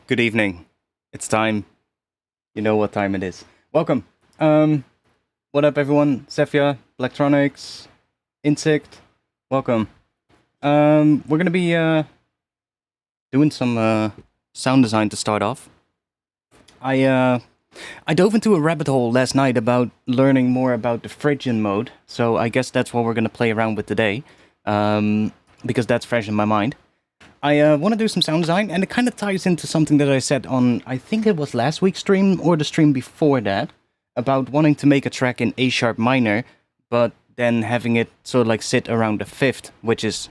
Good evening. It's time. You know what time it is. Welcome. What up, everyone? Cephia, Electronics, Insect. Welcome. We're gonna be doing some sound design to start off. I dove into a rabbit hole last night about learning more about the phrygian mode, so I guess that's what we're gonna play around with today, because that's fresh in my mind. I want to do some sound design, and it kind of ties into something that I said on, I think it was last week's stream, or the stream before that, about wanting to make a track in A sharp minor, but then having it sort of like sit around the fifth, which is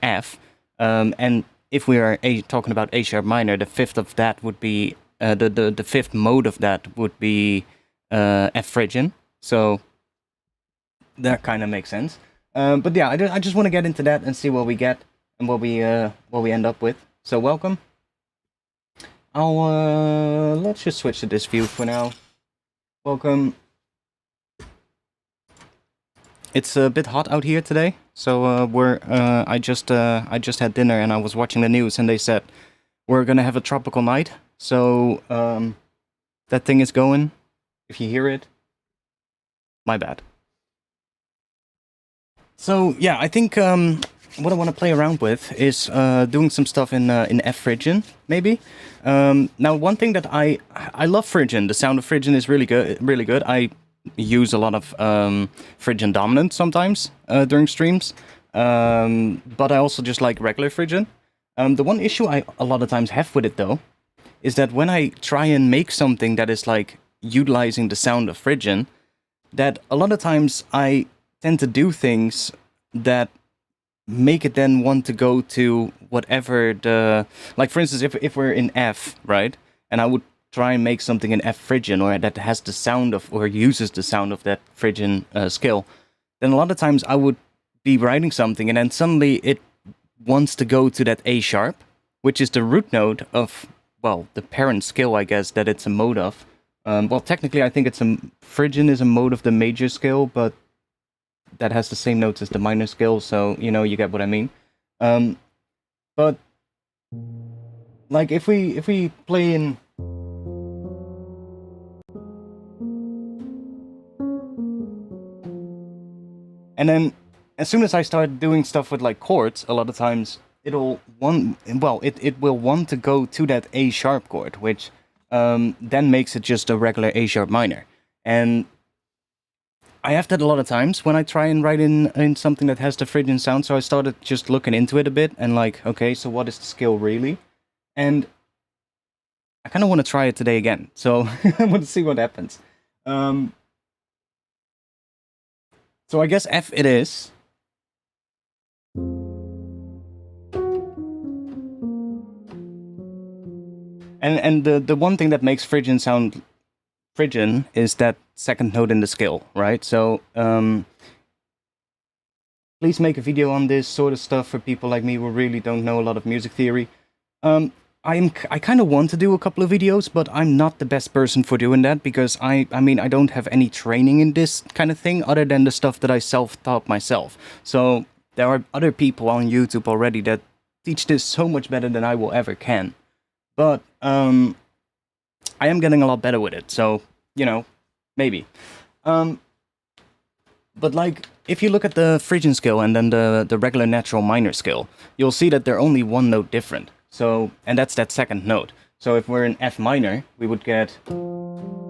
F. And if we are talking about A sharp minor, the fifth of that would be, the fifth mode of that would be F phrygian. So that kind of makes sense. But yeah, I just want to get into that and see what we get. And what we end up with. So welcome. Let's just switch to this view for now. Welcome. It's a bit hot out here today, so I just had dinner and I was watching the news and they said we're gonna have a tropical night. So that thing is going. If you hear it, my bad. So yeah, I think what I want to play around with is doing some stuff in F phrygian, maybe. Now, one thing that I love phrygian. The sound of phrygian is really good. I use a lot of phrygian dominant sometimes during streams, but I also just like regular phrygian. The one issue I a lot of times have with it though is that when I try and make something that is like utilizing the sound of phrygian, that a lot of times I tend to do things that make it then want to go to whatever the, like for instance, if we're in F, right, and I would try and make something in F phrygian, or that has the sound of, or uses the sound of that phrygian scale, then a lot of times I would be writing something and then suddenly it wants to go to that A sharp, which is the root note of, well, the parent scale, I guess, that it's a mode of. Well, technically I think phrygian is a mode of the major scale, but that has the same notes as the minor scale, so, you know, you get what I mean. But, like, if we play in... And then, as soon as I start doing stuff with, like, chords, a lot of times, it will want to go to that A sharp chord, which then makes it just a regular A sharp minor. And I have that a lot of times when I try and write in something that has the phrygian sound, so I started just looking into it a bit and like, okay, so what is the scale really? And I kind of want to try it today again, so I want to see what happens. So I guess F it is. And the one thing that makes phrygian sound phrygian is that second note in the scale, right? So please make a video on this sort of stuff for people like me who really don't know a lot of music theory. I kind of want to do a couple of videos, but I'm not the best person for doing that because I mean I don't have any training in this kind of thing other than the stuff that I self-taught myself. So there are other people on YouTube already that teach this so much better than I will ever can. But I am getting a lot better with it, so, you know, maybe. But, like, if you look at the phrygian scale and then the regular natural minor scale, you'll see that they're only one note different. So, and that's that second note. So if we're in F minor, we would get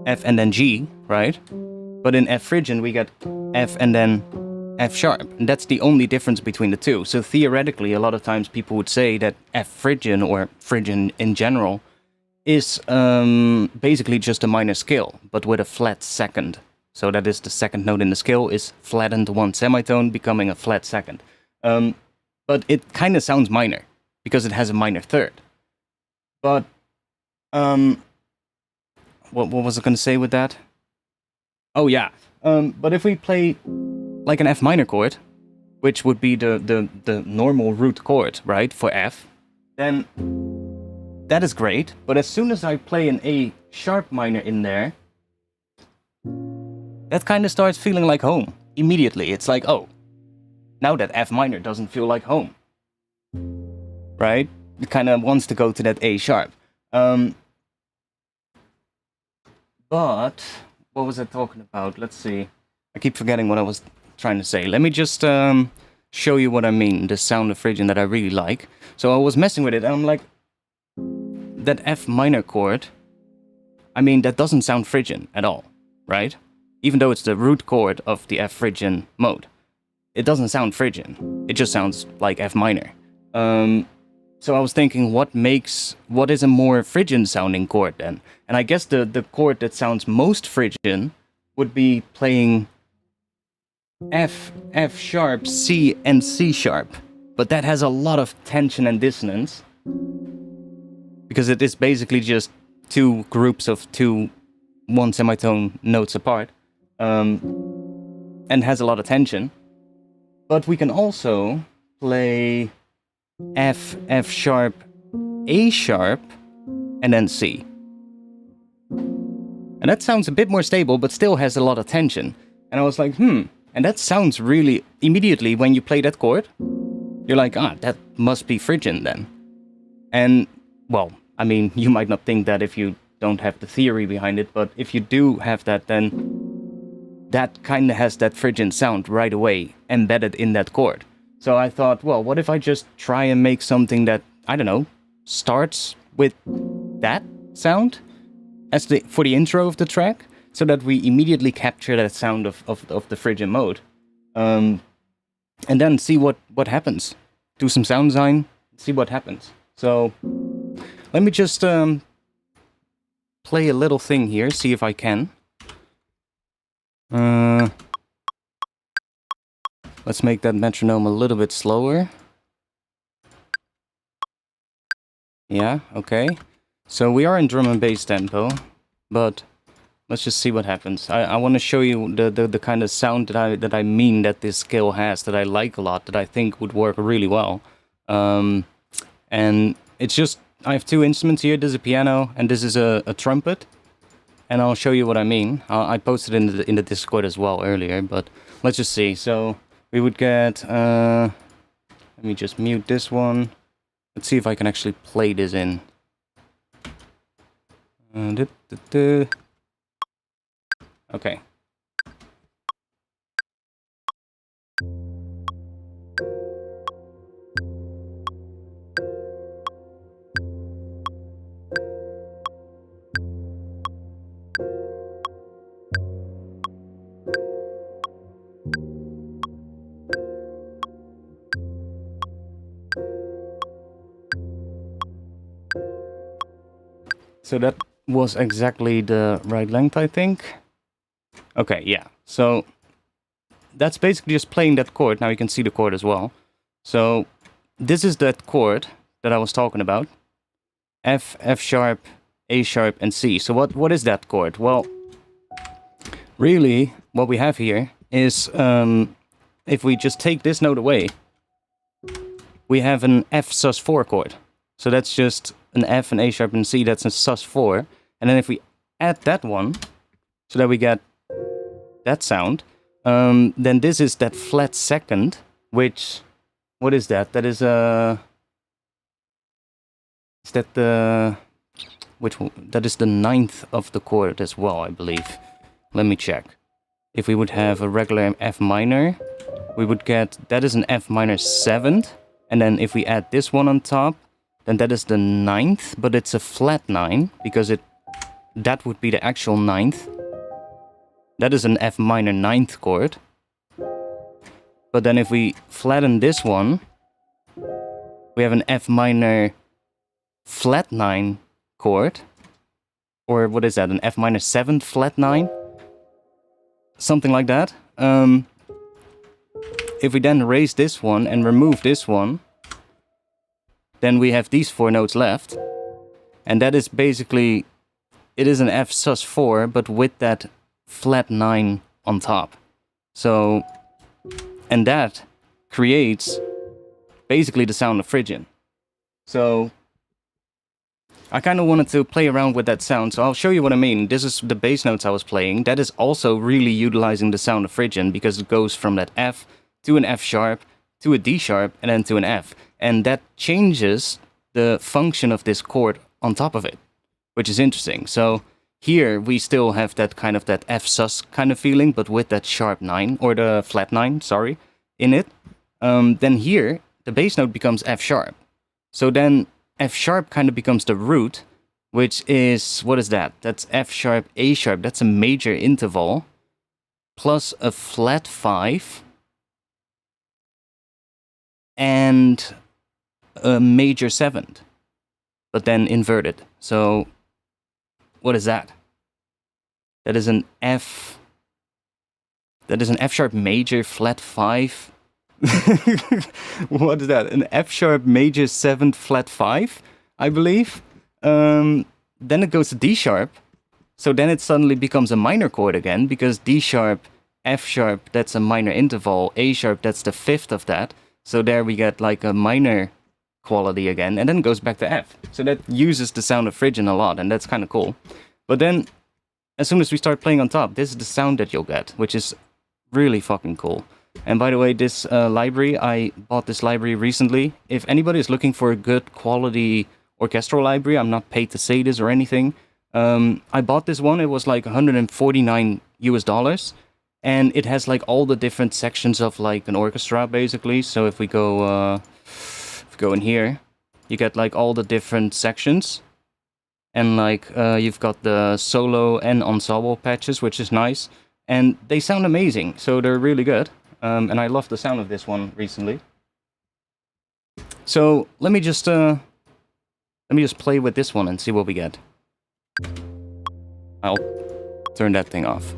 F and then G, right? But in F phrygian, we get F and then F sharp. And that's the only difference between the two. So theoretically, a lot of times people would say that F phrygian, or phrygian in general, is basically just a minor scale, but with a flat second. So that is the second note in the scale is flattened one semitone, becoming a flat second. But it kind of sounds minor, because it has a minor third. But, what was I going to say with that? Oh yeah, but if we play like an F minor chord, which would be the normal root chord, right, for F, then that is great, but as soon as I play an A sharp minor in there, that kind of starts feeling like home. Immediately, it's like, oh, now that F minor doesn't feel like home. Right? It kind of wants to go to that A sharp. But what was I talking about? Let's see. I keep forgetting what I was trying to say. Let me just show you what I mean. The sound of phrygian that I really like. So I was messing with it, and I'm like, that F minor chord. I mean, that doesn't sound phrygian at all, right? Even though it's the root chord of the F phrygian mode, it doesn't sound phrygian. It just sounds like F minor. So I was thinking, what is a more phrygian sounding chord then? And I guess the chord that sounds most phrygian would be playing F, F sharp, C, and C sharp. But that has a lot of tension and dissonance, because it is basically just two groups of one semitone notes apart, and has a lot of tension. But we can also play F, F sharp, A sharp, and then C. And that sounds a bit more stable, but still has a lot of tension. And I was like, and that sounds really, immediately when you play that chord, you're like, that must be phrygian then. And, well, I mean, you might not think that if you don't have the theory behind it, but if you do have that, then that kind of has that phrygian sound right away embedded in that chord. So I thought, well, what if I just try and make something that, I don't know, starts with that sound as for the intro of the track, so that we immediately capture that sound of the phrygian mode. And then see what happens. Do some sound design, see what happens. So let me just play a little thing here, see if I can. Let's make that metronome a little bit slower. Yeah, okay. So we are in drum and bass tempo, but let's just see what happens. I want to show you the kind of sound that I mean that this scale has, that I like a lot, that I think would work really well. And it's just, I have two instruments here. This is a piano and this is a trumpet. And I'll show you what I mean. I posted in the Discord as well earlier, but let's just see. So we would get, let me just mute this one. Let's see if I can actually play this in. Okay. So that was exactly the right length, I think. Okay, yeah. So that's basically just playing that chord. Now you can see the chord as well. So this is that chord that I was talking about. F, F sharp, A sharp, and C. So what is that chord? Well, really, what we have here is, if we just take this note away, we have an F sus4 chord. So that's just an F, an A sharp, and C. That's a sus4. And then if we add that one, so that we get that sound, then this is that flat second, which, what is that? That is a... Is that the... Which one? That is the ninth of the chord as well, I believe. Let me check. If we would have a regular F minor, we would get... That is an F minor 7th. And then if we add this one on top, then that is the ninth, but it's a flat 9, because that would be the actual ninth. That is an F minor 9th chord. But then if we flatten this one, we have an F minor flat 9 chord. Or what is that, an F minor 7th flat 9? Something like that. If we then raise this one and remove this one, then we have these 4 notes left. And that is basically, it is an F sus4, but with that flat 9 on top. So, and that creates basically the sound of phrygian. So, I kind of wanted to play around with that sound, so I'll show you what I mean. This is the bass notes I was playing. That is also really utilizing the sound of phrygian, because it goes from that F to an F sharp, to a D sharp, and then to an F. And that changes the function of this chord on top of it, which is interesting. So here we still have that kind of that F sus kind of feeling, but with that sharp 9, or the flat 9, sorry, in it. Then here, the bass note becomes F sharp. So then F sharp kind of becomes the root, which is, what is that? That's F sharp, A sharp, that's a major interval, plus a flat 5, and a major 7th, but then inverted. So what is that? That is an F sharp major flat 5. What is that? An F sharp major 7th flat 5, I believe. Then it goes to D sharp. So then it suddenly becomes a minor chord again, because D sharp, F sharp, that's a minor interval, A sharp, that's the 5th of that. So there we get like a minor quality again, and then it goes back to F. So that uses the sound of phrygian a lot, and that's kind of cool. But then, as soon as we start playing on top, this is the sound that you'll get, which is really fucking cool. And by the way, this library, I bought this library recently. If anybody is looking for a good quality orchestral library, I'm not paid to say this or anything. I bought this one, it was like $149 US. And it has like all the different sections of like an orchestra, basically. So if we go in here, you get like all the different sections. And like you've got the solo and ensemble patches, which is nice. And they sound amazing, so they're really good. And I love the sound of this one recently. So let me just play with this one and see what we get. I'll turn that thing off.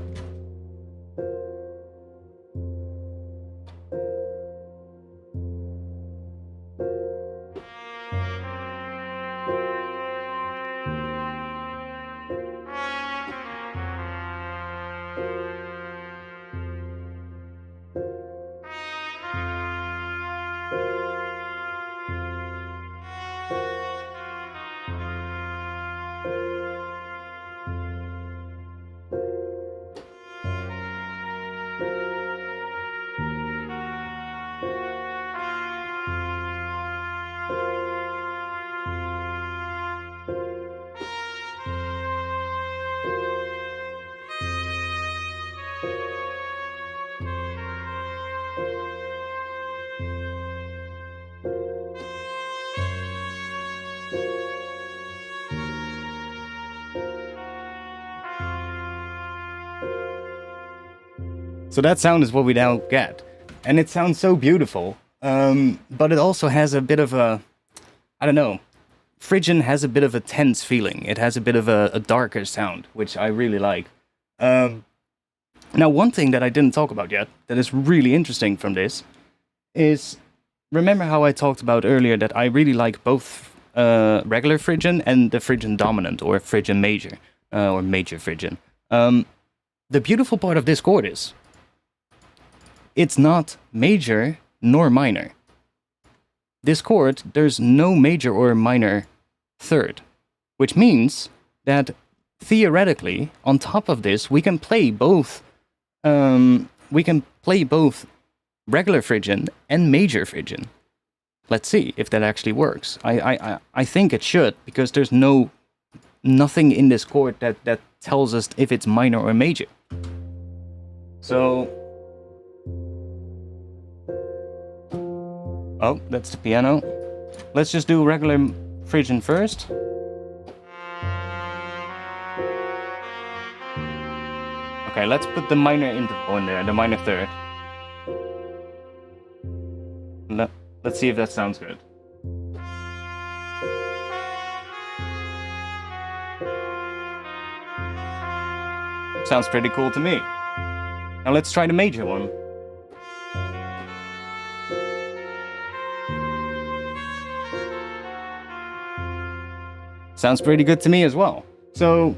So that sound is what we now get. And it sounds so beautiful. But it also has a bit of a, I don't know, phrygian has a bit of a tense feeling. It has a bit of a darker sound, which I really like. Now, one thing that I didn't talk about yet, that is really interesting from this, is, remember how I talked about earlier that I really like both regular phrygian and the phrygian dominant, or phrygian major, or major phrygian. The beautiful part of this chord is, it's not major nor minor. This chord, there's no major or minor third, which means that theoretically, on top of this, we can play both. We can play both regular phrygian and major phrygian. Let's see if that actually works. I think it should, because there's nothing in this chord that tells us if it's minor or major. So, oh, that's the piano. Let's just do regular phrygian first. Okay, let's put the minor interval in there, the minor third. Let's see if that sounds good. Sounds pretty cool to me. Now let's try the major one. Sounds pretty good to me as well. So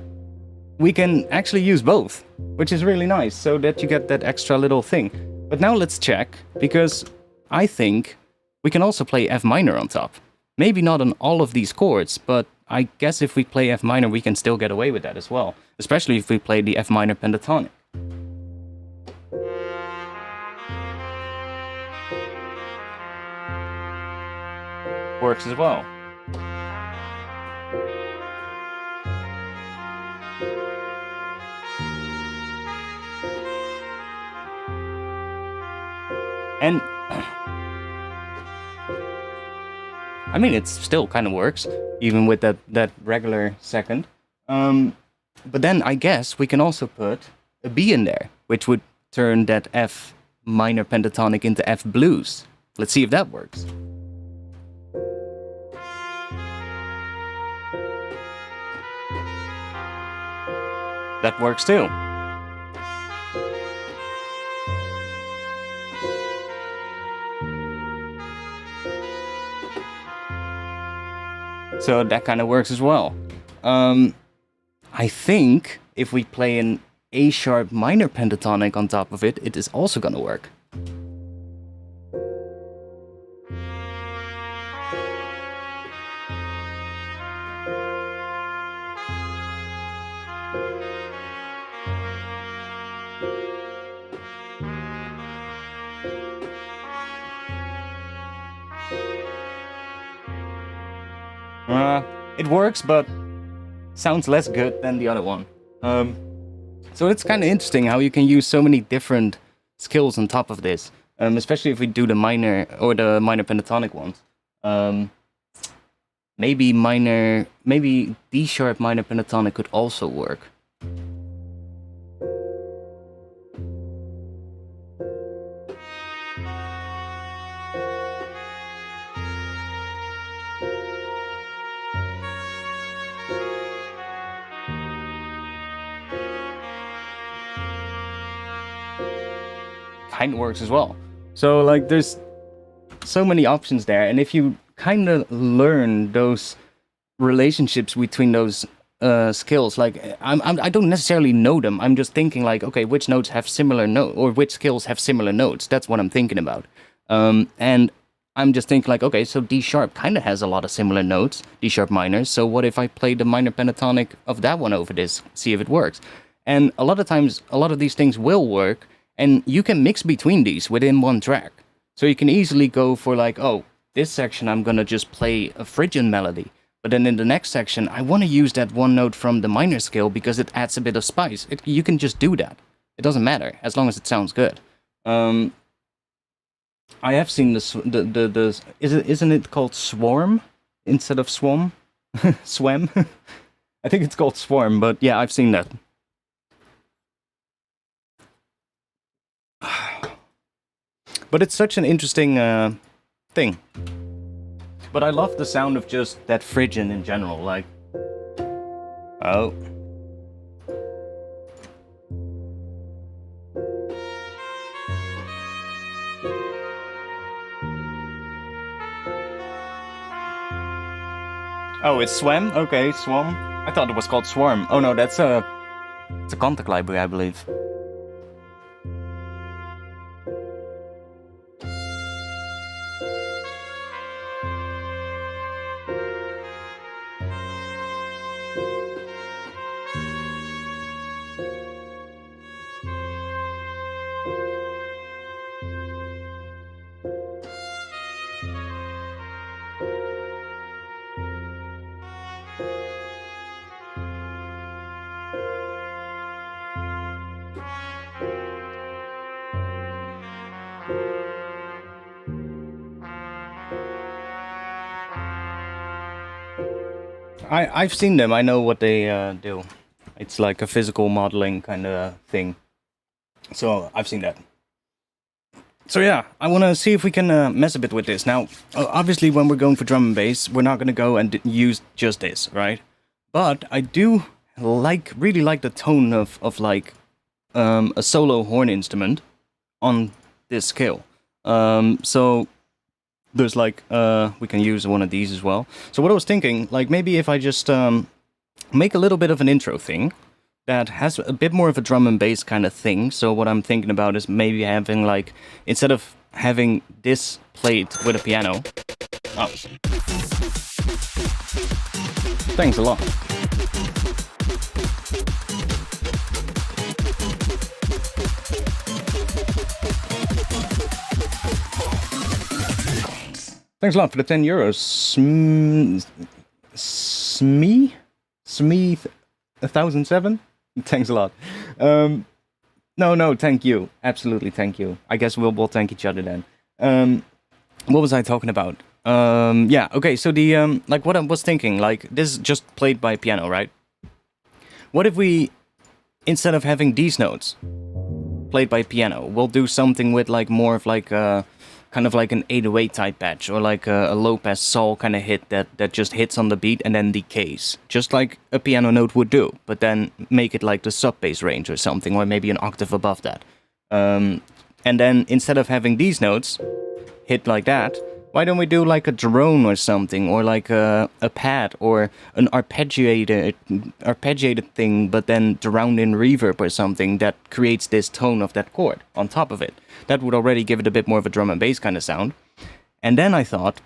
we can actually use both, which is really nice, so that you get that extra little thing. But now let's check, because I think we can also play F minor on top. Maybe not on all of these chords, but I guess if we play F minor, we can still get away with that as well. Especially if we play the F minor pentatonic. Works as well. And I mean, it still kind of works, even with that regular second. But then I guess we can also put a B in there, which would turn that F minor pentatonic into F blues. Let's see if that works. That works too. So that kind of works as well. I think if we play an A sharp minor pentatonic on top of it, it is also gonna work. It works, but sounds less good than the other one. So it's kind of interesting how you can use so many different skills on top of this, especially if we do the minor or the minor pentatonic ones. Maybe D sharp minor pentatonic could also work. Kind of works as well. So like there's so many options there, and if you kind of learn those relationships between those skills, like I don't necessarily know them, I'm just thinking like, okay, which notes have similar notes, or which skills have similar notes. That's what I'm thinking about. And I'm just thinking like, okay, so D sharp kind of has a lot of similar notes, D sharp minor, so what if I play the minor pentatonic of that one over this, see if it works. And a lot of times a lot of these things will work, and you can mix between these within one track. So you can easily go for like, oh, this section I'm gonna just play a Phrygian melody. But then in the next section, I want to use that one note from the minor scale because it adds a bit of spice. You can just do that. It doesn't matter, as long as it sounds good. I have seen isn't it called Swarm instead of Swam? Swam? I think it's called Swarm, but yeah, I've seen that. But it's such an interesting thing. But I love the sound of just that Phrygian in general, like... Oh. Oh, it's Swam? Okay, Swam. I thought it was called Swarm. Oh no, that's it's a contact library, I believe. I've seen them. I know what they do. It's like a physical modeling kind of thing. So I've seen that. So yeah, I want to see if we can mess a bit with this. Now, obviously when we're going for drum and bass, we're not going to go and use just this, right? But I do really like the tone of like a solo horn instrument on this scale. So there's like, we can use one of these as well. So what I was thinking, like maybe if I just make a little bit of an intro thing that has a bit more of a drum and bass kind of thing. So what I'm thinking about is maybe having like, instead of having this played with a piano. Oh. Thanks a lot. Thanks a lot for the 10 euros. Smee 1007? Thanks a lot. No, thank you. Absolutely, thank you. I guess we'll thank each other then. What was I talking about? Yeah, okay, so the, like, what I was thinking, like, this is just played by piano, right? What if we, instead of having these notes played by piano, we'll do something with, like, more of, like, kind of like an 808 type patch, or like a low-pass sol kind of hit that just hits on the beat and then decays. Just like a piano note would do, but then make it like the sub-bass range or something, or maybe an octave above that. And then instead of having these notes hit like that, why don't we do like a drone or something, or like a pad, or an arpeggiated thing, but then drowned in reverb or something that creates this tone of that chord on top of it. That would already give it a bit more of a drum and bass kind of sound. And then I thought,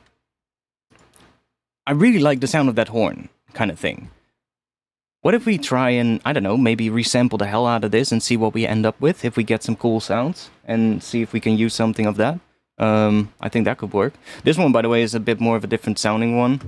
I really like the sound of that horn kind of thing. What if we try and, I don't know, maybe resample the hell out of this and see what we end up with if we get some cool sounds, and see if we can use something of that? I think that could work. This one, by the way, is a bit more of a different sounding one.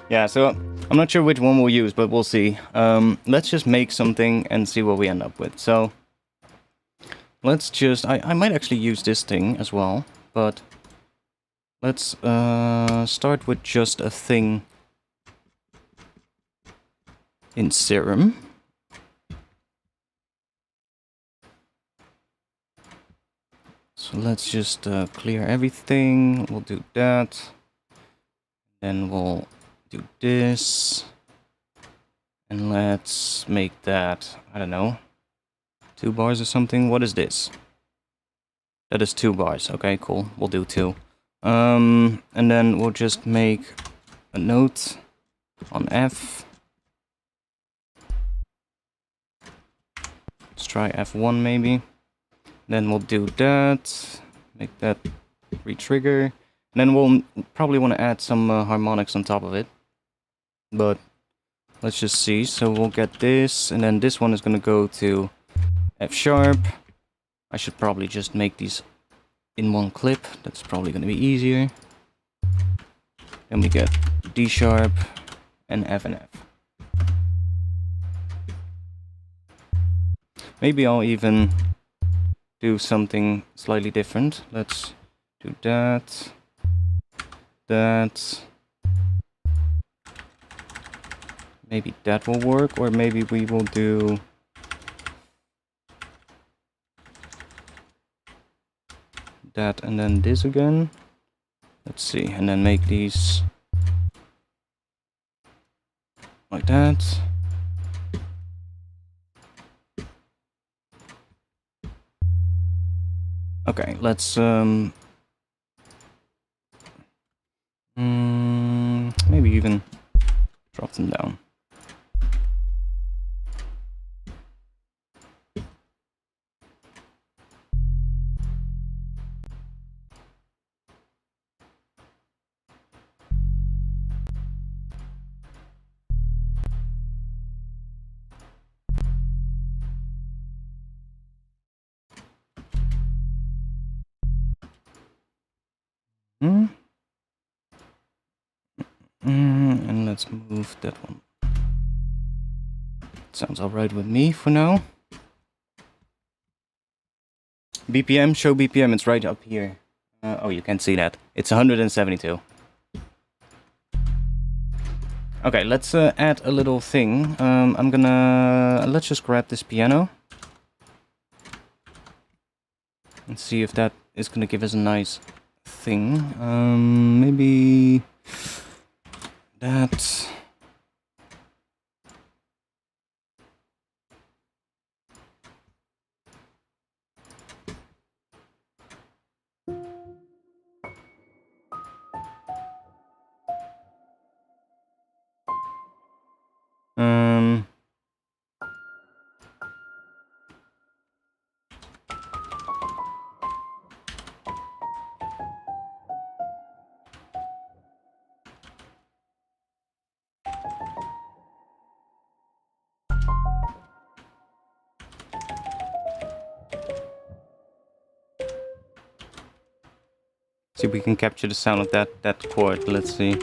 Yeah, so I'm not sure which one we'll use, but we'll see. Let's just make something and see what we end up with. So let's just, I might actually use this thing as well, but let's start with just a thing in Serum. So let's just clear everything. We'll do that. Then we'll do this. And let's make that, I don't know, 2 bars or something. What is this? That is 2 bars. Okay, cool. We'll do 2. And then we'll just make a note on F. Let's try F1 maybe. Then we'll do that. Make that re-trigger. And then we'll probably want to add some harmonics on top of it. But let's just see. So we'll get this, and then this one is going to go to F sharp. I should probably just make these in one clip. That's probably going to be easier. Then we get D sharp and F and F. Maybe I'll even do something slightly different. Let's do that. That. Maybe that will work, or maybe we will do that and then this again. Let's see, and then make these like that. Okay, let's maybe even drop them down. And let's move that one. Sounds alright with me for now. BPM, show BPM, it's right up here. Oh, you can't see that. It's 172. Okay, let's add a little thing. Let's just grab this piano. And see if that is gonna give us a nice thing. Maybe that. See if we can capture the sound of that chord. Let's see.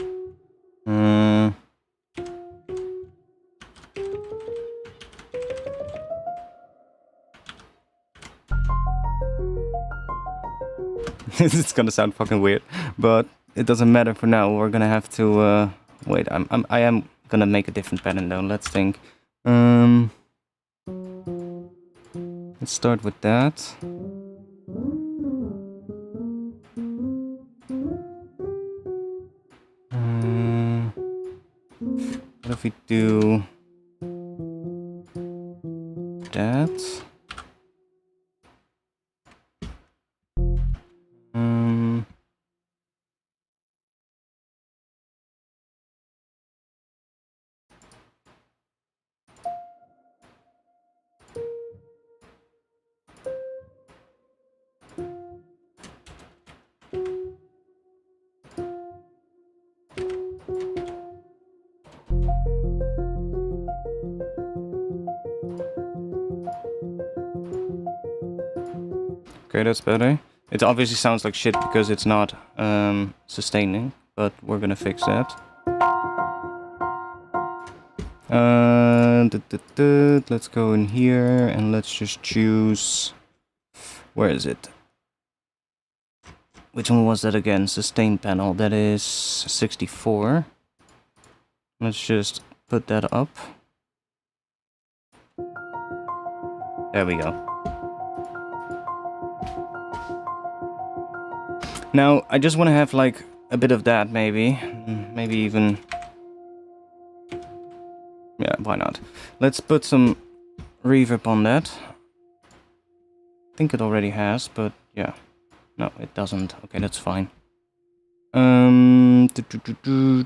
It's gonna sound fucking weird, but it doesn't matter for now. We're gonna have to wait. I am gonna make a different pattern though. Let's think. Let's start with that. What if we do that? Okay, that's better. It obviously sounds like shit because it's not sustaining, but we're gonna fix that. Let's go in here and let's just choose... Where is it? Which one was that again? Sustain panel. That is 64. Let's just put that up. There we go. Now, I just want to have like a bit of that maybe. Maybe even... Yeah, why not? Let's put some reverb on that. I think it already has, but yeah. No, it doesn't. Okay, that's fine.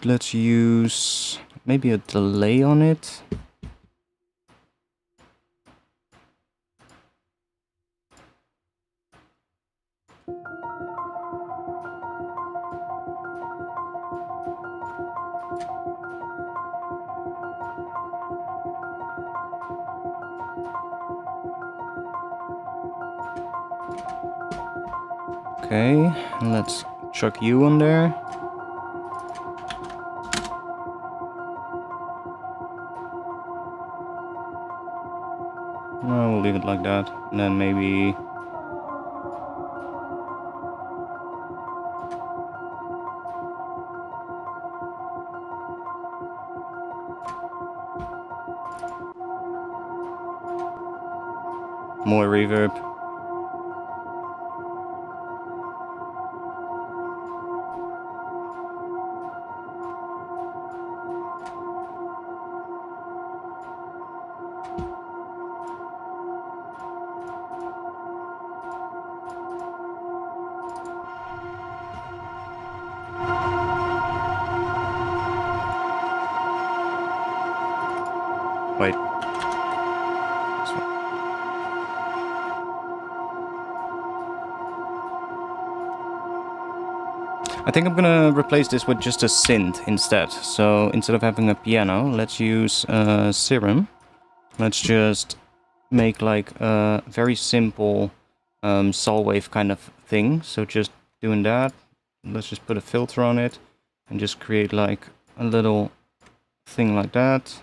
Let's use maybe a delay on it. Okay, let's chuck you on there. No, we'll leave it like that. And then maybe... more reverb. Wait. I think I'm gonna replace this with just a synth instead. So instead of having a piano, let's use Serum. Let's just make like a very simple saw wave kind of thing. So just doing that. Let's just put a filter on it and just create like a little thing like that.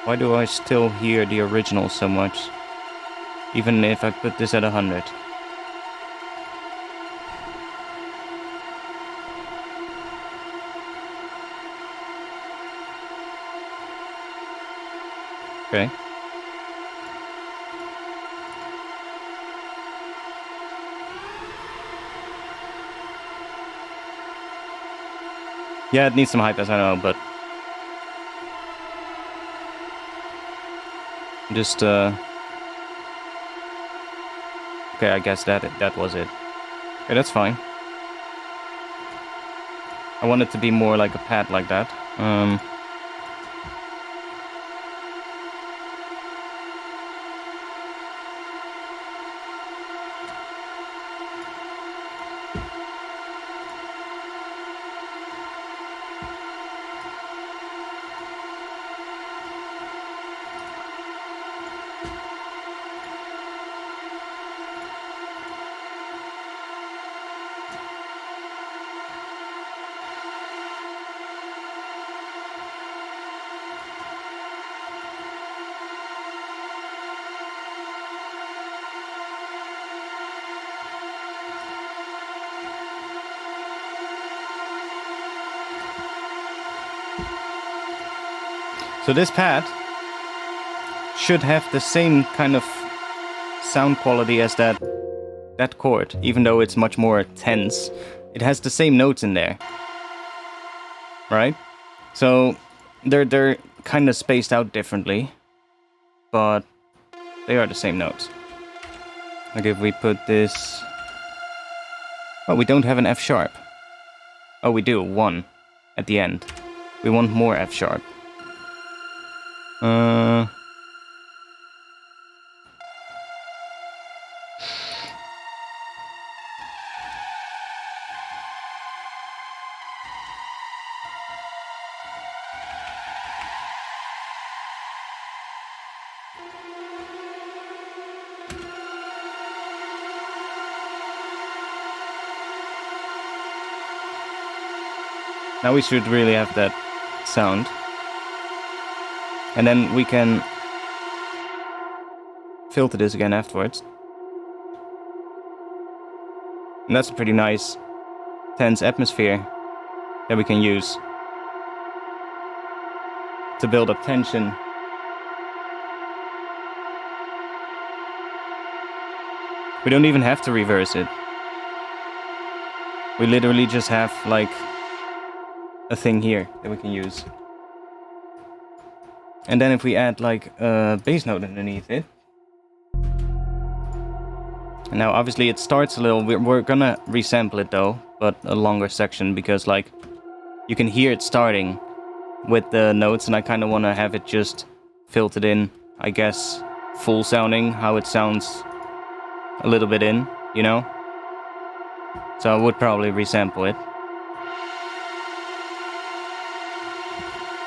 Why do I still hear the original so much? Even if I put this at 100. Okay. Yeah, it needs some high pass, I know, but... Just okay, I guess that was it. Okay, that's fine. I want it to be more like a pad like that. So this pad should have the same kind of sound quality as that chord, even though it's much more tense. It has the same notes in there, right? So they're kind of spaced out differently, but they are the same notes. Like if we put this... Oh, we don't have an F sharp. Oh, we do, 1 at the end. We want more F sharp. Now we should really have that sound. And then we can filter this again afterwards. And that's a pretty nice, tense atmosphere that we can use to build up tension. We don't even have to reverse it. We literally just have like a thing here that we can use. And then if we add like a bass note underneath it. And now obviously it starts a little, we're gonna resample it though, but a longer section, because like you can hear it starting with the notes, and I kind of want to have it just filtered in, I guess, full sounding, how it sounds a little bit in, you know? So I would probably resample it.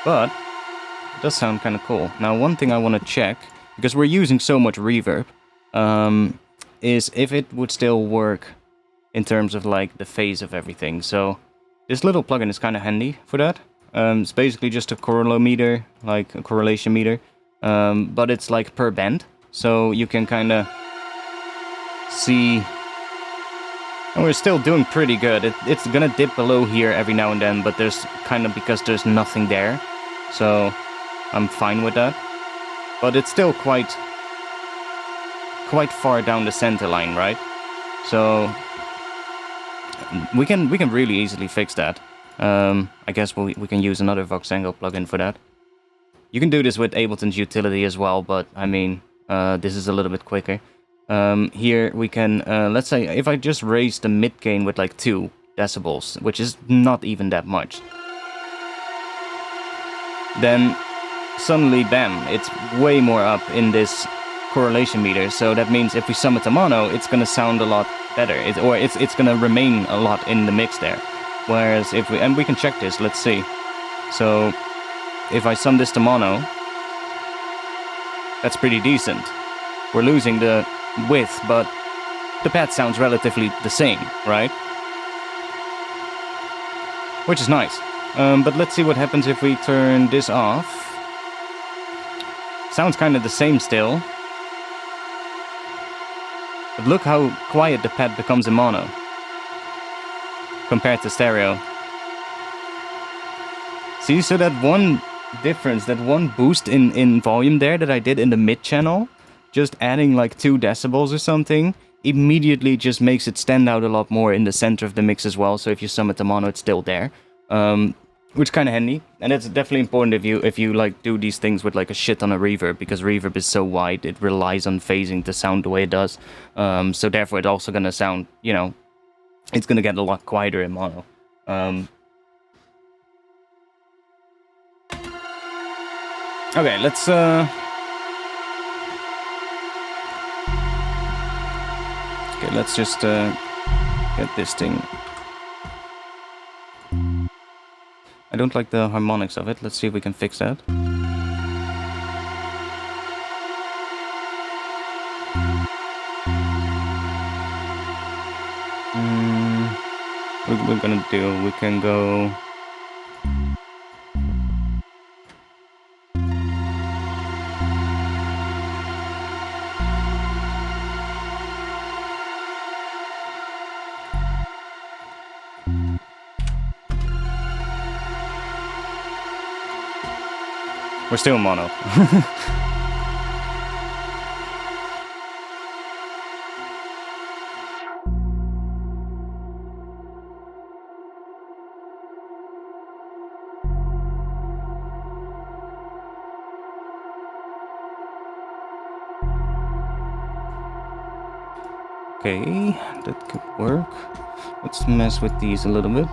But it does sound kind of cool. Now, one thing I want to check, because we're using so much reverb, is if it would still work in terms of like the phase of everything. So this little plugin is kind of handy for that. It's basically just a correlometer, like a correlation meter, but it's like per band. So you can kind of see, and we're still doing pretty good. It's gonna dip below here every now and then, but there's kind of, because there's nothing there. So I'm fine with that. But it's still quite far down the center line, right? So we can really easily fix that. I guess we can use another Voxango plugin for that. You can do this with Ableton's utility as well, but I mean, this is a little bit quicker. Here we can, let's say, if I just raise the mid gain with like 2 decibels, which is not even that much, then suddenly, bam, it's way more up in this correlation meter. So that means if we sum it to mono, it's gonna sound a lot better, it's gonna remain a lot in the mix there. Whereas if we, and we can check this, let's see. So if I sum this to mono, that's pretty decent. We're losing the width, but the pad sounds relatively the same, right? Which is nice. But let's see what happens if we turn this off. Sounds kind of the same still. But look how quiet the pad becomes in mono compared to stereo. See, so that one difference, that one boost in volume there that I did in the mid channel, just adding like 2 decibels or something, immediately just makes it stand out a lot more in the center of the mix as well. So if you sum it to mono, it's still there. which kind of handy, and it's definitely important if you like do these things with like a shit ton of reverb, because reverb is so wide, it relies on phasing to sound the way it does. So therefore, it's also gonna sound, you know, it's gonna get a lot quieter in mono. Okay, let's okay, let's just get this thing. I don't like the harmonics of it. Let's see if we can fix that. What we're gonna do, we can go... We're still in mono. Okay, that could work. Let's mess with these a little bit.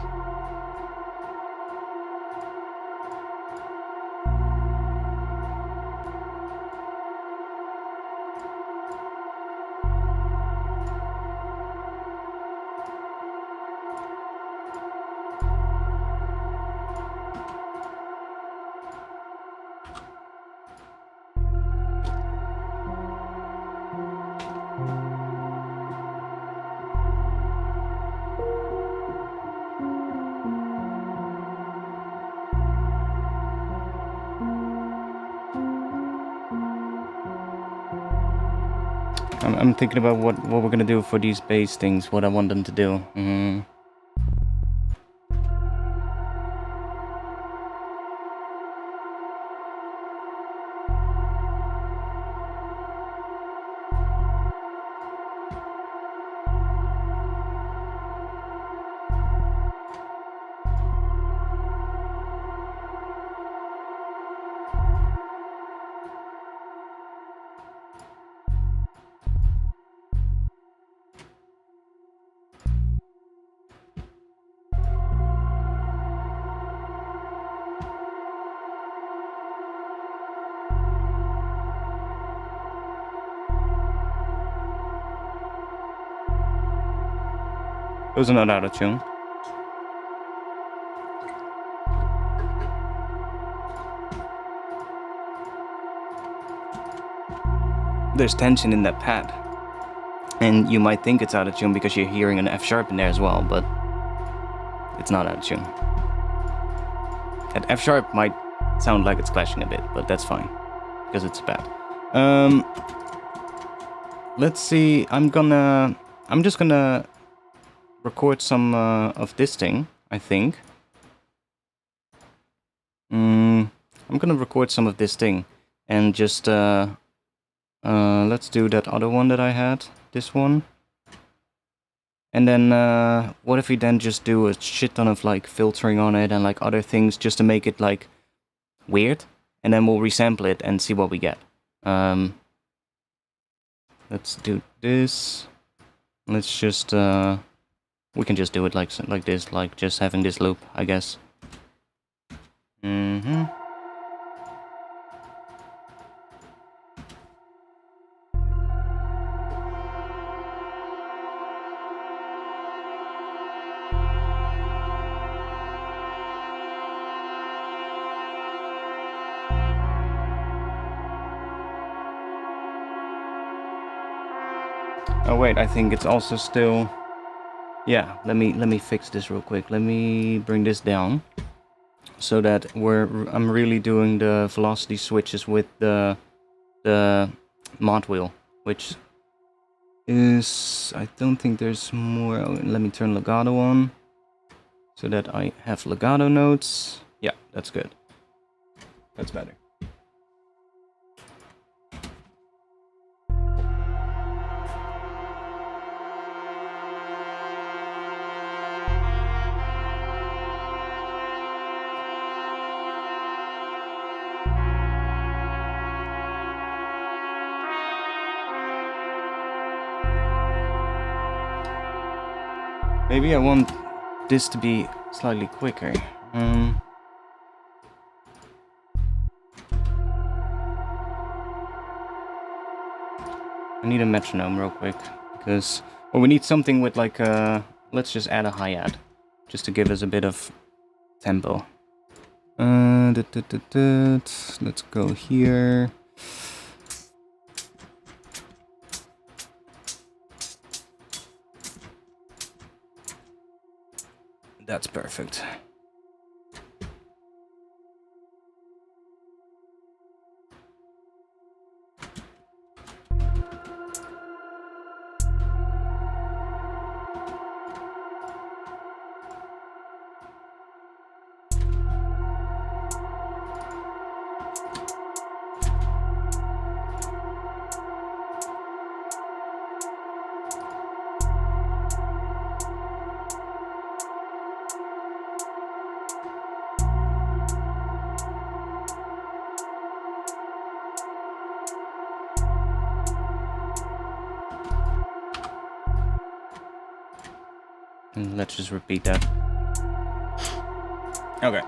I'm thinking about what we're gonna do for these bass things, what I want them to do. Those are not out of tune. There's tension in that pad. And you might think it's out of tune because you're hearing an F sharp in there as well, but it's not out of tune. That F sharp might sound like it's clashing a bit, but that's fine, because it's a pad. Let's see, I'm just gonna record some of this thing, I think. I'm gonna record some of this thing and just let's do that other one that I had, this one. And then what if we then just do a shit ton of like filtering on it and like other things just to make it like weird, and then we'll resample it and see what we get. Let's do this. Let's just we can just do it like this, like just having this loop, I guess. Oh wait, I think it's also still... Yeah, let me fix this real quick. Let me bring this down so that I'm really doing the velocity switches with the mod wheel, which is... I don't think there's more. Let me turn legato on so that I have legato notes. Yeah, that's good. That's better. Maybe I want this to be slightly quicker. I need a metronome real quick, because... Well, we need something with like let's just add a hi-hat, just to give us a bit of tempo. Let's go here. That's perfect. And let's just repeat that. Okay.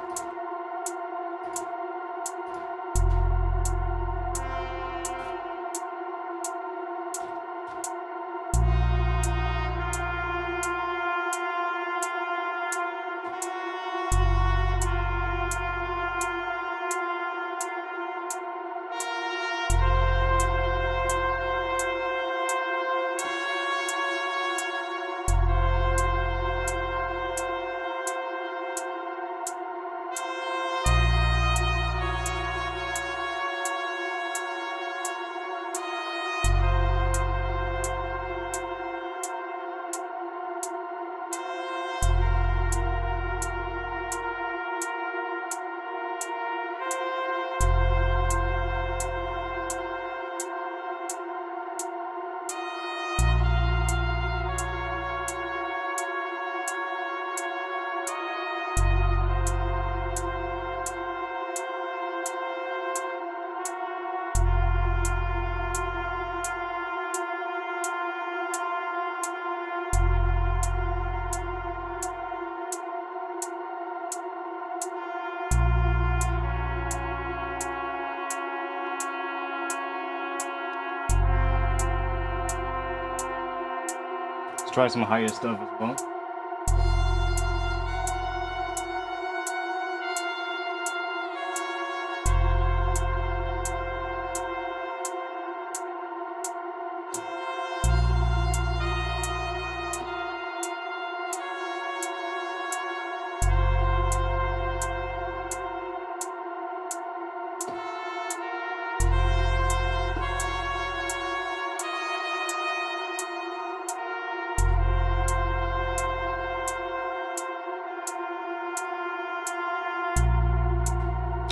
Let's try some higher stuff as well.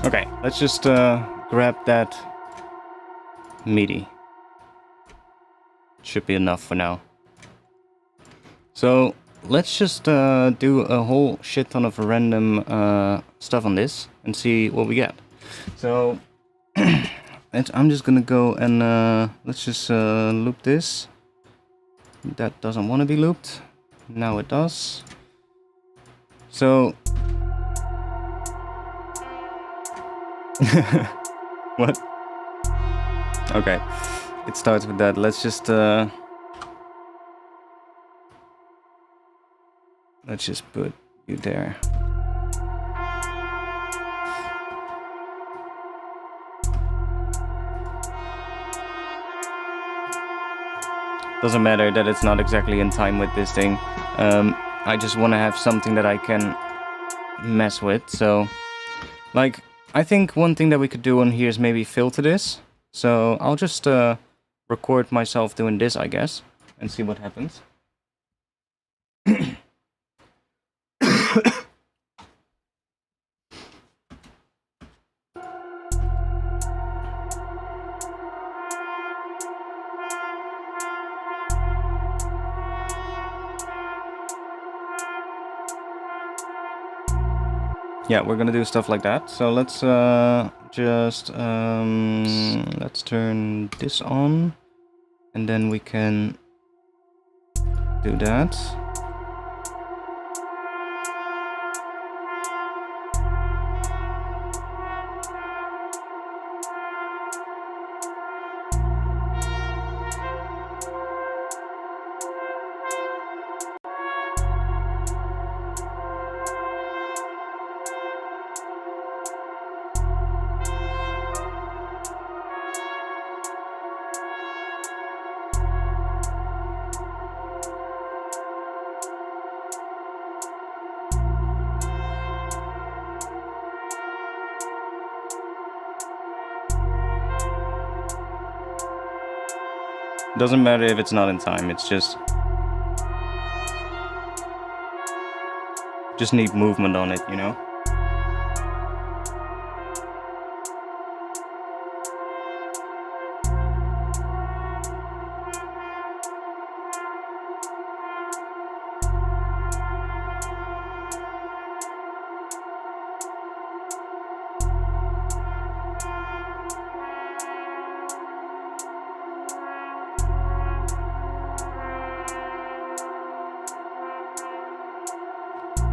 Okay, let's just grab that MIDI. Should be enough for now. So let's just do a whole shit ton of random stuff on this and see what we get. So I'm just gonna go and let's just loop this. That doesn't want to be looped. Now it does. So what? Okay, it starts with that. Let's just put you there. Doesn't matter that it's not exactly in time with this thing. I just want to have something that I can mess with. So, like, I think one thing that we could do on here is maybe filter this. So I'll just record myself doing this, I guess, and see what happens. Yeah, we're gonna do stuff like that. So let's just let's turn this on, and then we can do that. Doesn't matter if it's not in time, it's just need movement on it, you know?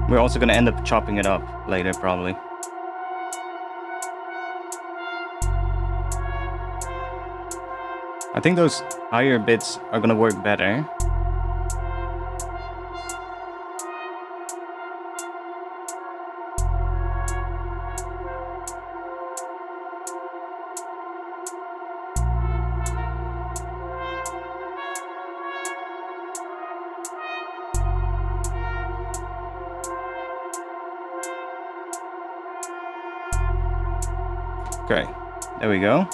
We're also gonna end up chopping it up later, probably. I think those higher bits are gonna work better. Okay, there we go.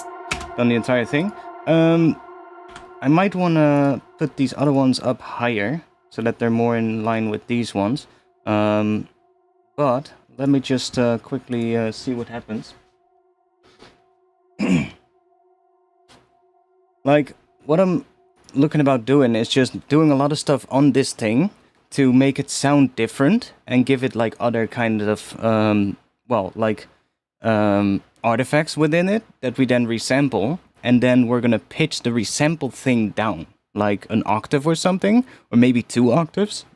Done the entire thing. I might want to put these other ones up higher so that they're more in line with these ones. But let me just quickly see what happens. Like, what I'm looking about doing is just doing a lot of stuff on this thing to make it sound different and give it like other kind of, artifacts within it that we then resample, and then we're gonna pitch the resampled thing down like an octave or something, or maybe 2 octaves,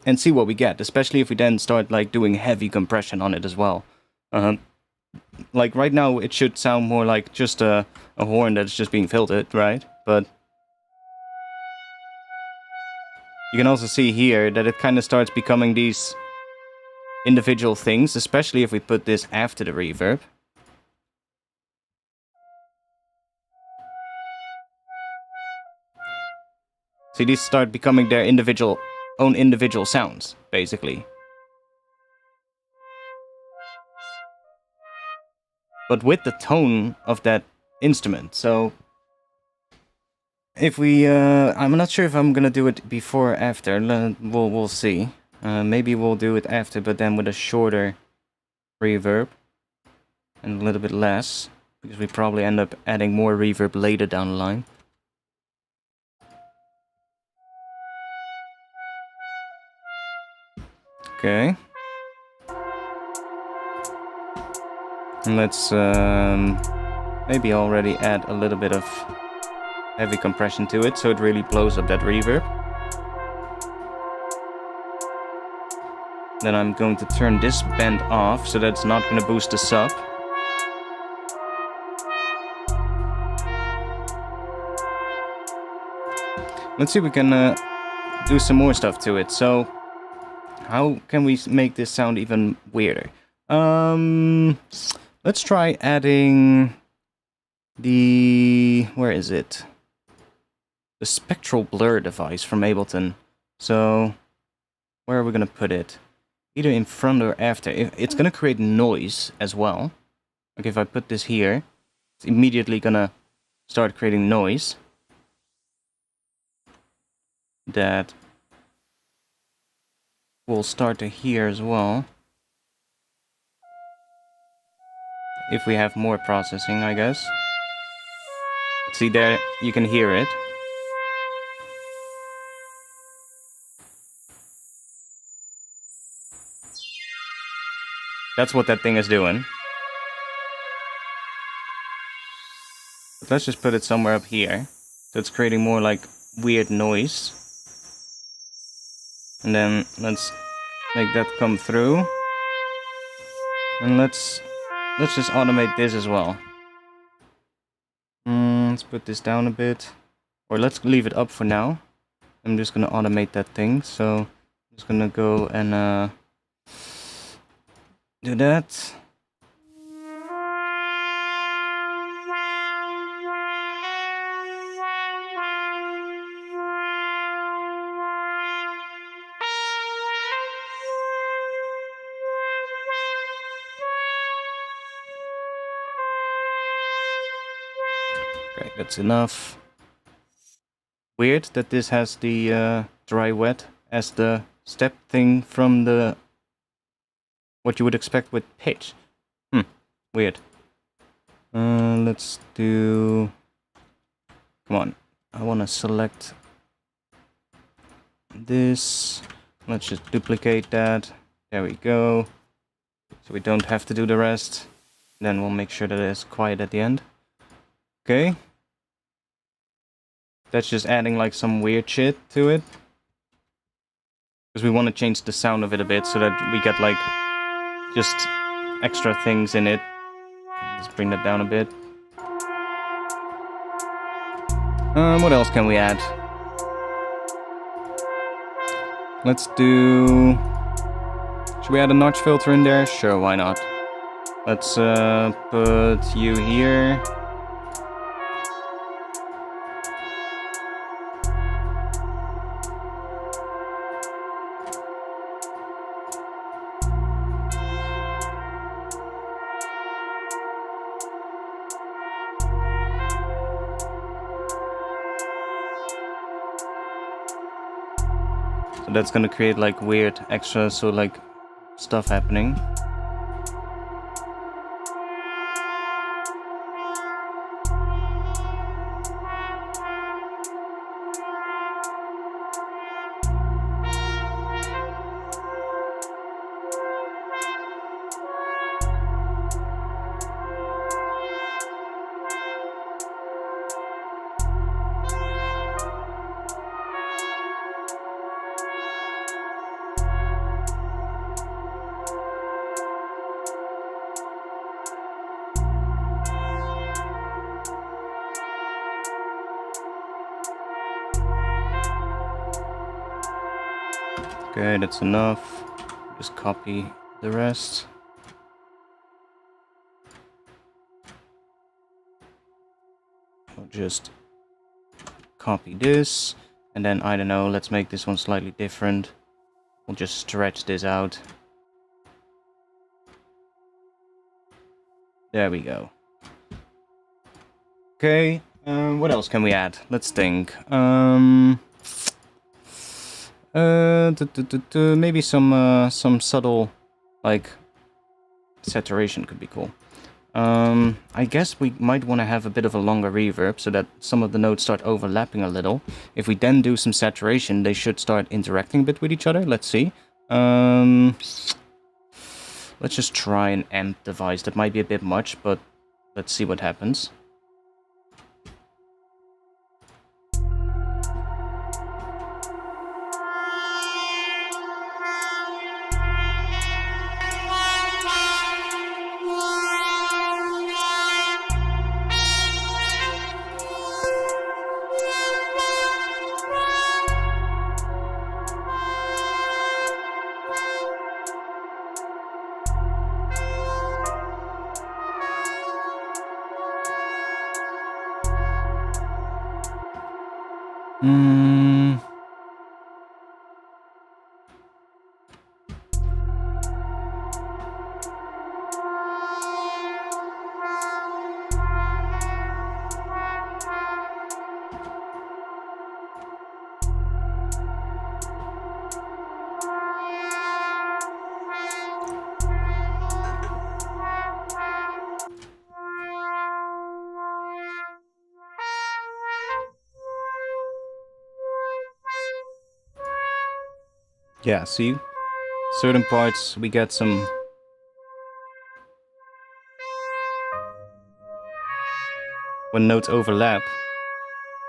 and see what we get, especially if we then start like doing heavy compression on it as well. Like right now it should sound more like just a horn that's just being filtered, right? But you can also see here that it kind of starts becoming these individual things, especially if we put this after the reverb. See, these start becoming their own individual sounds, basically. But with the tone of that instrument. So if we, I'm not sure if I'm gonna do it before or after. We'll see. Maybe we'll do it after, but then with a shorter reverb and a little bit less, because we probably end up adding more reverb later down the line. Okay. And let's maybe already add a little bit of heavy compression to it, so it really blows up that reverb. Then I'm going to turn this bend off, so that's not going to boost the sub. Let's see if we can do some more stuff to it. So, how can we make this sound even weirder? Let's try adding the... where is it? The spectral blur device from Ableton. So, where are we going to put it? Either in front or after. It's going to create noise as well. Like if I put this here, it's immediately going to start creating noise. That we'll start to hear as well. If we have more processing, I guess. See there, you can hear it. That's what that thing is doing. But let's just put it somewhere up here. So it's creating more like weird noise. And then let's make that come through. And let's just automate this as well. Let's put this down a bit. Or let's leave it up for now. I'm just gonna automate that thing. So I'm just gonna go and do that. Great, that's enough. weird that this has the dry wet as the step thing from the what you would expect with pitch. Weird. Let's do... Come on. I want to select this. Let's just duplicate that. There we go. So we don't have to do the rest. Then we'll make sure that it's quiet at the end. Okay. That's just adding like some weird shit to it. Because we want to change the sound of it a bit so that we get like just extra things in it. Let's bring that down a bit. What else can we add? Let's do... Should we add a notch filter in there? Sure, why not? Let's put you here. So that's gonna create like weird extra, so like stuff happening. Okay, that's enough. Just copy the rest. I'll just copy this, and then, I don't know, let's make this one slightly different. We'll just stretch this out. There we go. Okay, what else can we add? Let's think. Maybe some subtle, like, saturation could be cool. I guess we might want to have a bit of a longer reverb so that some of the notes start overlapping a little. If we then do some saturation, they should start interacting a bit with each other. Let's see. Let's just try an amp device. That might be a bit much, but let's see what happens. Yeah, see? Certain parts we get some... When notes overlap,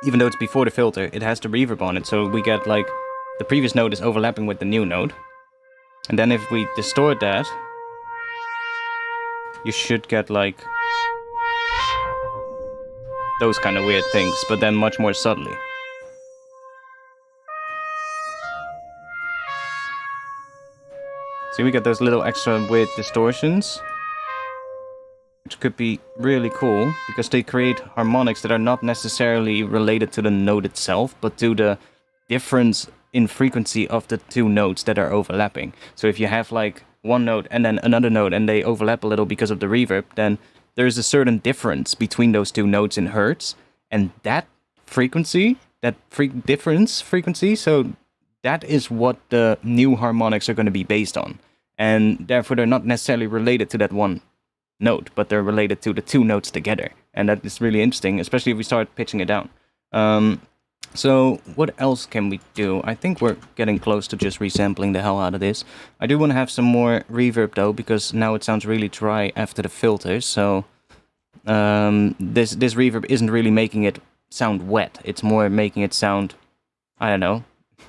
even though it's before the filter, it has the reverb on it, so we get like... The previous note is overlapping with the new note. And then if we distort that, you should get like... those kind of weird things, but then much more subtly. See, we get those little extra weird distortions, which could be really cool, because they create harmonics that are not necessarily related to the note itself, but to the difference in frequency of the two notes that are overlapping. So if you have like one note and then another note, and they overlap a little because of the reverb, then there's a certain difference between those two notes in hertz, and that frequency difference frequency. So that is what the new harmonics are going to be based on, and therefore they're not necessarily related to that one note, but they're related to the two notes together, and that is really interesting, especially if we start pitching it down. So what else can we do? I think we're getting close to just resampling the hell out of this. I do want to have some more reverb though, because now it sounds really dry after the filters. So this reverb isn't really making it sound wet. It's more making it sound, I don't know,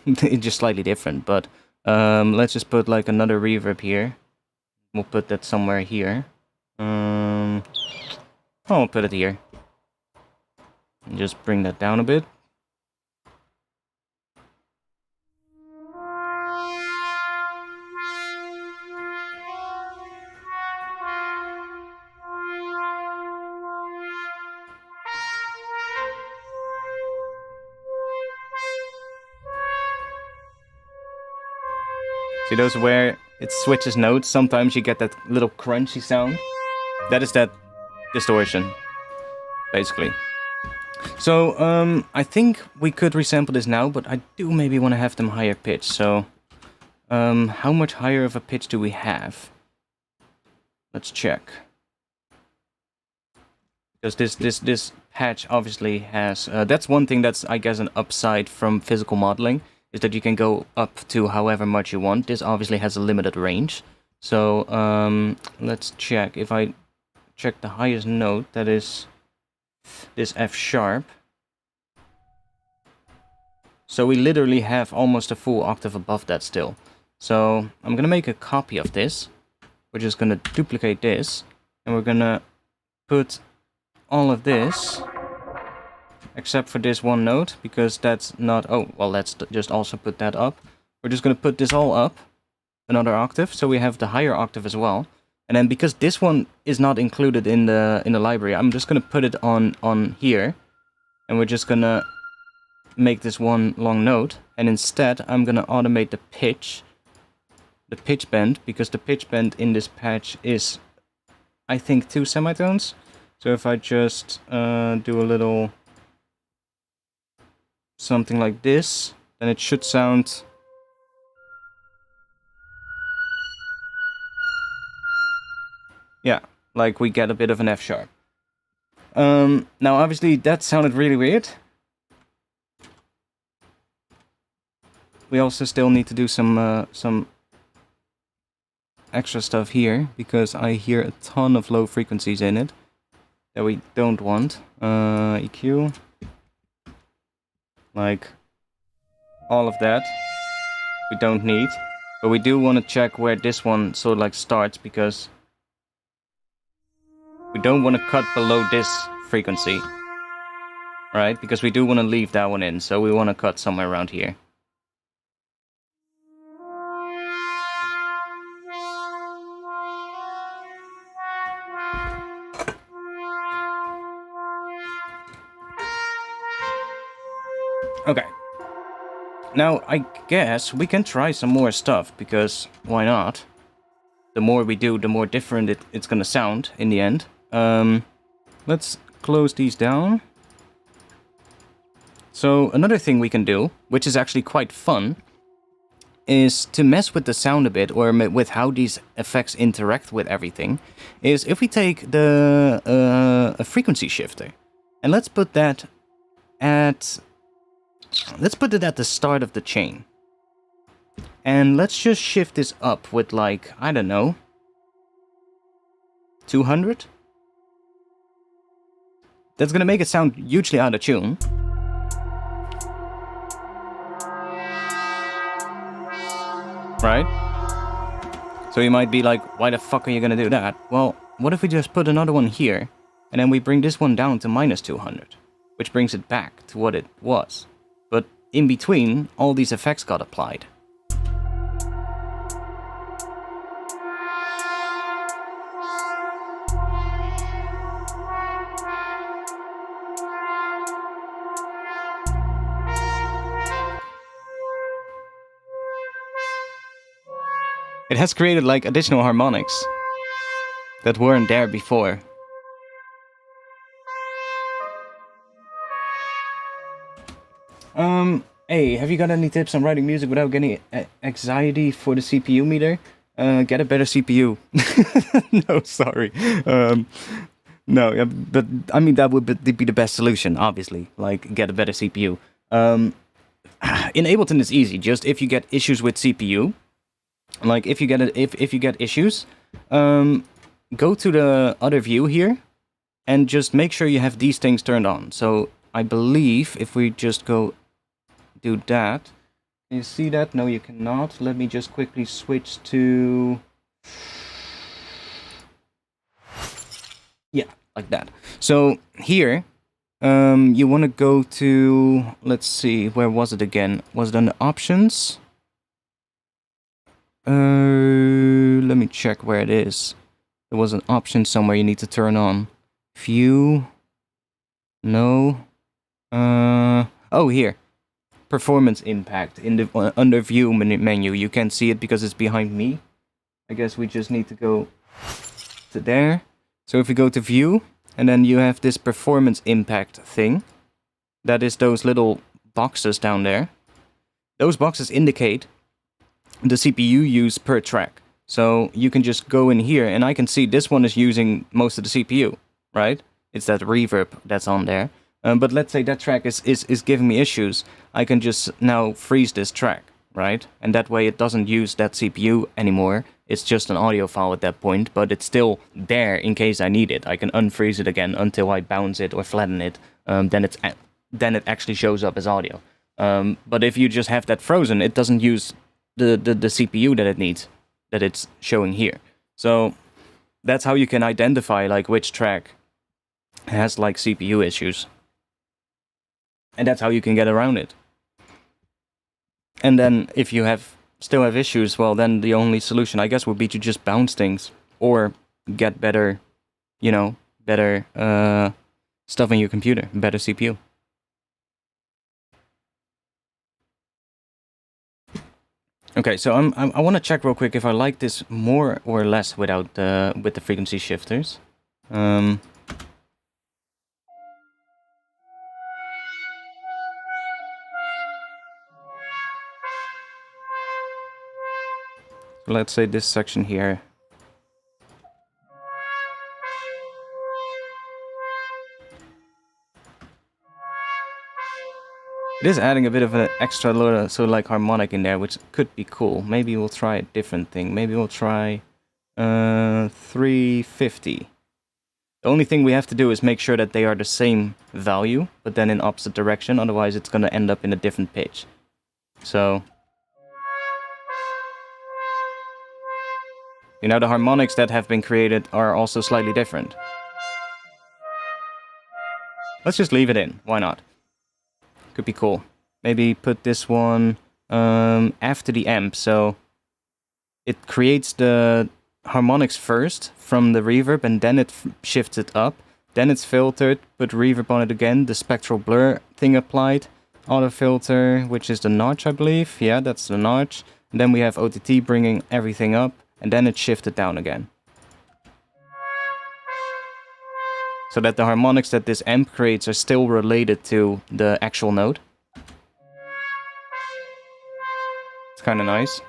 it's just slightly different. But let's just put like another reverb here. We'll put that somewhere here. I'll put it here. And just bring that down a bit. See those where it switches notes? Sometimes you get that little crunchy sound. That is that distortion, basically. So, I think we could resample this now, but I do maybe want to have them higher pitch. So, how much higher of a pitch do we have? Let's check. Because this patch obviously has... that's one thing that's, I guess, an upside from physical modeling, is that you can go up to however much you want. This obviously has a limited range. So, let's check. If I check the highest note, that is this F sharp. So we literally have almost a full octave above that still. So I'm gonna make a copy of this. We're just gonna duplicate this, and we're gonna put all of this, except for this one note, because that's not... Oh, well, let's just also put that up. We're just gonna put this all up another octave, so we have the higher octave as well. And then because this one is not included in the library, I'm just gonna put it on here, and we're just gonna make this one long note. And instead, I'm gonna automate the pitch bend, because the pitch bend in this patch is, I think, 2 semitones. So if I just do a little something like this, then it should sound... Yeah, like we get a bit of an F sharp. Now, obviously, that sounded really weird. We also still need to do some extra stuff here, because I hear a ton of low frequencies in it that we don't want. EQ. Like, all of that we don't need. But we do want to check where this one sort of like starts, because we don't want to cut below this frequency, right? Because we do want to leave that one in, so we want to cut somewhere around here. Okay. Now, I guess we can try some more stuff, because why not? The more we do, the more different it's gonna sound in the end. Let's close these down. So another thing we can do, which is actually quite fun, is to mess with the sound a bit, or with how these effects interact with everything, is if we take a frequency shifter, and let's put it at the start of the chain. And let's just shift this up with, like, I don't know, 200? That's gonna make it sound hugely out of tune. Right? So you might be like, why the fuck are you gonna do that? Well, what if we just put another one here, and then we bring this one down to minus 200, which brings it back to what it was. But in between, all these effects got applied. It has created, like, additional harmonics that weren't there before. Hey, have you got any tips on writing music without getting anxiety for the CPU meter? Get a better CPU. No, sorry. No, yeah, but I mean that would be the best solution, obviously. Like, get a better CPU. In Ableton, it's easy. Just if you get issues with CPU, like if you get if you get issues, go to the other view here, and just make sure you have these things turned on. So I believe if we just go do that, can you see that? No, you cannot. Let me just quickly switch to, yeah, like that. So here, you want to go to, let's see, where was it again? Was it under options? Let me check where it is. There was an option somewhere you need to turn on. View. No. Oh, here. Performance impact in the under view menu. You can't see it because it's behind me. I guess we just need to go to there. So if we go to view, and then you have this performance impact thing. That is those little boxes down there. Those boxes indicate the CPU use per track. So you can just go in here, and I can see this one is using most of the CPU, right? It's that reverb that's on there. But let's say that track is giving me issues. I can just now freeze this track, right? And that way it doesn't use that CPU anymore. It's just an audio file at that point, but it's still there in case I need it. I can unfreeze it again until I bounce it or flatten it. Then it actually shows up as audio. But if you just have that frozen, it doesn't use the CPU that it needs, that it's showing here. So that's how you can identify like which track has like CPU issues. And that's how you can get around it. And then if you still have issues, well, then the only solution, I guess, would be to just bounce things or get better, better stuff in your computer, better CPU. Okay, so I want to check real quick if I like this more or less without with the frequency shifters. Let's say this section here. It is adding a bit of an extra sort of like harmonic in there, which could be cool. Maybe we'll try a different thing. Maybe we'll try 350. The only thing we have to do is make sure that they are the same value, but then in opposite direction. Otherwise, it's going to end up in a different pitch. So, the harmonics that have been created are also slightly different. Let's just leave it in. Why not? Could be cool. Maybe put this one after the amp, so it creates the harmonics first from the reverb, and then it shifts it up. Then it's filtered, put reverb on it again, the spectral blur thing applied, auto filter, which is the notch, I believe. Yeah, that's the notch. And then we have OTT bringing everything up, and then it's shifted down again. So that the harmonics that this amp creates are still related to the actual note. It's kind of nice.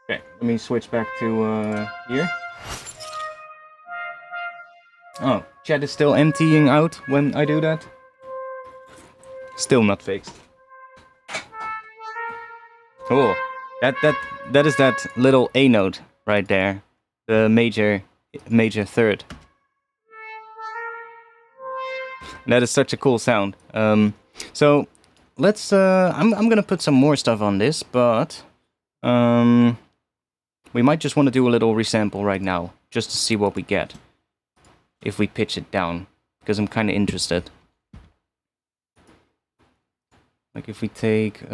Okay, let me switch back to here. Oh, chat is still emptying out when I do that. Still not fixed. Cool. That is that little A note right there, the major third. That is such a cool sound. So let's. I'm gonna put some more stuff on this, but we might just want to do a little resample right now, just to see what we get if we pitch it down, because I'm kind of interested. Like if we take,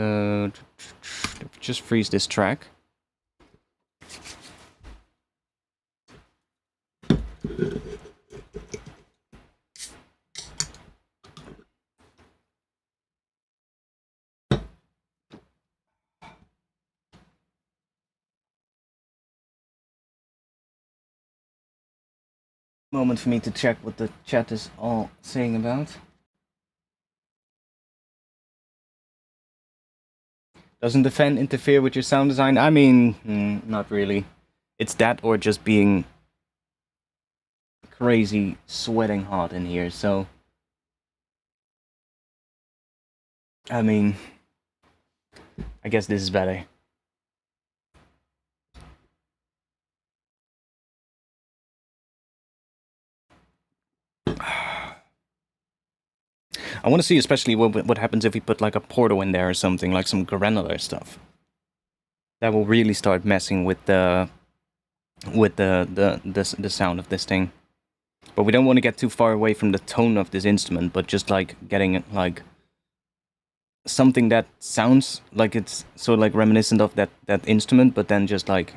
just freeze this track. Moment for me to check what the chat is all saying about. Doesn't the fan interfere with your sound design? I mean, not really. It's that or just being crazy sweating hot in here, so... I mean... I guess this is better. I want to see especially what happens if we put like a portal in there or something, like some granular stuff. That will really start messing with the sound of this thing. But we don't want to get too far away from the tone of this instrument, but just like getting it like something that sounds like it's sort of like reminiscent of that instrument, but then just like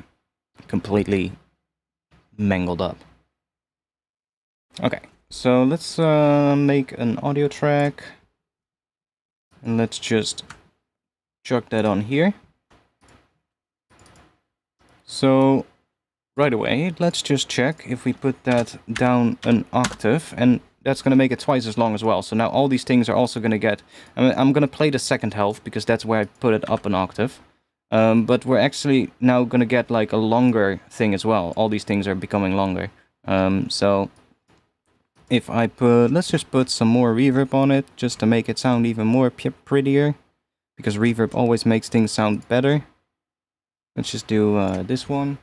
completely mangled up. Okay, so let's make an audio track, and let's just chuck that on here. So right away, let's just check if we put that down an octave, and that's going to make it twice as long as well. So now all these things are also going to get... I'm going to play the second half, because that's where I put it up an octave. But we're actually now going to get like a longer thing as well. All these things are becoming longer. So if I put... Let's just put some more reverb on it, just to make it sound even more prettier. Because reverb always makes things sound better. Let's just do this one.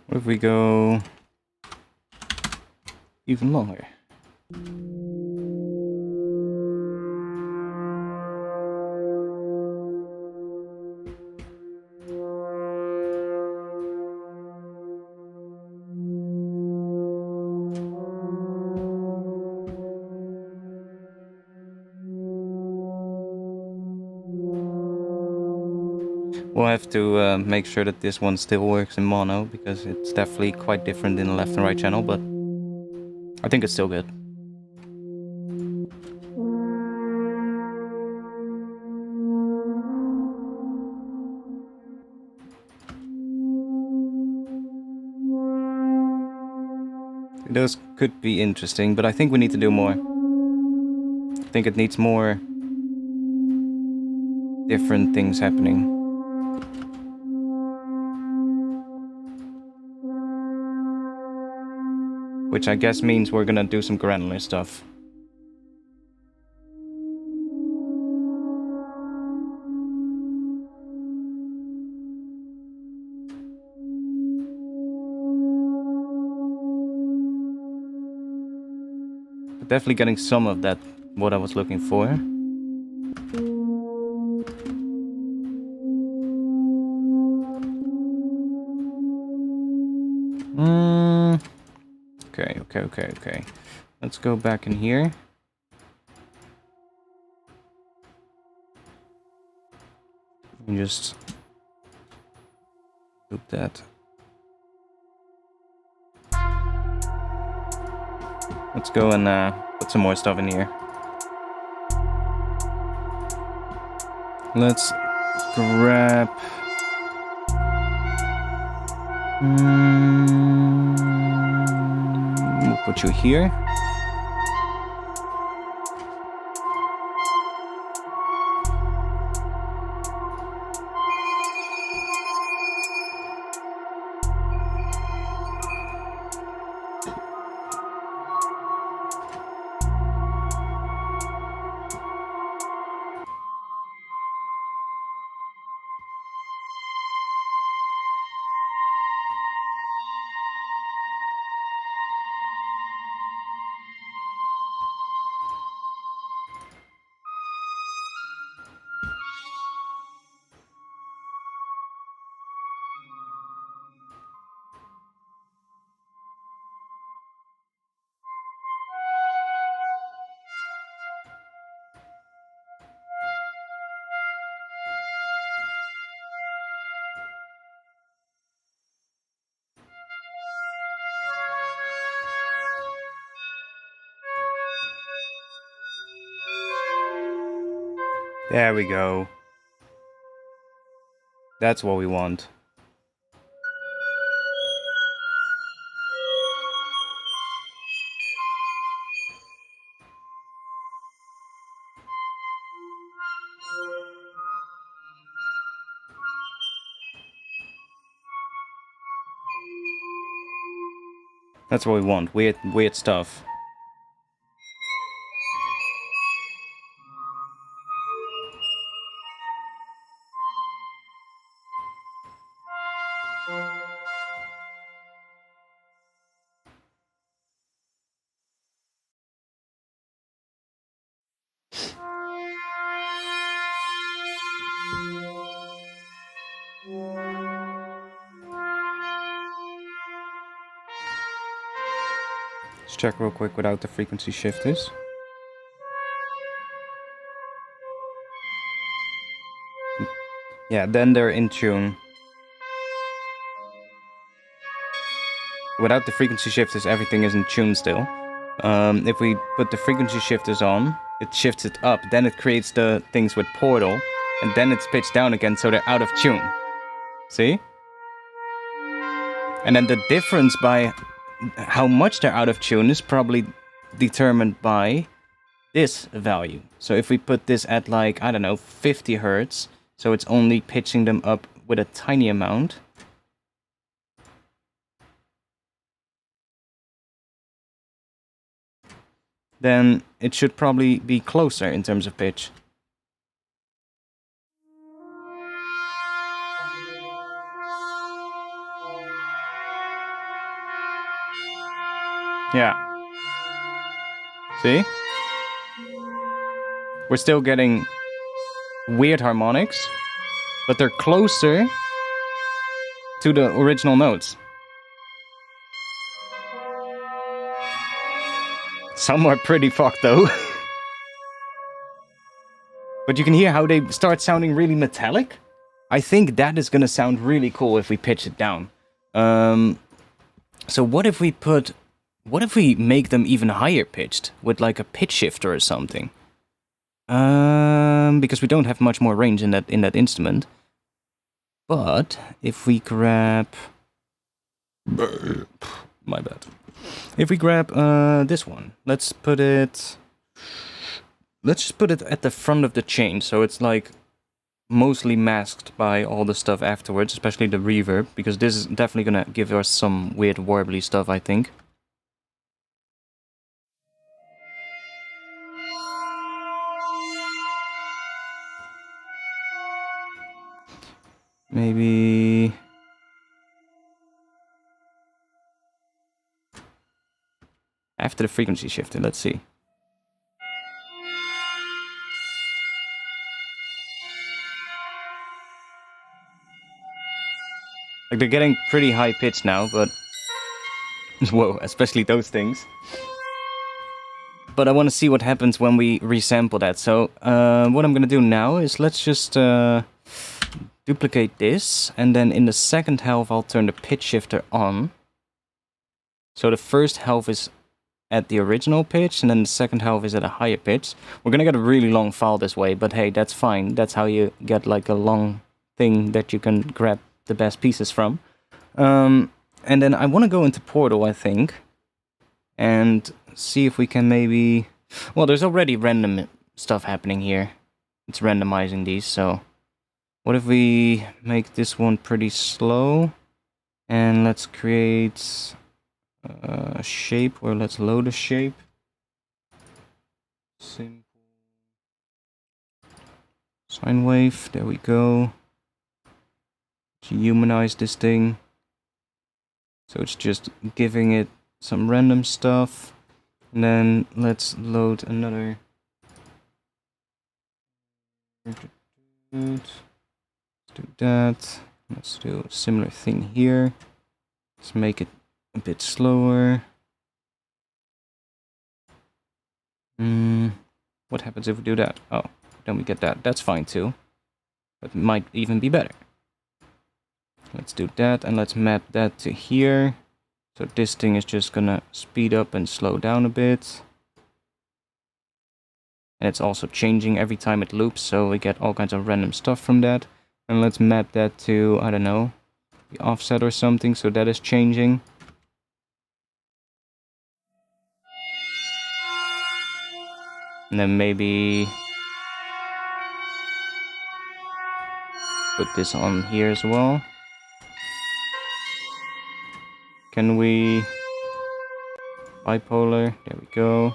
What if we go even longer? We'll have to make sure that this one still works in mono, because it's definitely quite different in the left and right channel, but I think it's still good. Those could be interesting, but I think we need to do more. I think it needs more different things happening. Which I guess means we're gonna do some granular stuff. But definitely getting some of that, what I was looking for. Okay. Let's go back in here. And just loop that. Let's go and put some more stuff in here. Let's grab... we'll put you here. There we go. That's what we want. That's what we want. Weird stuff. Let's check real quick without the frequency shifters. Yeah, then they're in tune. Without the frequency shifters, everything is in tune still. If we put the frequency shifters on, it shifts it up. Then it creates the things with portal, and then it's pitched down again, so they're out of tune. See? And then the difference by how much they're out of tune is probably determined by this value. So if we put this at like, I don't know, 50 hertz, so it's only pitching them up with a tiny amount. Then it should probably be closer in terms of pitch. Yeah. See? We're still getting weird harmonics, but they're closer to the original notes. Some are pretty fucked though. But you can hear how they start sounding really metallic. I think that is gonna sound really cool if we pitch it down. So what if we make them even higher pitched with like a pitch shifter or something? Because we don't have much more range in that instrument. But if we grab, my bad. If we grab this one, let's just put it at the front of the chain, so it's like mostly masked by all the stuff afterwards, especially the reverb, because this is definitely gonna give us some weird warbly stuff, I think. Maybe after the frequency shifter, let's see. Like, they're getting pretty high pitched now, but whoa, especially those things. But I want to see what happens when we resample that. So what I'm gonna do now is let's just duplicate this, and then in the second half I'll turn the pitch shifter on. So the first half is at the original pitch, and then the second half is at a higher pitch. We're gonna get a really long file this way, but hey, that's fine. That's how you get like a long thing that you can grab the best pieces from. And then I want to go into Portal, I think, and see if we can maybe... Well, there's already random stuff happening here. It's randomizing these, so... What if we make this one pretty slow? And let's create a shape, or let's load a shape. Simple sine wave, there we go. To humanize this thing. So it's just giving it some random stuff. And then let's load another. Let's do that. Let's do a similar thing here. Let's make it a bit slower. What happens if we do that? Oh, then we get that. That's fine too. That might even be better. Let's do that, and let's map that to here. So this thing is just gonna speed up and slow down a bit. And it's also changing every time it loops, so we get all kinds of random stuff from that. And let's map that to, I don't know, the offset or something, so that is changing. And then maybe put this on here as well. Can we... bipolar, there we go.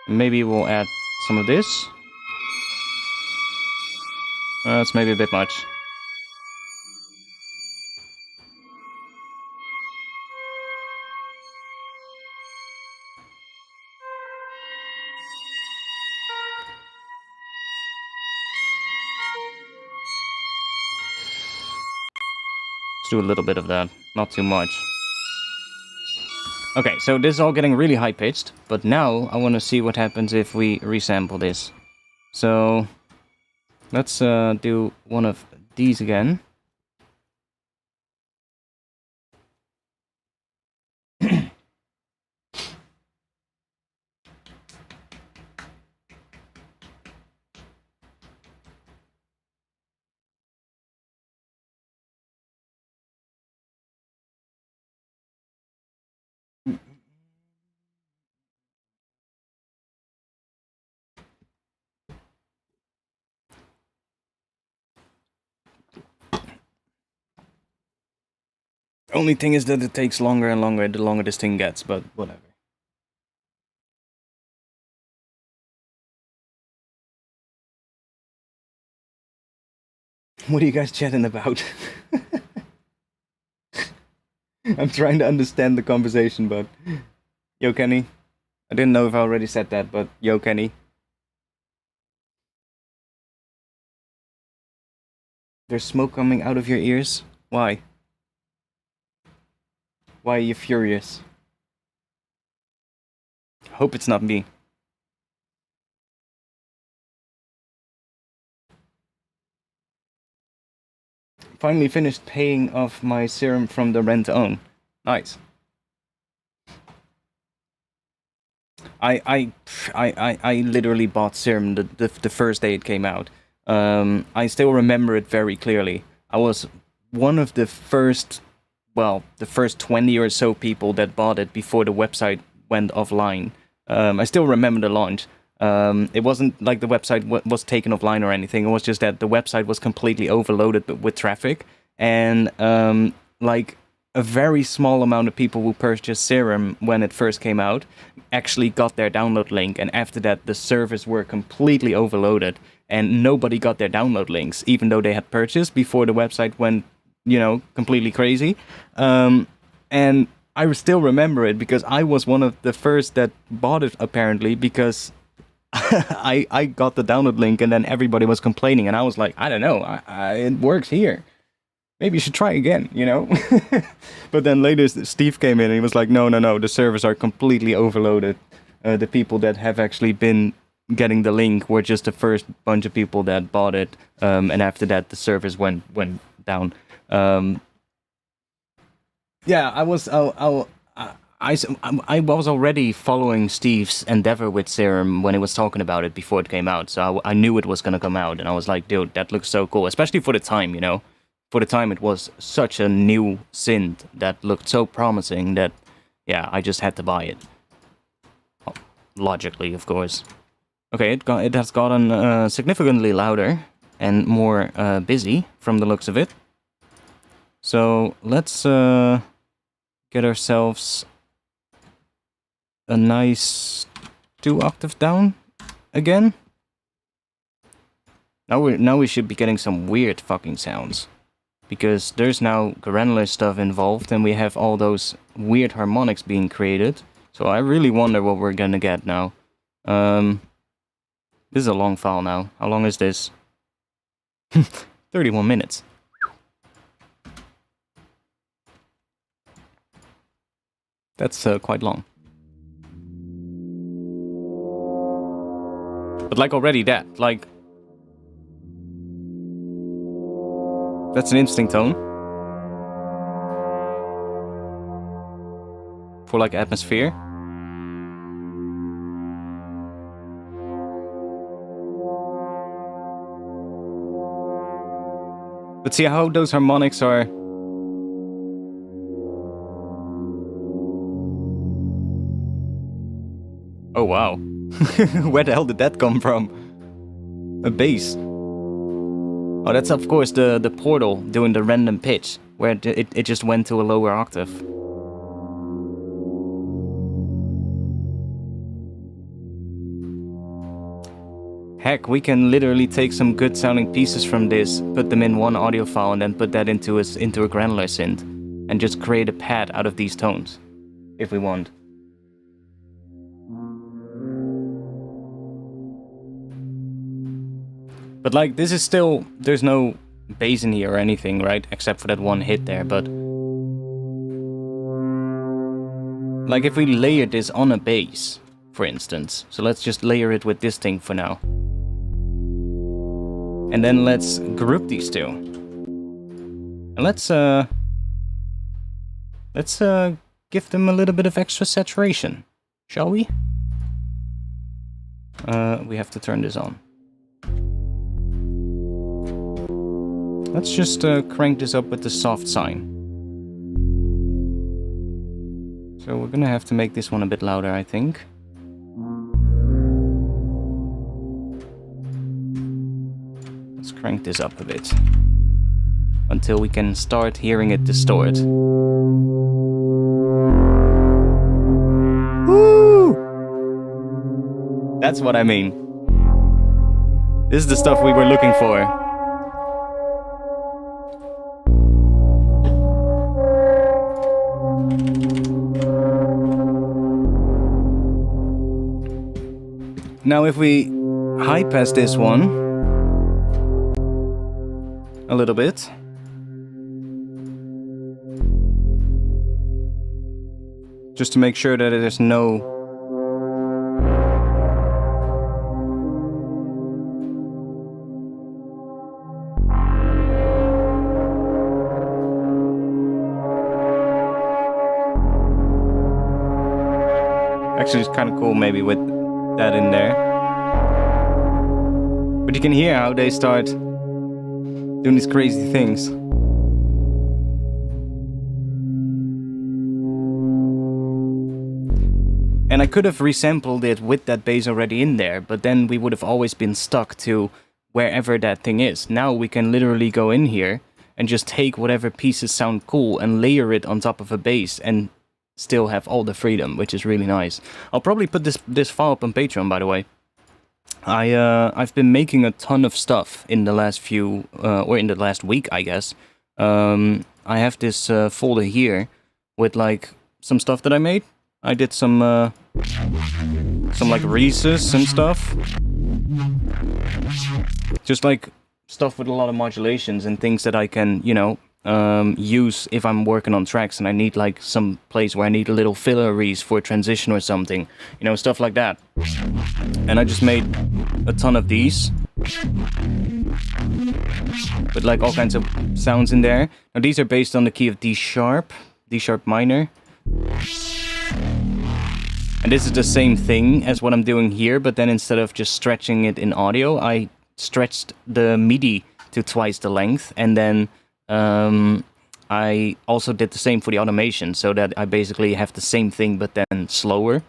Maybe we'll add some of this. That's maybe a bit much. Let's do a little bit of that, not too much. Okay, so this is all getting really high-pitched, but now I want to see what happens if we resample this. So, let's do one of these again. Only thing is that it takes longer and longer the longer this thing gets, but whatever. What are you guys chatting about? I'm trying to understand the conversation, but... Yo, Kenny. I didn't know if I already said that, but yo, Kenny. There's smoke coming out of your ears? Why? Why are you furious? Hope it's not me. Finally finished paying off my serum from the rent-to-own. Nice. I literally bought serum the first day it came out. I still remember it very clearly. I was one of the first, well, the first 20 or so people that bought it before the website went offline. I still remember the launch. It wasn't like the website was taken offline or anything. It was just that the website was completely overloaded with traffic. And like a very small amount of people who purchased Serum when it first came out actually got their download link. And after that, the servers were completely overloaded. And nobody got their download links, even though they had purchased before the website went, you know, completely crazy. And I still remember it because I was one of the first that bought it, apparently, because I got the download link and then everybody was complaining. And I was like, I don't know, it works here. Maybe you should try again, you know? But then later Steve came in and he was like, no, the servers are completely overloaded. The people that have actually been getting the link were just the first bunch of people that bought it. And after that, the servers went down. Yeah, I was already following Steve's endeavor with Serum when he was talking about it before it came out. So I knew it was going to come out. And I was like, dude, that looks so cool. Especially for the time, you know? For the time, it was such a new synth that looked so promising that, yeah, I just had to buy it. Logically, of course. Okay, it has gotten significantly louder and more busy from the looks of it. So let's get ourselves a nice 2 octave down again. Now we should be getting some weird fucking sounds. Because there's now granular stuff involved and we have all those weird harmonics being created. So I really wonder what we're gonna get now. This is a long file now. How long is this? 31 minutes. That's quite long. But like already that, like... That's an interesting tone. For like atmosphere. But see how those harmonics are... Oh wow. Where the hell did that come from? A bass. Oh, that's of course the portal doing the random pitch, where it just went to a lower octave. Heck, we can literally take some good sounding pieces from this, put them in one audio file, and then put that into a granular synth, and just create a pad out of these tones, if we want. But like, this is still, there's no bass in here or anything, right? Except for that one hit there, but... like if we layered this on a bass, for instance. So let's just layer it with this thing for now. And then let's group these two. And let's give them a little bit of extra saturation, shall we? We have to turn this on. Let's just crank this up with the soft sign. So we're gonna have to make this one a bit louder, I think. Let's crank this up a bit. Until we can start hearing it distort. Woo! That's what I mean. This is the stuff we were looking for. Now if we high pass this one a little bit, just to make sure that there's no actually it's kind of cool maybe with that in there. But you can hear how they start doing these crazy things. And I could have resampled it with that bass already in there, but then we would have always been stuck to wherever that thing is. Now we can literally go in here and just take whatever pieces sound cool and layer it on top of a bass and still have all the freedom, which is really nice. I'll probably put this file up on Patreon, by the way. I've been making a ton of stuff in the last few, or in the last week, I guess. I have this folder here with like some stuff that I made. I did some like Resus and stuff. Just like stuff with a lot of modulations and things that I can, you know, use if I'm working on tracks and I need like some place where I need a little filler res for a transition or something, you know, stuff like that. And I just made a ton of these with like all kinds of sounds in there. Now these are based on the key of D sharp minor. And this is the same thing as what I'm doing here, but then instead of just stretching it in audio, I stretched the MIDI to twice the length, and then I also did the same for the automation, so that I basically have the same thing but then slower.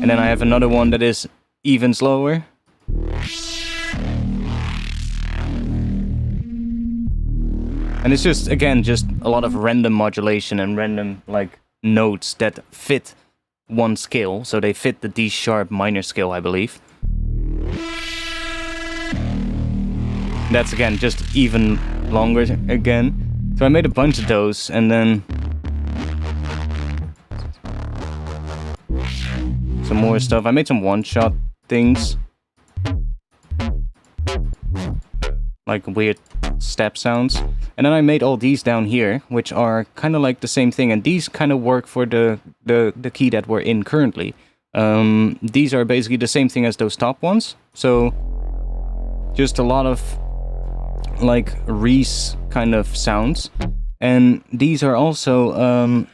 And then I have another one that is even slower. And it's just, again, just a lot of random modulation and random like notes that fit one scale, so they fit the D sharp minor scale, I believe. That's again just even longer again. So I made a bunch of those, and then some more stuff. I made some one-shot things, like weird step sounds. And then I made all these down here, which are kind of like the same thing, and these kind of work for the key that we're in currently. These are basically the same thing as those top ones, so just a lot of like Reese kind of sounds. And these are also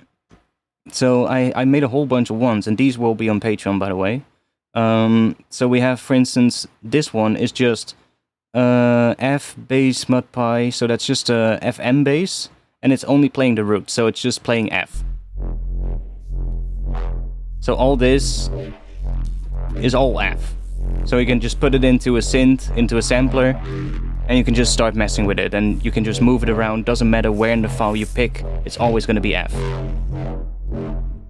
so I made a whole bunch of ones, and these will be on Patreon, by the way. So we have, for instance, this one is just F bass mudpie, so that's just a FM bass, and it's only playing the root, so it's just playing F. So all this is all F. So you can just put it into a synth, into a sampler, and you can just start messing with it, and you can just move it around. Doesn't matter where in the file you pick, it's always going to be F.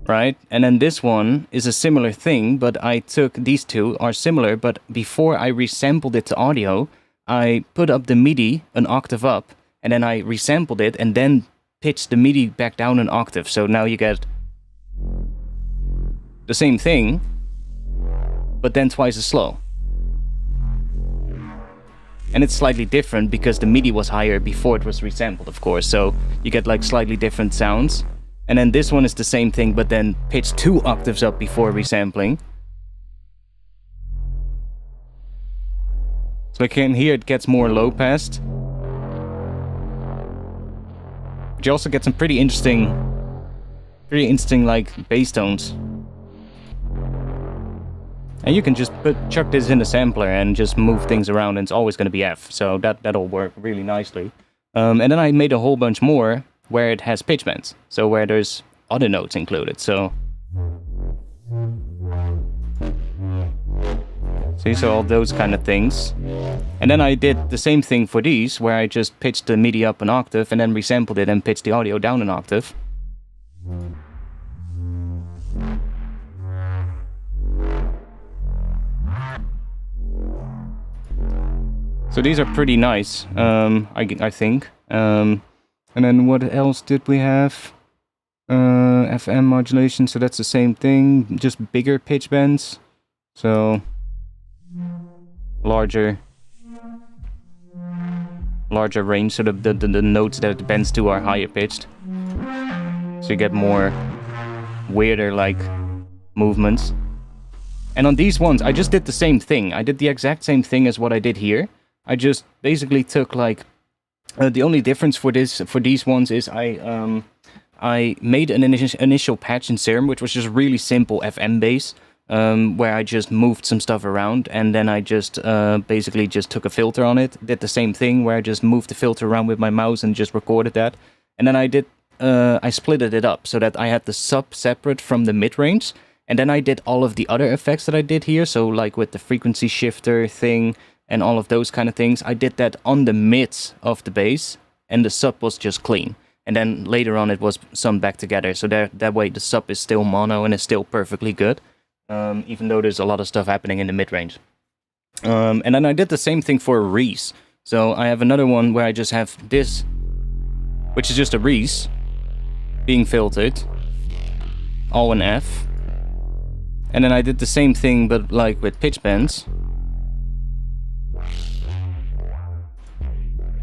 Right? And then this one is a similar thing, but I took, these two are similar, but before I resampled it to audio, I put up the MIDI an octave up, and then I resampled it, and then pitched the MIDI back down an octave. So now you get the same thing, but then twice as slow. And it's slightly different because the MIDI was higher before it was resampled, of course, so you get like slightly different sounds. And then this one is the same thing, but then pitched 2 octaves up before resampling. So I can hear it gets more low passed. But you also get some pretty interesting like bass tones. And you can just chuck this in the sampler and just move things around, and it's always going to be F. So that'll work really nicely. And then I made a whole bunch more where it has pitch bends, so where there's other notes included. So see, so all those kind of things. And then I did the same thing for these, where I just pitched the MIDI up an octave and then resampled it and pitched the audio down an octave. So these are pretty nice, I think. And then what else did we have? FM modulation, so that's the same thing, just bigger pitch bends. So larger range, so the notes that it bends to are higher pitched. So you get more weirder like movements. And on these ones, I just did the same thing. I did the exact same thing as what I did here. I just basically took like the only difference for these ones is I made an initial patch in Serum, which was just really simple FM bass, where I just moved some stuff around, and then I just basically just took a filter on it. Did the same thing where I just moved the filter around with my mouse and just recorded that. And then I splitted it up so that I had the sub separate from the mid range. And then I did all of the other effects that I did here. So like with the frequency shifter thing and all of those kind of things, I did that on the mids of the bass, and the sub was just clean. And then later on it was summed back together, so that way the sub is still mono and is still perfectly good, even though there's a lot of stuff happening in the mid-range. And then I did the same thing for a Res. So I have another one where I just have this, which is just a Res being filtered, all in F. And then I did the same thing, but like with pitch bends.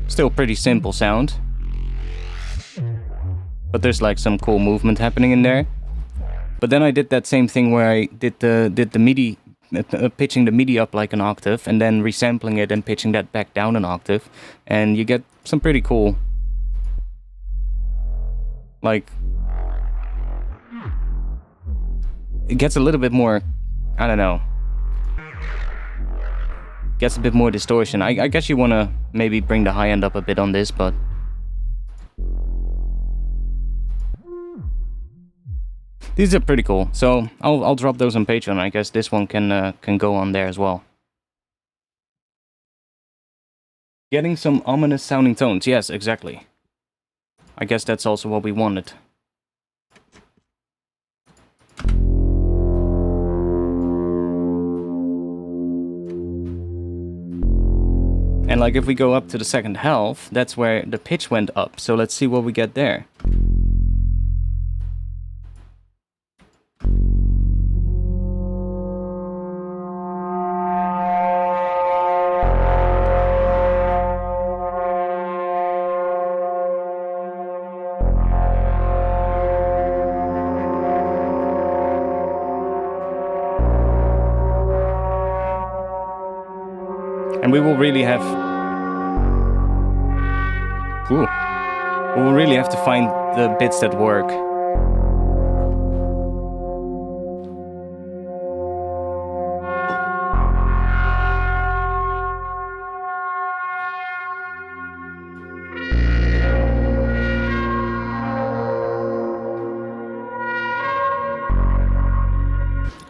Still pretty simple sound, but there's like some cool movement happening in there. But then I did that same thing where I did the MIDI, pitching the MIDI up like an octave, and then resampling it and pitching that back down an octave, and you get some pretty cool, like, it gets a little bit more, I don't know, gets a bit more distortion. I guess you want to maybe bring the high end up a bit on this, but these are pretty cool. So I'll drop those on Patreon. I guess this one can go on there as well. Getting some ominous sounding tones. Yes, exactly. I guess that's also what we wanted. And like if we go up to the second half, that's where the pitch went up. So let's see what we get there. And we will really have... Ooh. We will really have to find the bits that work.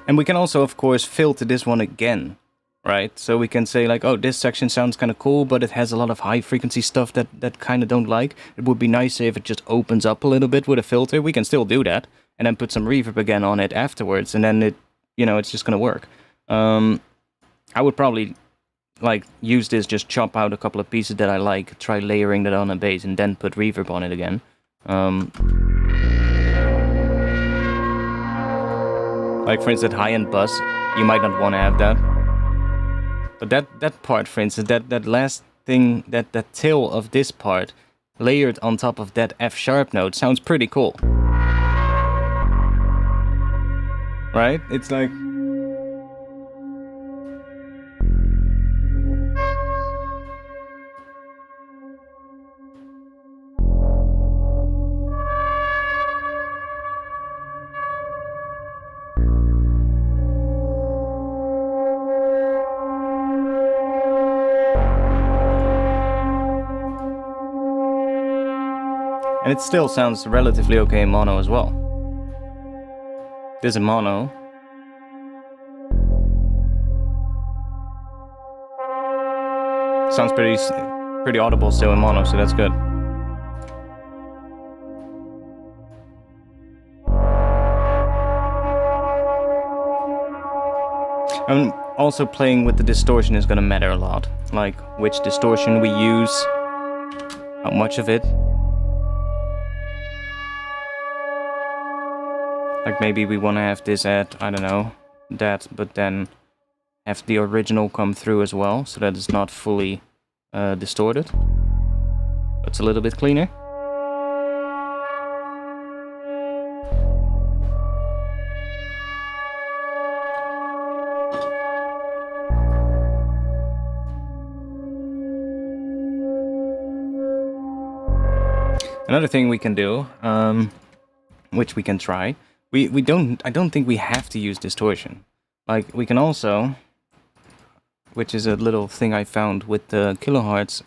And we can also, of course, filter this one again, right? So we can say like, oh, this section sounds kind of cool, but it has a lot of high frequency stuff that kind of don't like. It would be nice if it just opens up a little bit with a filter. We can still do that, and then put some reverb again on it afterwards, and then it, you know, it's just gonna work. I would probably like use this, just chop out a couple of pieces that I like, try layering that on a bass, and then put reverb on it again. Like for instance, high-end bus, you might not want to have that. But that part, for instance, that last thing, that tail of this part, layered on top of that F sharp note, sounds pretty cool. Right? It's like... And it still sounds relatively okay in mono as well. This is mono. Sounds pretty audible still in mono, so that's good. And also playing with the distortion is gonna matter a lot. Like which distortion we use, how much of it. Like maybe we want to have this at, I don't know, that, but then have the original come through as well, so that it's not fully distorted. It's a little bit cleaner. Another thing we can do, which we can try, I don't think we have to use distortion. Like we can also, which is a little thing I found with the kilohertz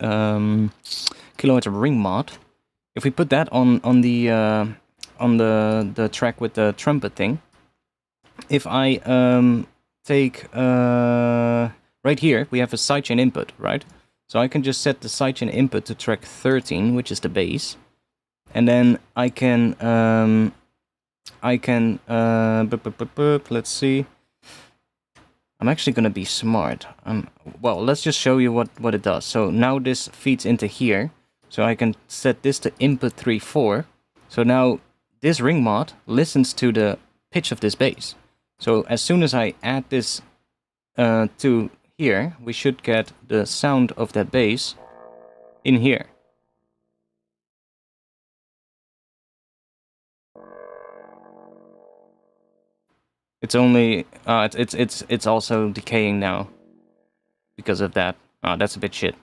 ring mod. If we put that on the track with the trumpet thing, if I take right here we have a sidechain input, right? So I can just set the sidechain input to track 13, which is the bass, and then I can let's see. I'm actually gonna be smart. Well, let's just show you what it does. So now this feeds into here. So I can set this to input 3/4. So now this ring mod listens to the pitch of this bass. So as soon as I add this to here, we should get the sound of that bass in here. It's only it's also decaying now because of that. Oh, that's a bit shit.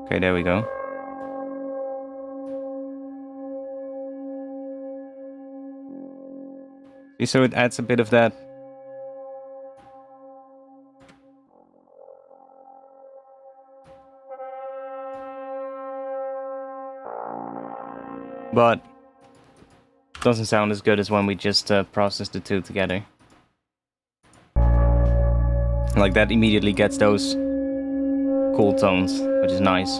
Okay, there we go. See, so it adds a bit of that. But doesn't sound as good as when we just process the two together. Like that immediately gets those cool tones, which is nice.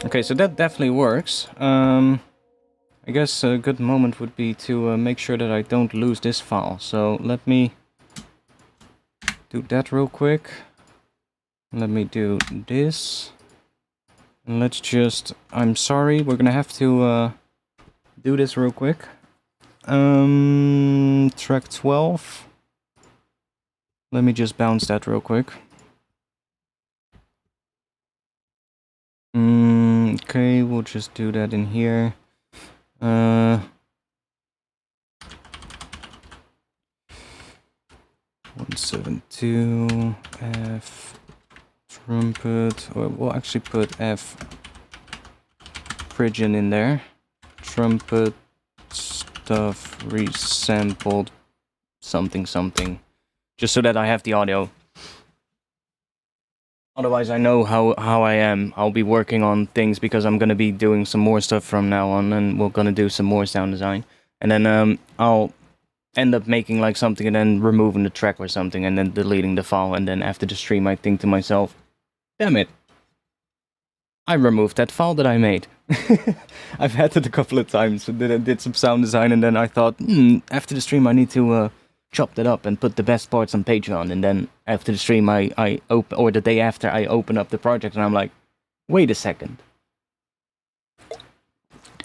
Okay, so that definitely works. I guess a good moment would be to make sure that I don't lose this file. So let me do that real quick. Let me do this. And let's just... I'm sorry, we're gonna have to do this real quick. Track 12. Let me just bounce that real quick. Okay, we'll just do that in here. 172 F trumpet, or we'll actually put F phrygian in there. Trumpet stuff resampled something something, just so that I have the audio. Otherwise, I know how I am. I'll be working on things because I'm gonna be doing some more stuff from now on, and we're gonna do some more sound design. And then I'll end up making like something and then removing the track or something, and then deleting the file. And then after the stream, I think to myself, damn it, I removed that file that I made. I've had it a couple of times. I did some sound design, and then I thought, after the stream, I need to chop that up and put the best parts on Patreon. And then after the stream, I open, or the day after, I open up the project, and I'm like, wait a second.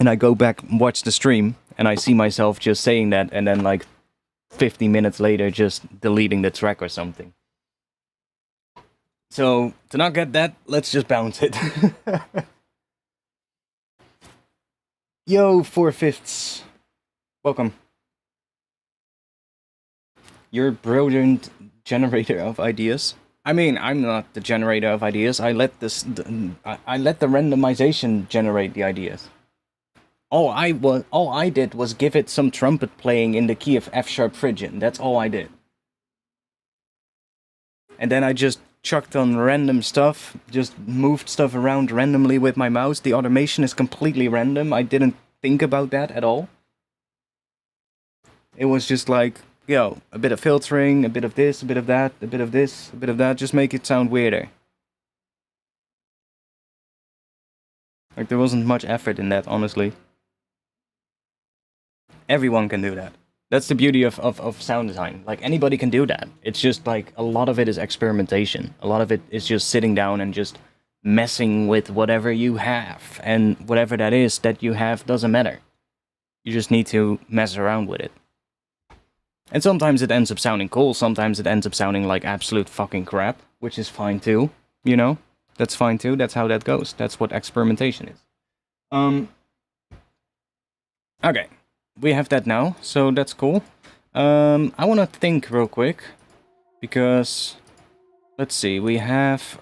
And I go back and watch the stream, and I see myself just saying that, and then like 50 minutes later, just deleting the track or something. So, to not get that, let's just bounce it. Yo, 4/5. Welcome. You're a brilliant generator of ideas. I mean, I'm not the generator of ideas. I let I let the randomization generate the ideas. All I did was give it some trumpet playing in the key of F-sharp phrygian. That's all I did. And then I just chucked on random stuff, just moved stuff around randomly with my mouse. The automation is completely random. I didn't think about that at all. It was just like, yo, a bit of filtering, a bit of this, a bit of that, a bit of this, a bit of that, just make it sound weirder. Like, there wasn't much effort in that, honestly. Everyone can do that. That's the beauty of sound design. Like, anybody can do that. It's just like, a lot of it is experimentation. A lot of it is just sitting down and just messing with whatever you have. And whatever that is that you have doesn't matter. You just need to mess around with it. And sometimes it ends up sounding cool. Sometimes it ends up sounding like absolute fucking crap. Which is fine too, you know? That's fine too. That's how that goes. That's what experimentation is. Okay. We have that now, so that's cool. I want to think real quick, because, let's see, we have,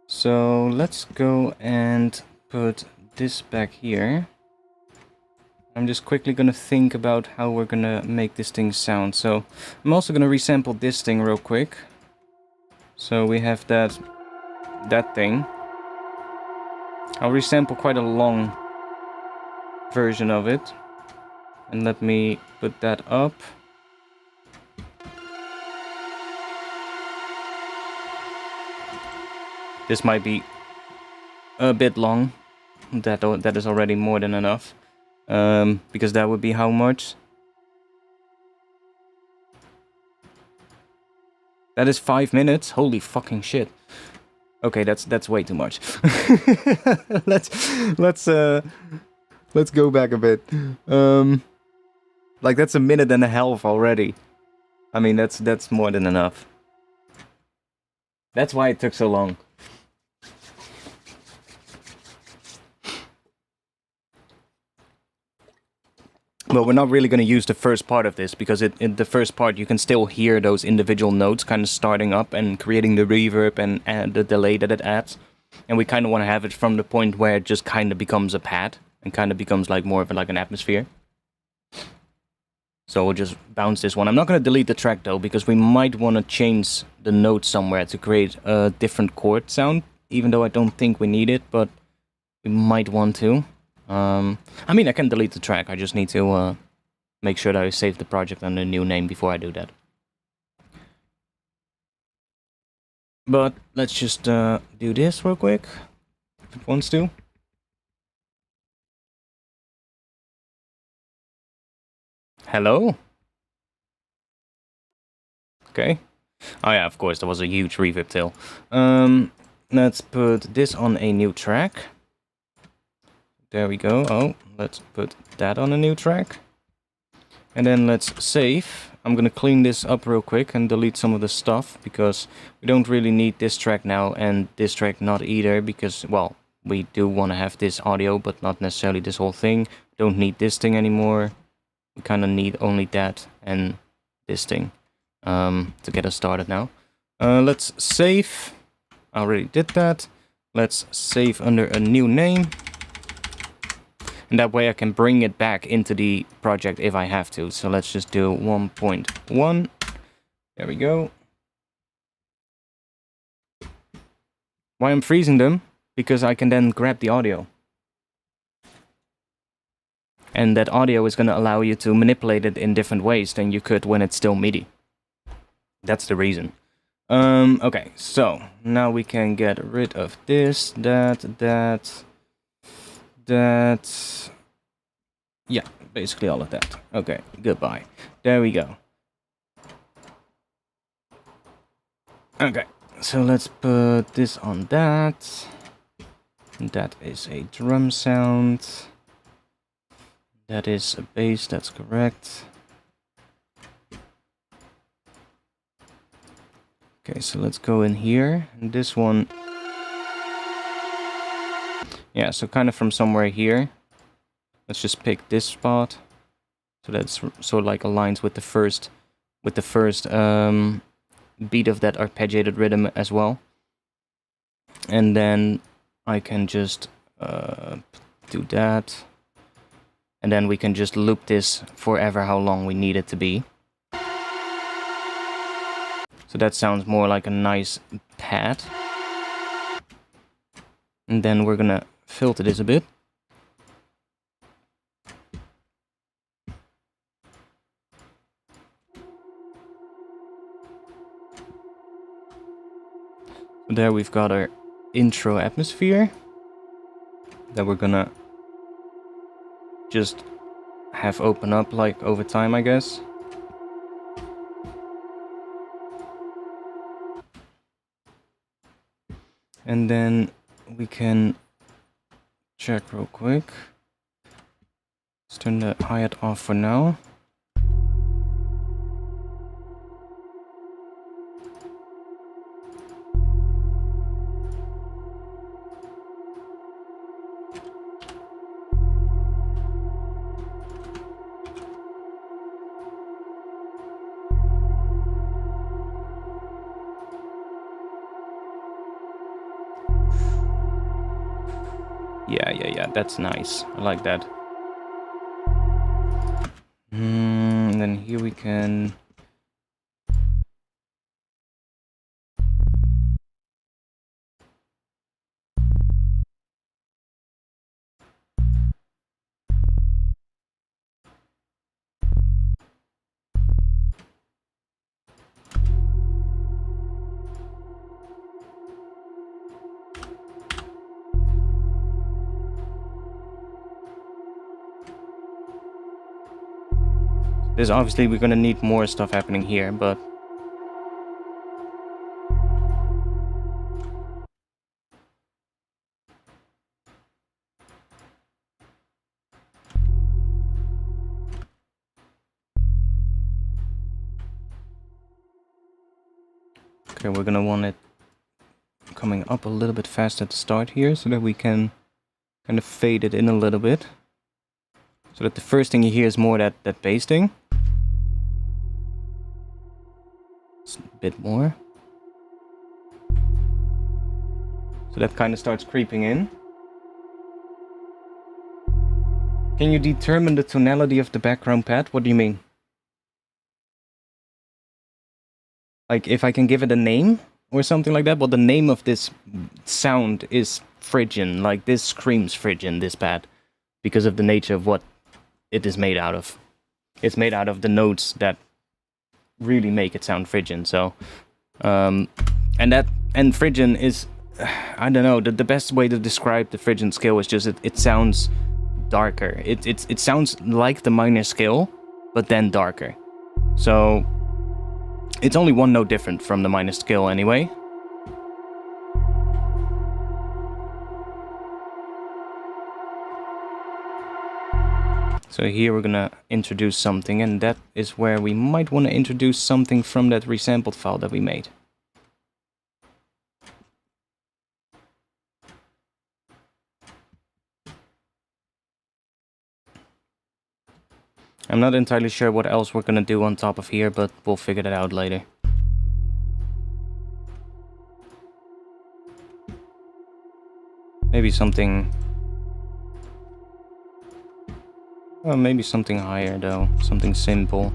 so let's go and put this back here. I'm just quickly gonna think about how we're gonna make this thing sound. So I'm also gonna resample this thing real quick. So we have that thing. I'll resample quite a long version of it. And let me put that up. This might be a bit long. That is already more than enough. Because that would be how much? That is 5 minutes? Holy fucking shit. Okay, that's way too much. let's go back a bit. Like, that's a minute and a half already. I mean, that's more than enough. That's why it took so long. But we're not really going to use the first part of this, because in the first part you can still hear those individual notes kind of starting up and creating the reverb and the delay that it adds. And we kind of want to have it from the point where it just kind of becomes a pad and kind of becomes like more of like an atmosphere. So we'll just bounce this one. I'm not going to delete the track though, because we might want to change the note somewhere to create a different chord sound, even though I don't think we need it, but we might want to. I mean, I can delete the track. I just need to make sure that I save the project under a new name before I do that. But let's just do this real quick, if it wants to. Hello? Okay. Oh yeah, of course, there was a huge reverb tail. Let's put this on a new track. There we go. Oh, let's put that on a new track. And then let's save. I'm gonna clean this up real quick and delete some of the stuff, because we don't really need this track now, and this track not either, because, well, we do want to have this audio, but not necessarily this whole thing. Don't need this thing anymore. We kind of need only that and this thing to get us started now. Let's save. I already did that. Let's save under a new name. And that way I can bring it back into the project if I have to. So let's just do 1.1. There we go. Why I'm freezing them? Because I can then grab the audio. And that audio is going to allow you to manipulate it in different ways than you could when it's still MIDI. That's the reason. Okay, so now we can get rid of this, that. Yeah, basically all of that. Okay, goodbye. There we go. Okay, so let's put this on that. That is a drum sound. That is a bass, that's correct. Okay, so let's go in here. And this one... Yeah, so kind of from somewhere here. Let's just pick this spot. So that's sort of like aligns with the first beat of that arpeggiated rhythm as well. And then I can just do that. And then we can just loop this forever how long we need it to be. So that sounds more like a nice pad. And then we're gonna filter this a bit. So there we've got our intro atmosphere that we're gonna just have open up like over time, I guess. And then we can check real quick. Let's turn the hi-hat off for now. Yeah, that's nice. I like that. And then here we can... There's obviously we're gonna need more stuff happening here, but okay, we're gonna want it coming up a little bit fast at the start here so that we can kind of fade it in a little bit. So that the first thing you hear is more that bass thing. Just a bit more. So that kind of starts creeping in. Can you determine the tonality of the background pad? What do you mean? Like if I can give it a name or something like that? Well, the name of this sound is Phrygian. Like this screams Phrygian, this pad. Because of the nature of what it is made out of. It's made out of the notes that really make it sound Phrygian. So, and Phrygian is, I don't know, the best way to describe the Phrygian scale is just it sounds darker. It sounds like the minor scale, but then darker. So it's only one note different from the minor scale anyway. So here we're gonna introduce something, and that is where we might want to introduce something from that resampled file that we made. I'm not entirely sure what else we're gonna do on top of here, but we'll figure that out later. Maybe something Oh, maybe something higher though, something simple.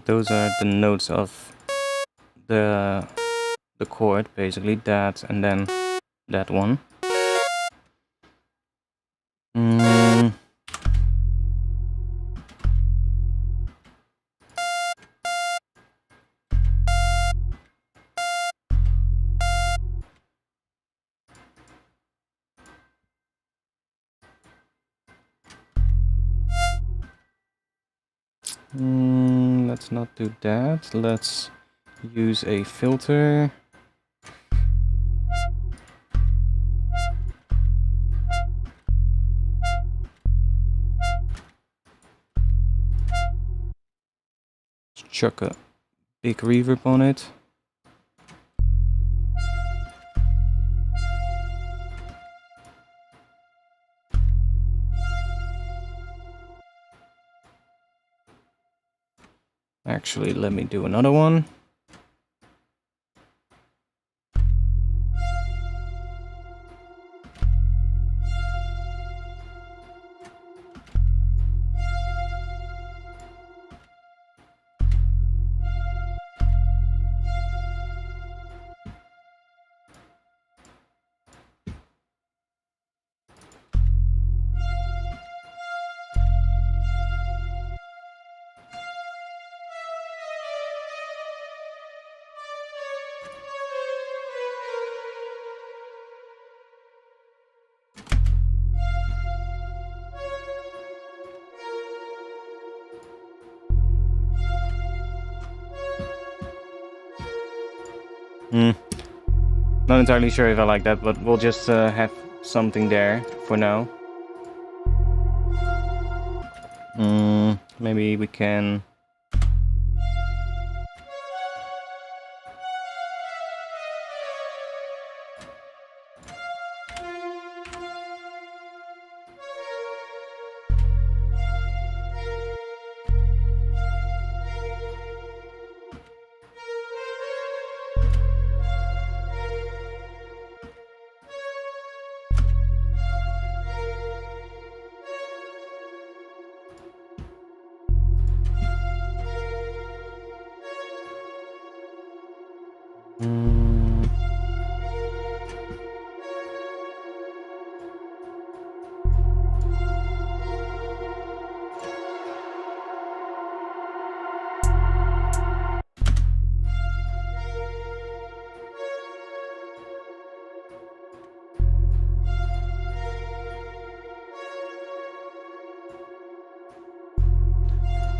Those are the notes of the chord, basically that and then that one. Let's not do that. Let's use a filter. Let's chuck a big reverb on it. Actually, let me do another one. Not entirely sure if I like that, but we'll just have something there for now. Maybe we can...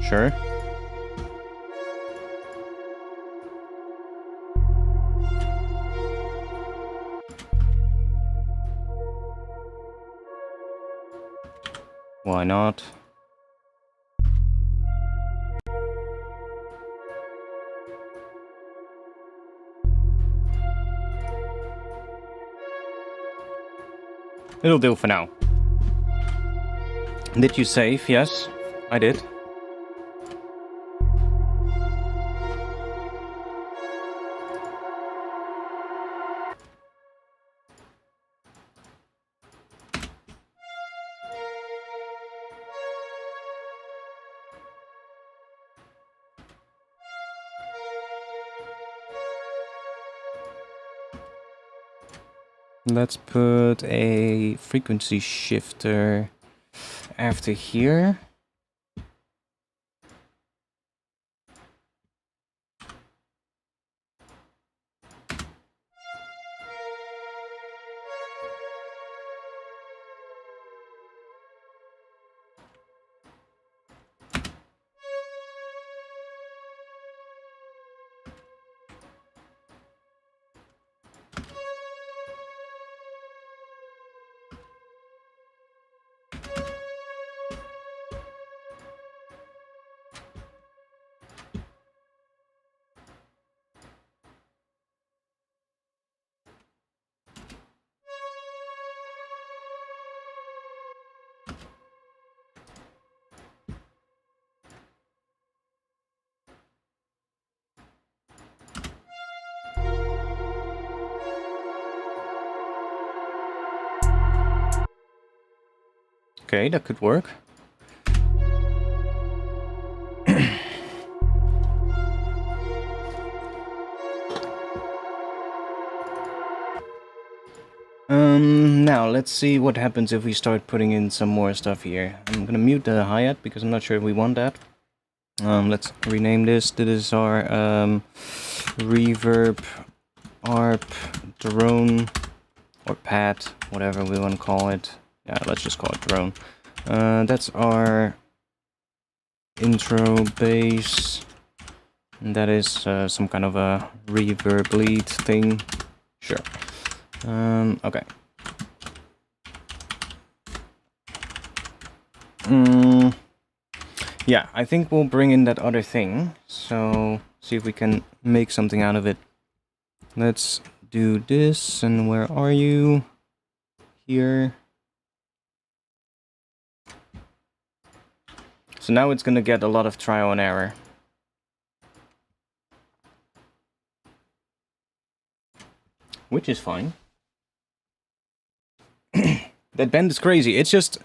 Sure. Why not? It'll do for now. Did you save? Yes, I did. Let's put a frequency shifter after here. Okay, that could work. Now let's see what happens if we start putting in some more stuff here. I'm gonna mute the hi-hat because I'm not sure if we want that. Let's rename this. This is our reverb, arp, drone, or pad, whatever we want to call it. Yeah, let's just call it drone. That's our intro bass. And that is some kind of a reverb lead thing. Sure. Okay. Yeah, I think we'll bring in that other thing. So, see if we can make something out of it. Let's do this, and where are you? Here. So now it's gonna get a lot of trial and error. Which is fine. That bend is crazy. It's just...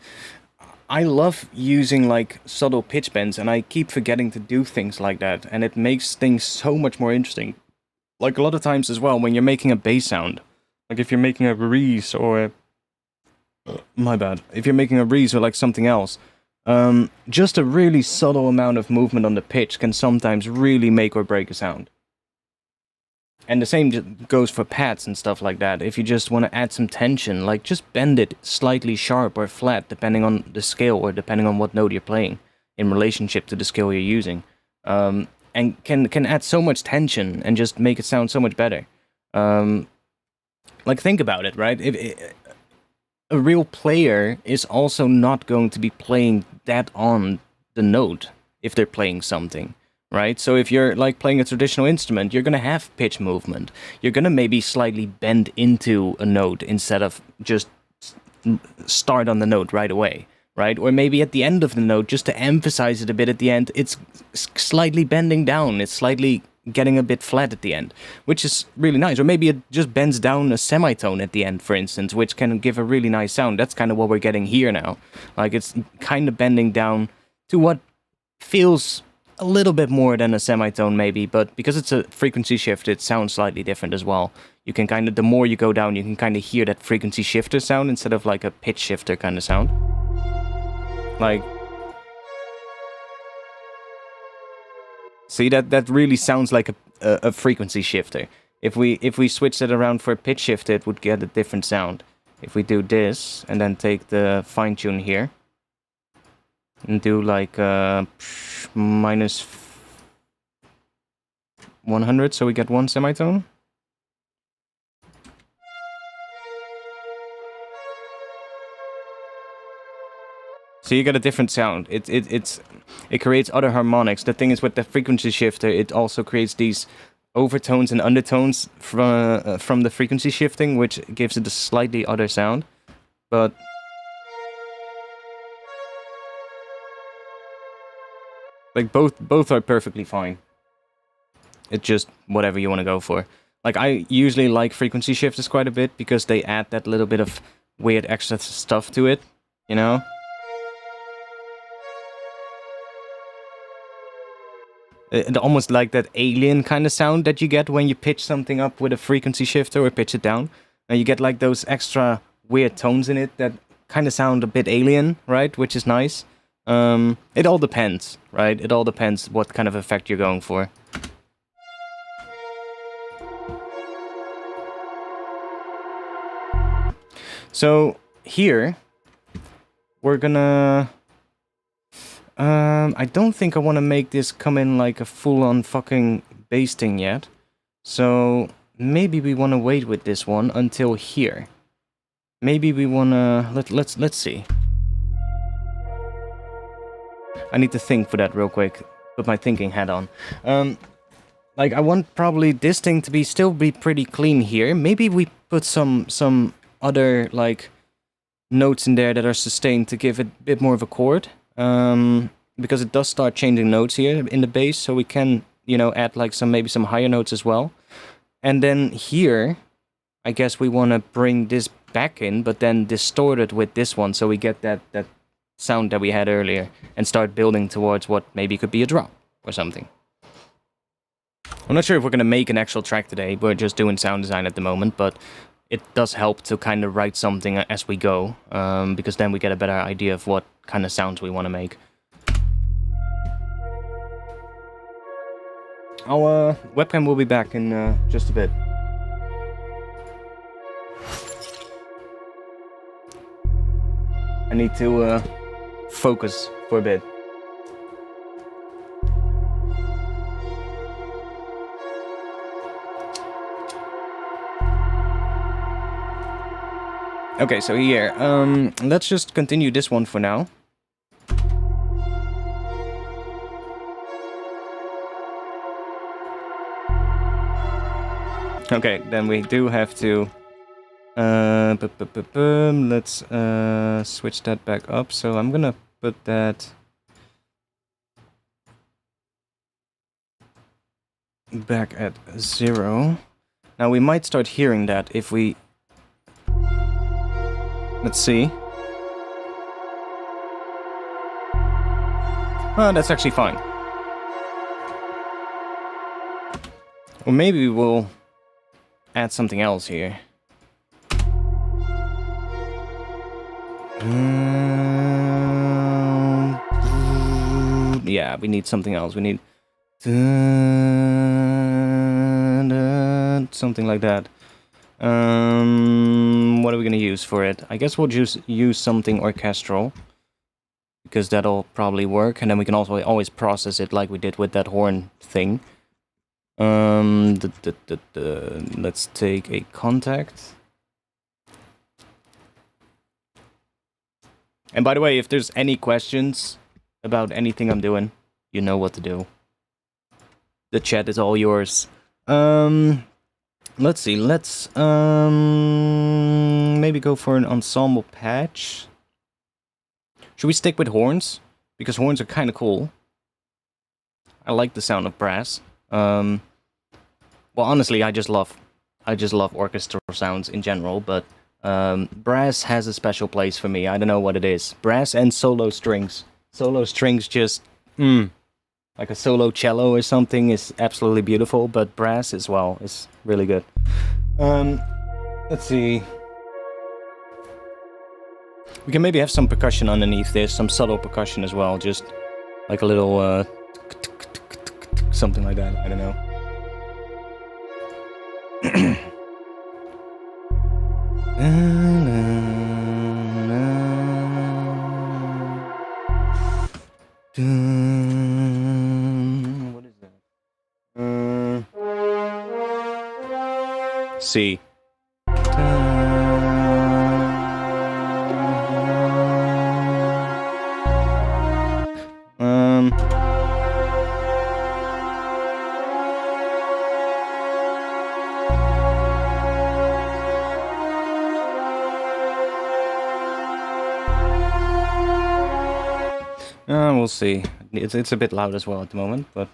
I love using, like, subtle pitch bends, and I keep forgetting to do things like that, and it makes things so much more interesting. Like, a lot of times as well, when you're making a bass sound, like if you're making a Reese or... my bad. If you're making a Reese or, like, something else, just a really subtle amount of movement on the pitch can sometimes really make or break a sound. And the same goes for pads and stuff like that. If you just want to add some tension, like just bend it slightly sharp or flat, depending on the scale or depending on what note you're playing in relationship to the scale you're using. And can add so much tension and just make it sound so much better. Like, think about it, right? A real player is also not going to be playing that on the note if they're playing something. Right, so if you're like playing a traditional instrument, you're gonna have pitch movement. You're gonna maybe slightly bend into a note instead of just start on the note right away, right? Or maybe at the end of the note, just to emphasize it a bit at the end, it's slightly bending down. It's slightly getting a bit flat at the end, which is really nice. Or maybe it just bends down a semitone at the end, for instance, which can give a really nice sound. That's kind of what we're getting here now. Like, it's kind of bending down to what feels a little bit more than a semitone maybe, but because it's a frequency shift, it sounds slightly different as well. You can kind of, the more you go down, you can kind of hear that frequency shifter sound instead of like a pitch shifter kind of sound. Like, see, that really sounds like a frequency shifter. If we switch it around for a pitch shifter, it would get a different sound. If we do this and then take the fine tune here and do like minus 100, so we get one semitone. So you get a different sound. It creates other harmonics. The thing is, with the frequency shifter, it also creates these overtones and undertones from the frequency shifting, which gives it a slightly other sound. But like both are perfectly fine. It's just whatever you want to go for. Like, I usually like frequency shifters quite a bit because they add that little bit of weird extra stuff to it, you know? Almost like that alien kind of sound that you get when you pitch something up with a frequency shifter or pitch it down. And you get like those extra weird tones in it that kind of sound a bit alien, right? Which is nice. It all depends, right? It all depends what kind of effect you're going for. So here, we're gonna... I don't think I want to make this come in like a full-on fucking bass thing yet. So maybe we want to wait with this one until here. Maybe we want to... Let's see. I need to think for that real quick. Put my thinking hat on. Like, I want probably this thing to still be pretty clean here. Maybe we put some other, like, notes in there that are sustained to give it a bit more of a chord. Because it does start changing notes here in the bass, so we can, you know, add like maybe some higher notes as well. And then here, I guess we want to bring this back in, but then distort it with this one, so we get that sound that we had earlier and start building towards what maybe could be a drop or something. I'm not sure if we're going to make an actual track today. We're just doing sound design at the moment, but it does help to kind of write something as we go, because then we get a better idea of what kind of sounds we want to make. Our webcam will be back in just a bit. I need to focus for a bit. Okay, so here, let's just continue this one for now. Okay, then we do have to... let's switch that back up. So I'm gonna put that back at 0. Now we might start hearing that if we... Let's see. Oh, that's actually fine. Or maybe we'll add something else here. Yeah, we need something else. We need something like that. What are we gonna use for it? I guess we'll just use something orchestral, because that'll probably work, and then we can also always process it like we did with that horn thing. Let's take a contact. And by the way, if there's any questions about anything I'm doing, you know what to do. The chat is all yours. Let's see, let's maybe go for an ensemble patch. Should we stick with horns? Because horns are kind of cool. I like the sound of brass. Well, honestly, I just love orchestral sounds in general, but brass has a special place for me. I don't know what it is. Brass and solo strings. Solo strings just, like a solo cello or something is absolutely beautiful, but brass as well is really good. Let's see. We can maybe have some percussion underneath this, some subtle percussion as well, just like a little something like that, I don't know. What is that? C. We'll see. It's a bit loud as well at the moment, but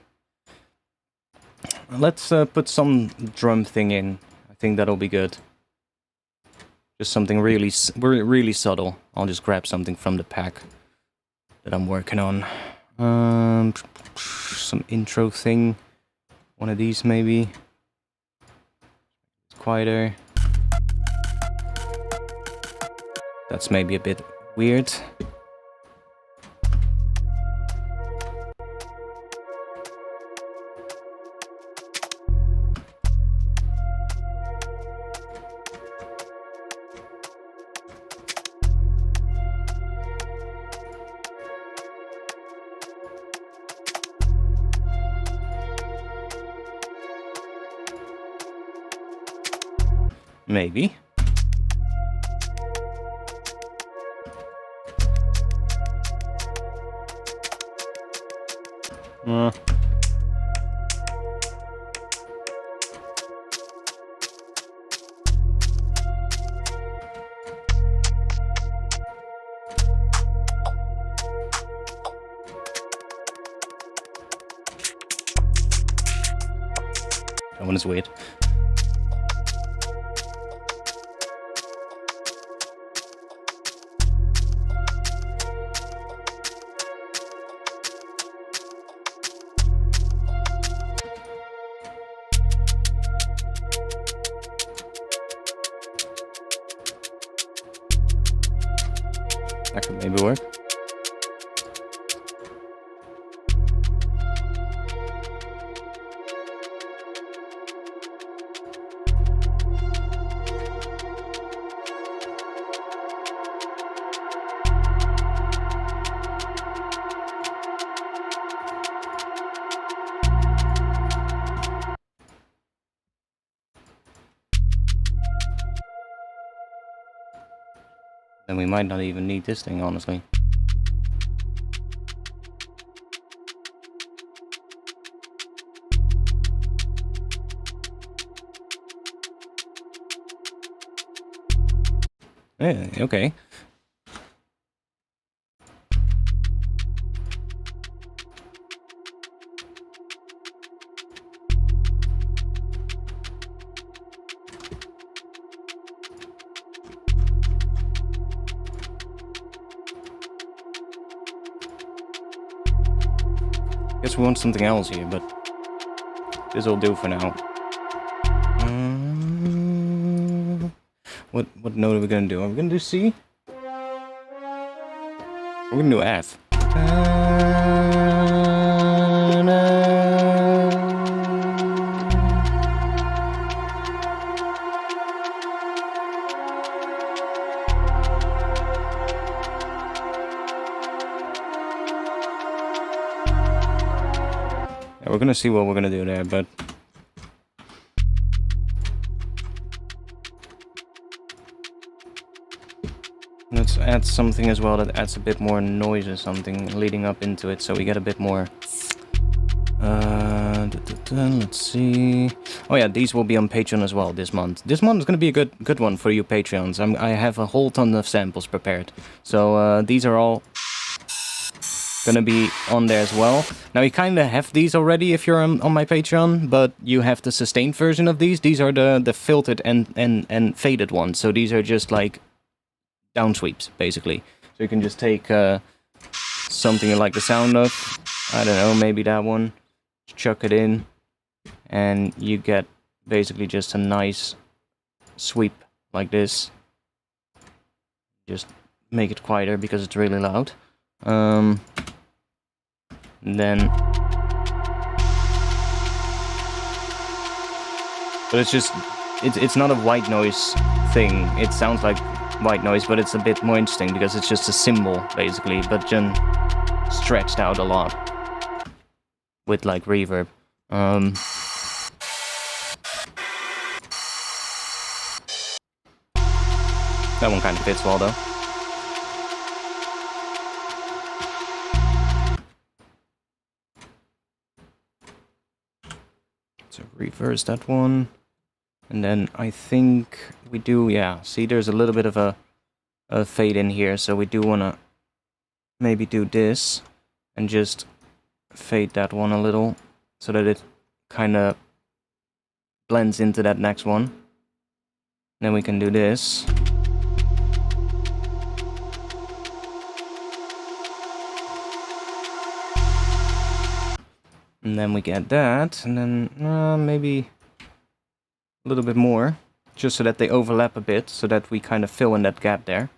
let's put some drum thing in. I think that'll be good. Just something really subtle. I'll just grab something from the pack that I'm working on. Some intro thing. One of these maybe. It's quieter. That's maybe a bit weird. Maybe. That one is weird. work. Then we might not even need this thing, honestly. Yeah, okay. Guess we want something else here, but this'll do for now. What note are we gonna do? Are we gonna do C? We're gonna do F. Yeah, we're gonna see what we're gonna do there, but let's add something as well that adds a bit more noise or something leading up into it, so we get a bit more. Let's see. Oh yeah, these will be on Patreon as well this month. This month is gonna be a good one for you Patreons. I have a whole ton of samples prepared, so these are all gonna be on there as well. Now you kind of have these already if you're on my Patreon, but you have the sustained version of these. These are the filtered and faded ones. So these are just like down sweeps basically. So you can just take something you like the sound of. I don't know, maybe that one. Chuck it in, and you get basically just a nice sweep like this. Just make it quieter because it's really loud. Then, but it's not a white noise thing. It sounds like white noise, but it's a bit more interesting because it's just a symbol basically, but then stretched out a lot with like reverb. That one kind of fits well though. So reverse that one, and then I think we do, yeah, see there's a little bit of a fade in here, so we do want to maybe do this and just fade that one a little so that it kind of blends into that next one. Then we can do this. And then we get that, and then maybe a little bit more, just so that they overlap a bit, so that we kind of fill in that gap there.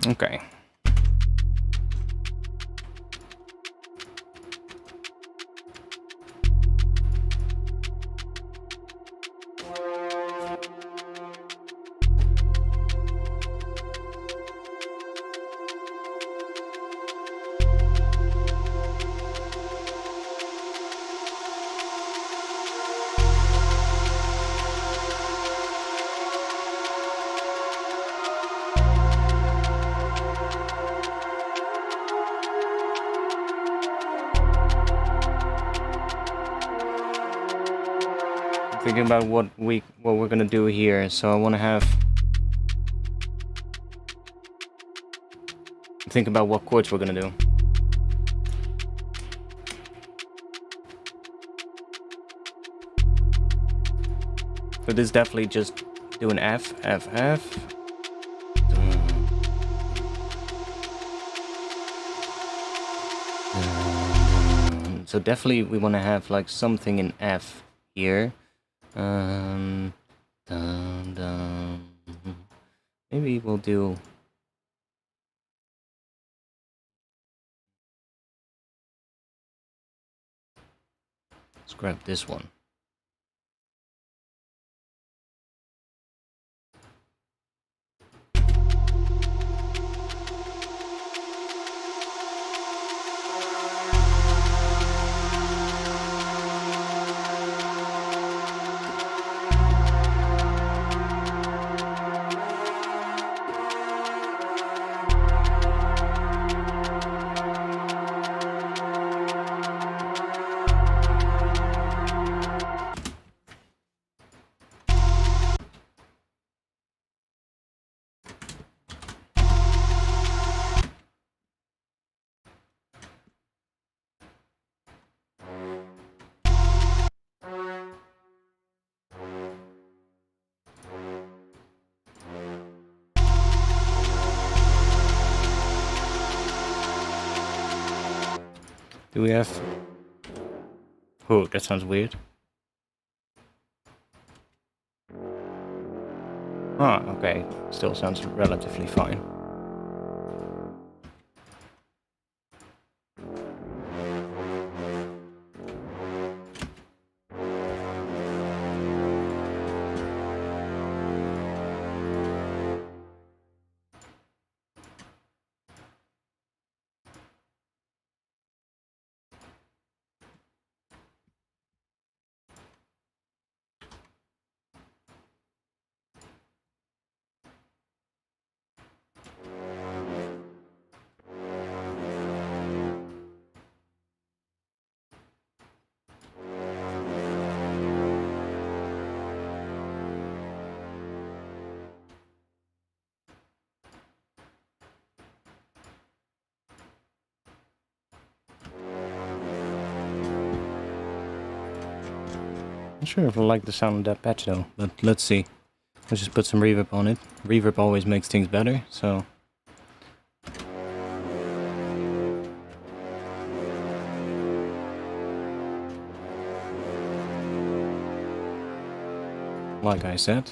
Okay. Thinking about what we're gonna do here, so I want to have think about what chords we're gonna do. So this definitely just do an F, F, F. So definitely we want to have like something in F here. Dun, dun. Maybe we'll do... Let's grab this one. Do we have... Oh, that sounds weird. Ah, okay. Still sounds relatively fine. Not sure if I like the sound of that patch though, but let's see. Let's just put some reverb on it. Reverb always makes things better, so... Like I said.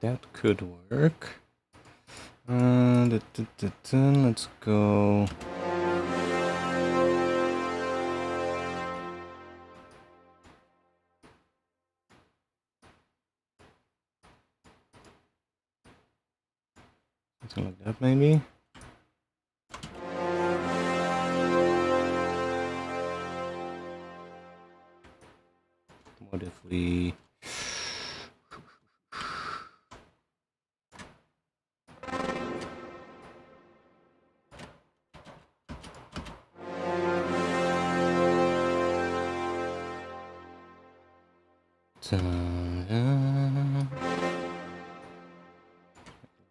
That could work. Let's go. Something like that, maybe. What if we... A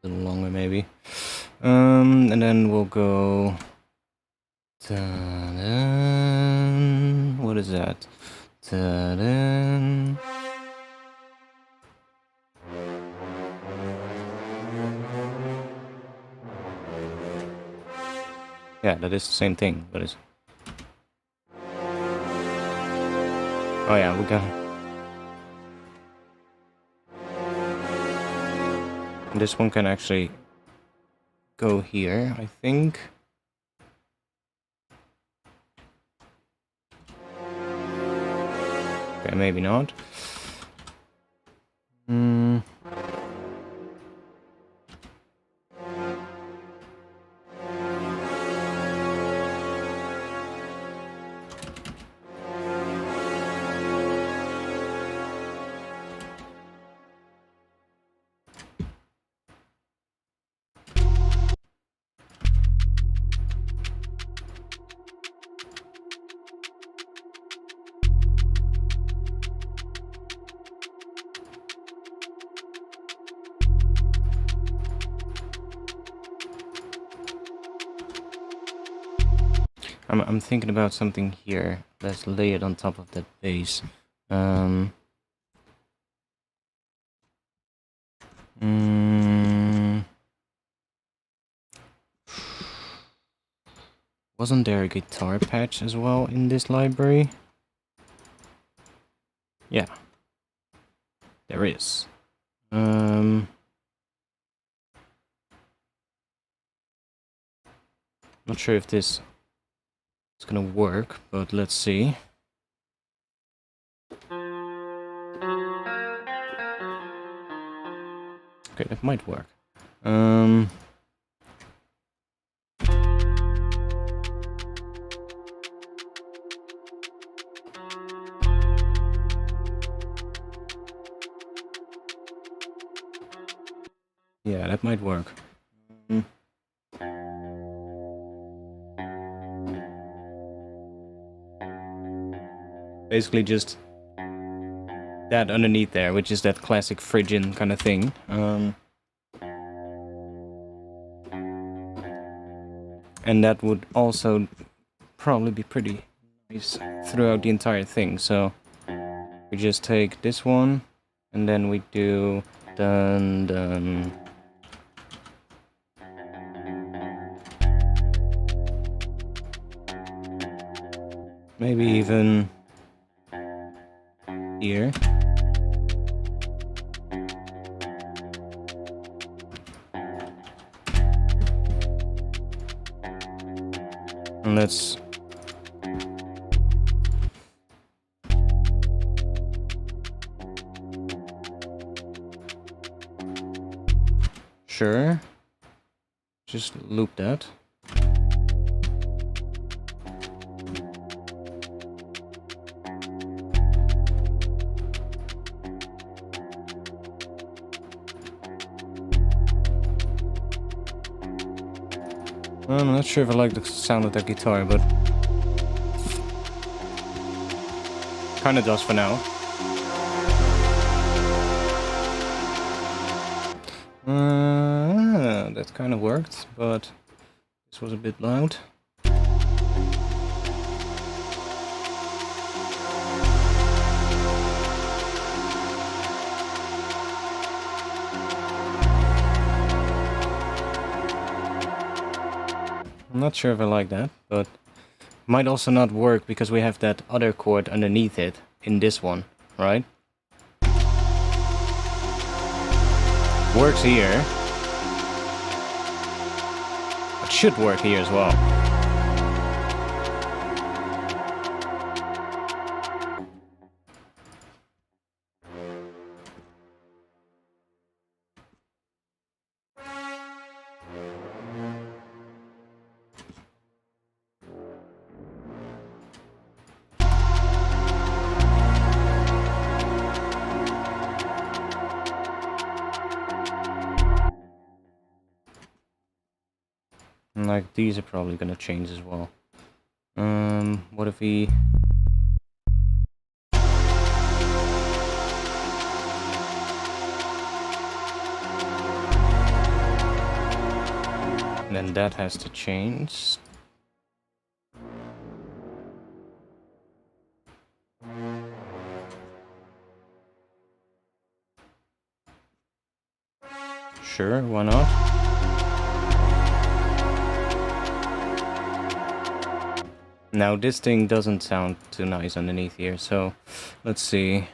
little longer, maybe. And then we'll go. What is that? Yeah, that is the same thing, but it's... Oh yeah, we got... This one can actually go here, I think. Okay, maybe not. I'm thinking about something here. Let's lay it on top of that bass. Wasn't there a guitar patch as well in this library? Yeah, there is. Not sure if this is gonna work, but let's see. Okay, that might work. Yeah, that might work. Basically just that underneath there, which is that classic phrygian kind of thing. And that would also probably be pretty nice throughout the entire thing. So we just take this one, and then we do dun dun. Maybe even here. And let's sure, just loop that. I'm not sure if I like the sound of that guitar, but kinda does for now. That kinda worked, but this was a bit loud. I'm not sure if I like that, but might also not work because we have that other chord underneath it in this one, right? Works here. It should work here as well. Like, these are probably gonna change as well. What if we... And then that has to change. Sure, why not? Now this thing doesn't sound too nice underneath here, so let's see.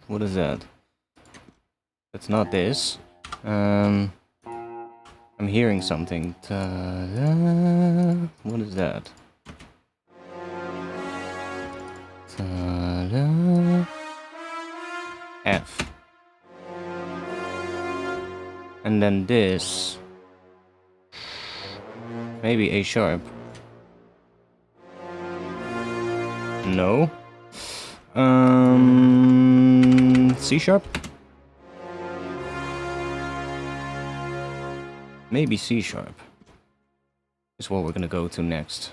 What is that? That's not this. I'm hearing something. Ta-da. What is that? Ta-da. F. And then this. Maybe A sharp. No. C sharp? Maybe C sharp is what we're gonna go to next.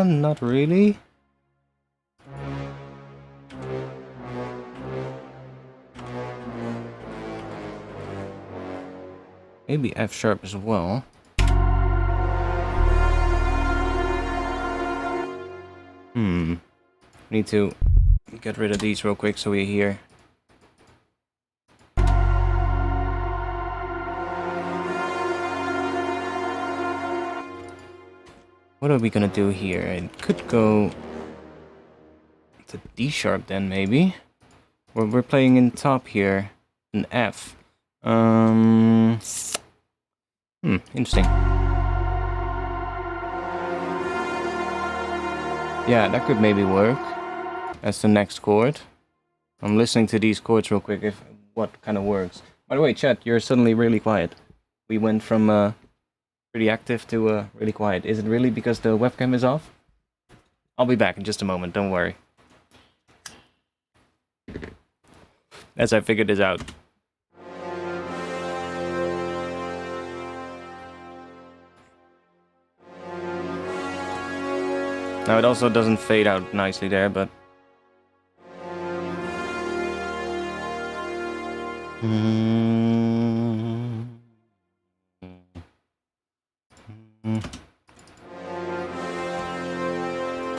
Not really. Maybe F sharp as well. Need to get rid of these real quick so we hear. What are we gonna do here? It could go to D sharp then, maybe. We're playing in top here, an F. Interesting. Yeah, that could maybe work as the next chord. I'm listening to these chords real quick, if what kind of works. By the way, chat, you're suddenly really quiet. We went from pretty active to really quiet. Is it really because the webcam is off? I'll be back in just a moment, don't worry. As I figure this out. Now it also doesn't fade out nicely there, but...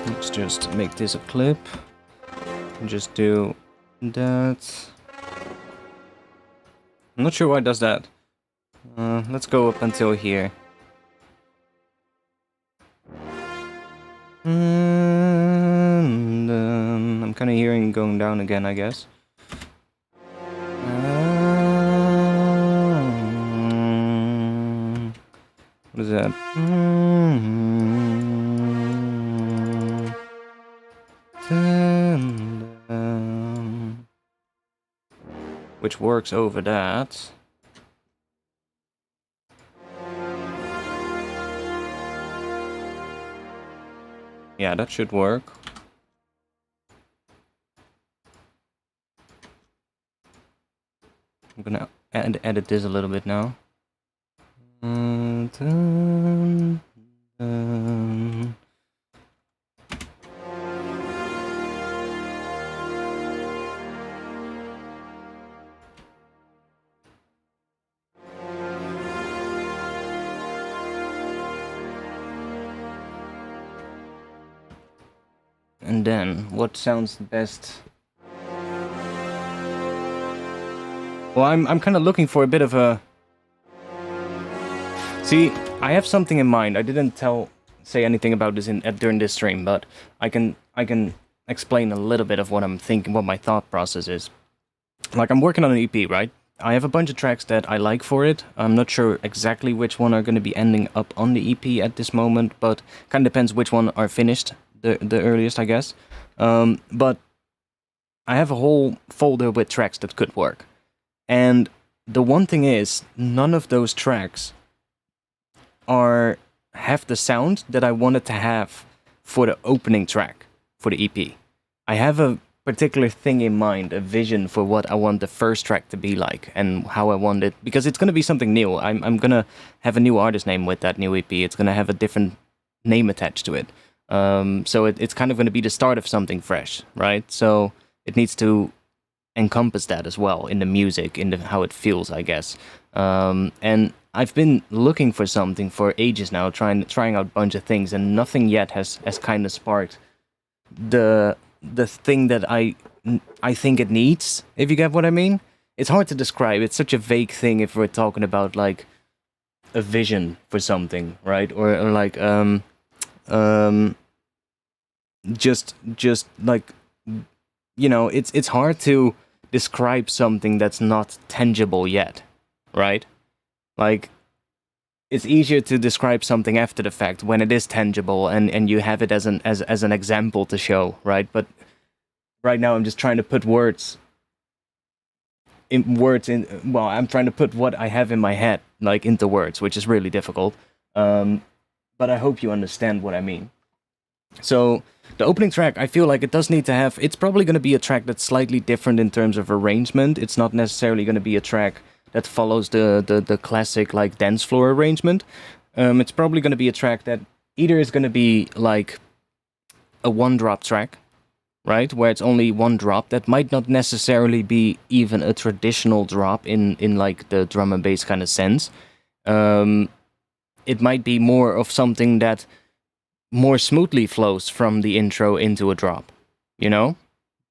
Let's just make this a clip. And just do that. I'm not sure why it does that. Let's go up until here. And I'm kind of hearing it going down again, I guess. What is that? Which works over that. Yeah, that should work. I'm gonna edit this a little bit now. And then, what sounds best? Well, I'm kind of looking for a bit of a... See, I have something in mind. I didn't say anything about this during this stream, but I can explain a little bit of what I'm thinking, what my thought process is. Like, I'm working on an EP, right? I have a bunch of tracks that I like for it. I'm not sure exactly which one are going to be ending up on the EP at this moment, but kind of depends which one are finished the earliest, I guess. But I have a whole folder with tracks that could work. And the one thing is, none of those tracks have the sound that I wanted to have for the opening track for the EP. I have a particular thing in mind, a vision for what I want the first track to be like and how I want it, because it's going to be something new. I'm going to have a new artist name with that new EP. It's going to have a different name attached to it. So it's kind of going to be the start of something fresh, right? So it needs to encompass that as well in the music, in how it feels, I guess. And I've been looking for something for ages now, trying out a bunch of things, and nothing yet has kind of sparked the the thing that I think it needs, if you get what I mean. It's hard to describe. It's such a vague thing if we're talking about like a vision for something, right? Or like um just like, you know, it's hard to describe something that's not tangible yet, right? Like, it's easier to describe something after the fact when it is tangible and you have it as an example to show, right? But right now I'm just trying to put words in, well, I'm trying to put what I have in my head like into words, which is really difficult. But I hope you understand what I mean. So the opening track, I feel like it does need to have, it's probably going to be a track that's slightly different in terms of arrangement. It's not necessarily going to be a track that follows the classic like dance floor arrangement. It's probably going to be a track that either is going to be like a one drop track, right, where it's only one drop. That might not necessarily be even a traditional drop in like the drum and bass kind of sense. It might be more of something that more smoothly flows from the intro into a drop, you know?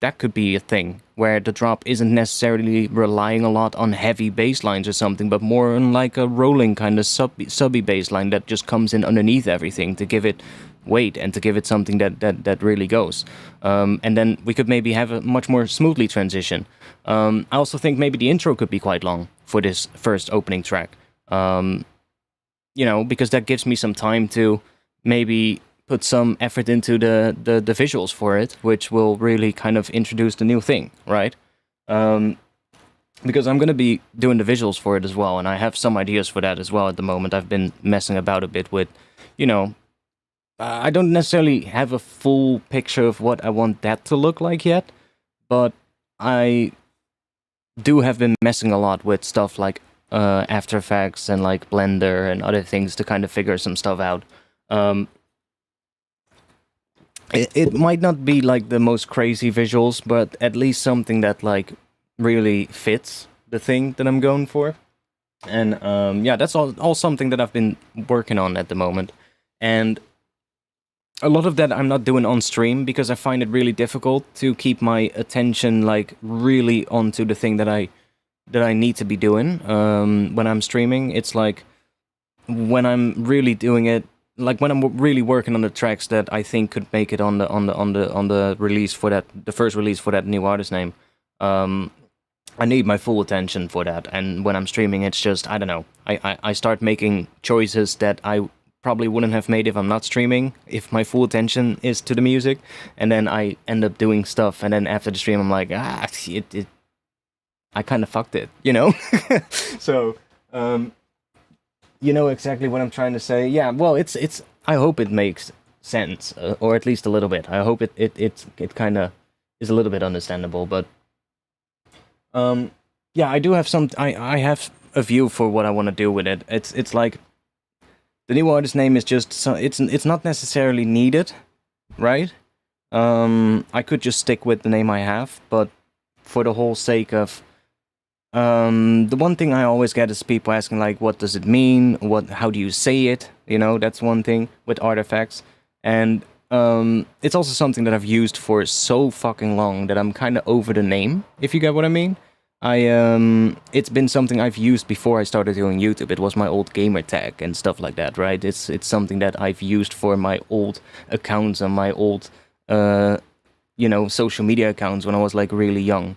That could be a thing, where the drop isn't necessarily relying a lot on heavy bass lines or something, but more on like a rolling kind of subby bass line that just comes in underneath everything to give it weight and to give it something that really goes. And then we could maybe have a much more smoothly transition. I also think maybe the intro could be quite long for this first opening track. You know, because that gives me some time to maybe put some effort into the visuals for it, which will really kind of introduce the new thing, right? Because I'm going to be doing the visuals for it as well, and I have some ideas for that as well at the moment. I've been messing about a bit with, you know, I don't necessarily have a full picture of what I want that to look like yet, but I do have been messing a lot with stuff like After Effects and like Blender and other things to kind of figure some stuff out. It might not be like the most crazy visuals, but at least something that like really fits the thing that I'm going for. And yeah, that's all something that I've been working on at the moment. And a lot of that I'm not doing on stream because I find it really difficult to keep my attention like really onto the thing that I need to be doing when I'm streaming. It's like when I'm really doing it, like when I'm really working on the tracks that I think could make it on the release for that, the first release for that new artist name. I need my full attention for that, and when I'm streaming, it's just, I don't know. I start making choices that I probably wouldn't have made if I'm not streaming, if my full attention is to the music, and then I end up doing stuff, and then after the stream, I'm like, I kind of fucked it, you know? So, you know exactly what I'm trying to say. Yeah, well, it's. I hope it makes sense, or at least a little bit. I hope it kind of is a little bit understandable. But yeah, I do have some. I have a view for what I want to do with it. It's like the new artist name is just. So it's not necessarily needed, right? I could just stick with the name I have, but for the whole sake of. The one thing I always get is people asking like, what does it mean? How do you say it? You know, that's one thing with artifacts. And it's also something that I've used for so fucking long that I'm kind of over the name, if you get what I mean. It's been something I've used before I started doing YouTube. It was my old gamer tag and stuff like that, right? It's something that I've used for my old accounts and my old, you know, social media accounts when I was like really young.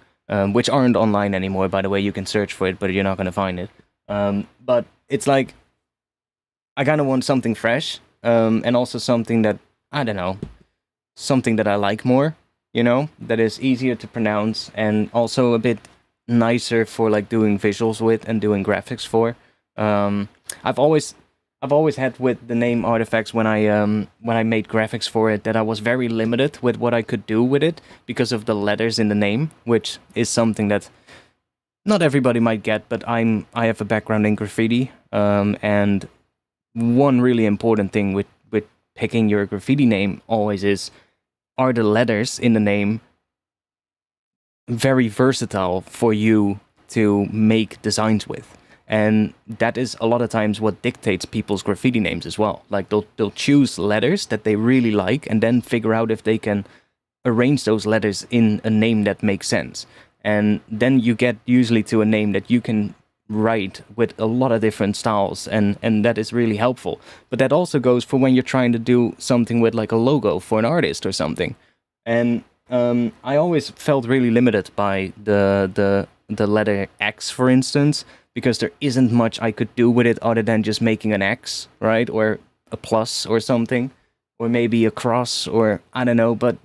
Which aren't online anymore, by the way. You can search for it, but you're not going to find it. But it's like, I kind of want something fresh, and also something that, I don't know, something that I like more, you know, that is easier to pronounce, and also a bit nicer for like doing visuals with and doing graphics for. I've always had with the name Artifacts when I made graphics for it that I was very limited with what I could do with it because of the letters in the name, which is something that not everybody might get, but I have a background in graffiti, and one really important thing with picking your graffiti name always is, are the letters in the name very versatile for you to make designs with? And that is a lot of times what dictates people's graffiti names as well. Like they'll choose letters that they really like and then figure out if they can arrange those letters in a name that makes sense. And then you get usually to a name that you can write with a lot of different styles, and that is really helpful. But that also goes for when you're trying to do something with like a logo for an artist or something. And I always felt really limited by the letter X, for instance, because there isn't much I could do with it other than just making an X, right? Or a plus or something, or maybe a cross, or I don't know, but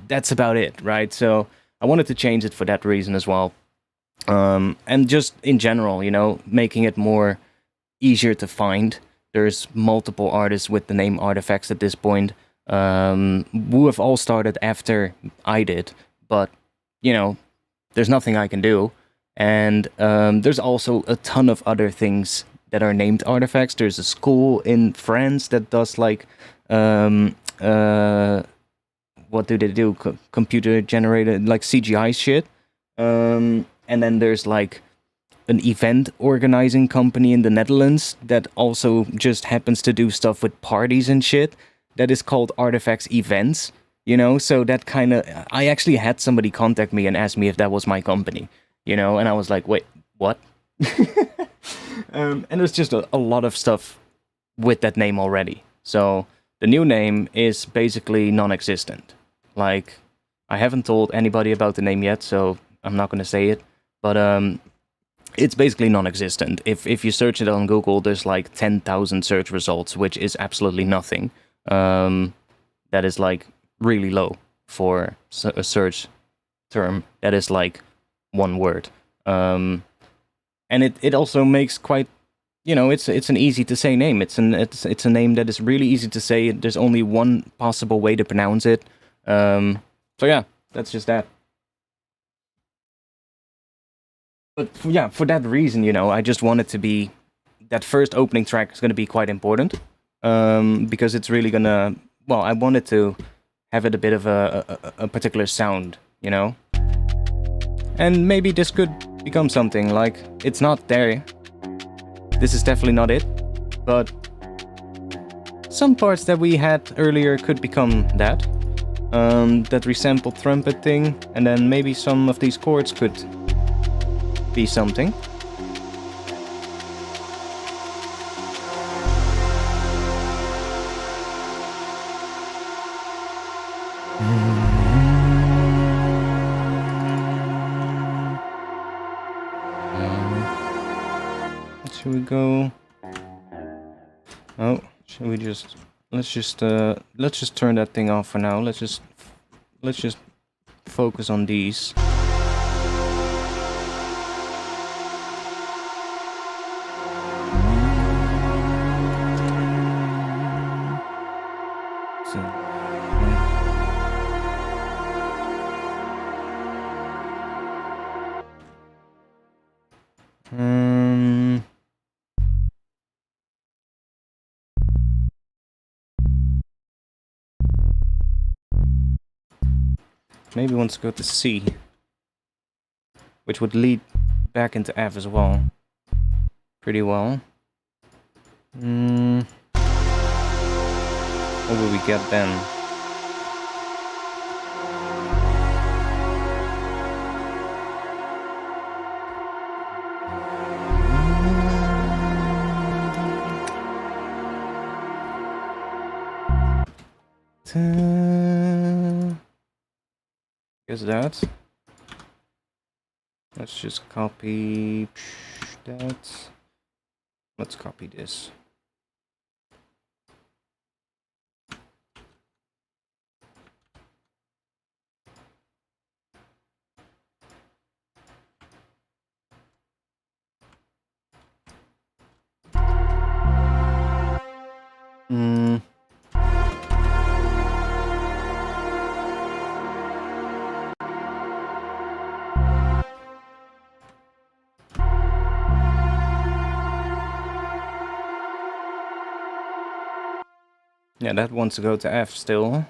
that's about it, right? So I wanted to change it for that reason as well. And just in general, you know, making it more easier to find. There's multiple artists with the name Artifacts at this point, who have all started after I did, but, you know, there's nothing I can do. And there's also a ton of other things that are named Artifacts. There's a school in France that does like, what do they do? Computer generated, like CGI shit. And then there's like an event organizing company in the Netherlands that also just happens to do stuff with parties and shit. That is called Artifacts Events, you know? So that kind of... I actually had somebody contact me and ask me if that was my company, you know? And I was like, wait, what? And there's just a lot of stuff with that name already. So the new name is basically non-existent. Like, I haven't told anybody about the name yet, so I'm not going to say it. But it's basically non-existent. If you search it on Google, there's like 10,000 search results, which is absolutely nothing. That is like really low for a search term. That is like one word. And it also makes quite, you know, it's an easy to say name. It's a name that is really easy to say. There's only one possible way to pronounce it. So yeah, that's just that. But for that reason, you know, I just wanted to be... That first opening track is going to be quite important. Because it's really going to... Well, I wanted to have it a bit of a particular sound, you know? And maybe this could become something, like, it's not there. This is definitely not it. But some parts that we had earlier could become that. That resampled trumpet thing. And then maybe some of these chords could... be something. Should we go? Oh, should we just? Let's just turn that thing off for now. Let's just focus on these. Maybe wants to go to C, which would lead back into F as well. Pretty well. What will we get then? Is that? Let's just copy that. Let's copy this. Yeah, that wants to go to F still.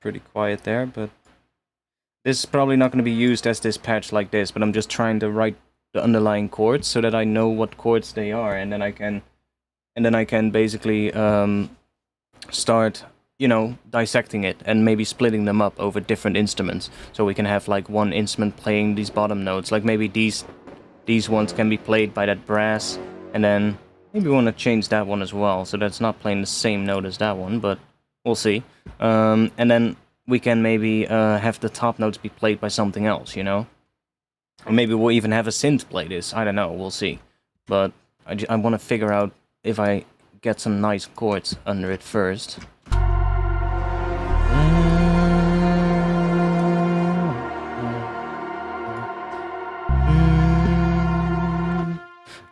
pretty quiet there, but this is probably not going to be used as this patch like this, but I'm just trying to write the underlying chords so that I know what chords they are, and then I can basically start, you know, dissecting it and maybe splitting them up over different instruments, so we can have like one instrument playing these bottom notes. Like maybe these ones can be played by that brass, and then maybe we want to change that one as well, so that's not playing the same note as that one, but we'll see. And then we can maybe have the top notes be played by something else, you know? Or maybe we'll even have a synth play this, I don't know, we'll see. But I want to figure out if I get some nice chords under it first.